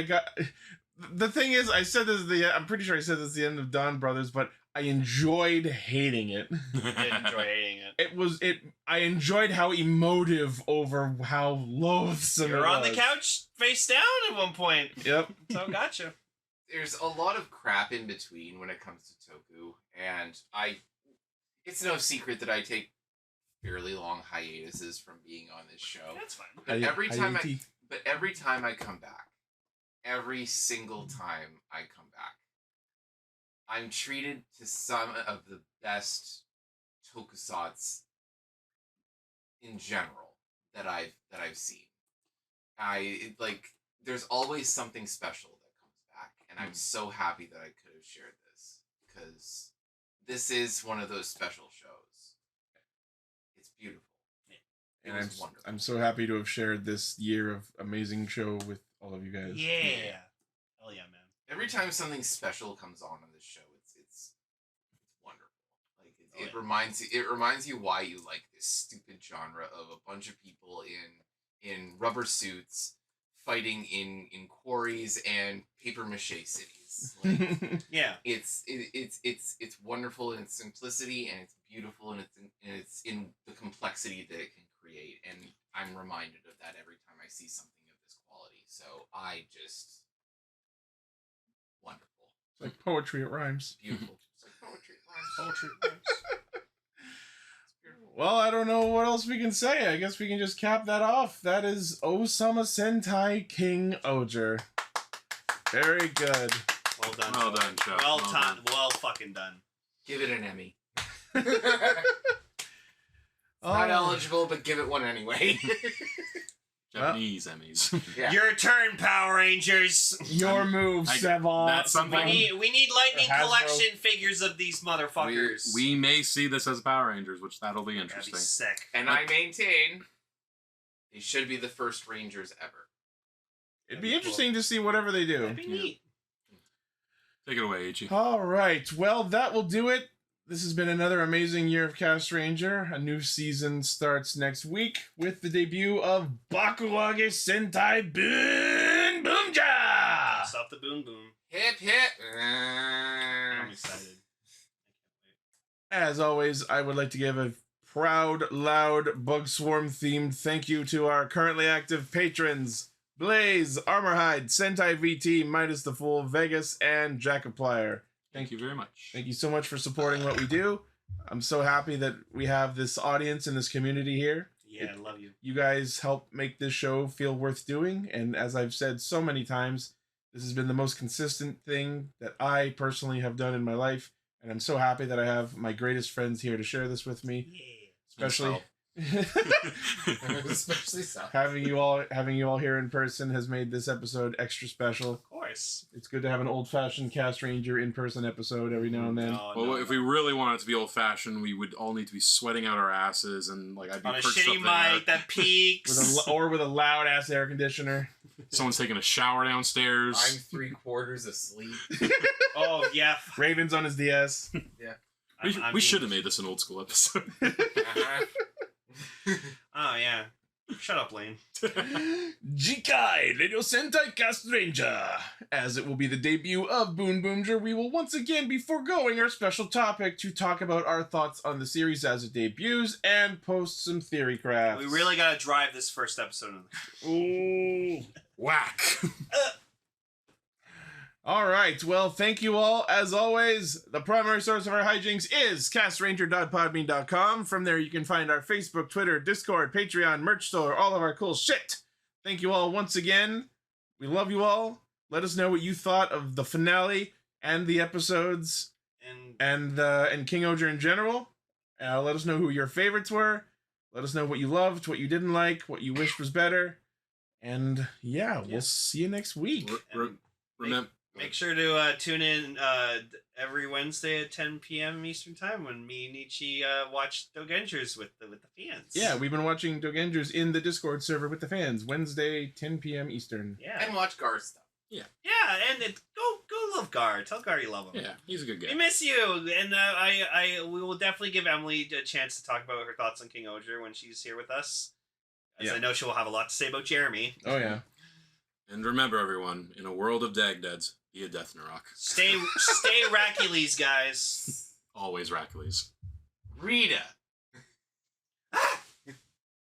the thing is, I'm pretty sure I said this at the end of Dawn Brothers, but I enjoyed hating it. I did enjoy hating it. I enjoyed how emotive over how loathsome You were it on the was. couch face down at one point. Yep. So gotcha. There's a lot of crap in between when it comes to Toku, and it's no secret that I take fairly long hiatuses from being on this show. That's fine. But every time Hayate. I come back, every single time I come back, I'm treated to some of the best tokusatsu in general that I've seen. There's always something special that comes back, and I'm so happy that I could have shared this, because this is one of those special shows. It's beautiful. It And was wonderful. I'm so happy to have shared this year of amazing show with all of you guys. Yeah. Hell yeah, man. Every time something special comes on this show, it's wonderful. Like it reminds you why you like this stupid genre of a bunch of people in rubber suits fighting in quarries and paper mache cities. Like, Yeah. it's wonderful in its simplicity, and it's beautiful, and it's in the complexity that it can create. And I'm reminded of that every time I see something of this quality. So I just wonderful. It's like poetry, it rhymes. Beautiful. It's like poetry. Poetry rhymes. Well, I don't know what else we can say. I guess we can just cap that off. That is Ohsama Sentai King-Ohger. Very good. Well done. Well done, Chuck. Well Well done. done. Well fucking done. Give it an Emmy. Oh. Not eligible, but give it one anyway. Japanese Emmys. Yeah. Your turn, Power Rangers. Your move, Sevon. that's something- We need lightning Hasbro. collection figures of these motherfuckers. we may see this as Power Rangers, which that'll be That'd be interesting. sick. And I maintain they should be the first Rangers ever. It'd be interesting to see whatever they do. That'd be neat. Take it away, Ichi. All right. Well, that will do it. This has been another amazing year of Castranger. A new season starts next week with the debut of Bakuage Sentai Boon Boomja! Stop the boom boom. Hip hip. I'm excited. As always, I would like to give a proud, loud, Bug Swarm themed thank you to our currently active patrons Blaze, Armorhide, Sentai VT, Midas the Fool, Vegas, and Jackaplier. Thank you very much. Thank you so much for supporting what we do. I'm so happy that we have this audience and this community here. Yeah, I love you. You guys help make this show feel worth doing, and as I've said so many times, this has been the most consistent thing that I personally have done in my life, and I'm so happy that I have my greatest friends here to share this with me, Yeah. especially Especially so. having you all here in person has made this episode extra special. Of course. It's good to have an old-fashioned Cast Ranger in-person episode every now and then. Well, if we really want it to be old-fashioned, we would all need to be sweating out our asses, and like I'd be On a perched shitty up there. mic that peaks. With a loud-ass air conditioner. Someone's taking a shower I'm downstairs. 3/4 asleep. Oh, yeah. Raven's on his DS. We should have made this an old school episode. Uh-huh. Oh, yeah. Shut up, Lane. Jikai Radio Sentai Castranger. As it will be the debut of Boon Boomger, we will once again be foregoing our special topic to talk about our thoughts on the series as it debuts and post some theory crafts. We really gotta drive this first episode. Ooh. Whack. All right. Well, thank you all. As always, the primary source of our hijinks is castranger.podbean.com. From there, you can find our Facebook, Twitter, Discord, Patreon, merch store, all of our cool shit. Thank you all once again. We love you all. Let us know what you thought of the finale and the episodes and King-Ohger in general. Let us know who your favorites were. Let us know what you loved, what you didn't like, what you wished was better. And yeah, we'll see you next week. Remember. Make sure to tune in every Wednesday at 10 p.m. Eastern Time when me and Ichi watch Dogengers with the fans. Yeah, we've been watching Dogengers in the Discord server with the fans. Wednesday, 10 p.m. Eastern. Yeah. And watch Gar stuff. Yeah, and go love Gar. Tell Gar you love him. Yeah, he's a good guy. We miss you, and we will definitely give Emily a chance to talk about her thoughts on King-Ohger when she's here with us. As I know she will have a lot to say about Jeremy. Oh yeah. And remember, everyone, in a world of Dagdads, be a Death Narok. Stay Racules, guys. Always Racules. Rita.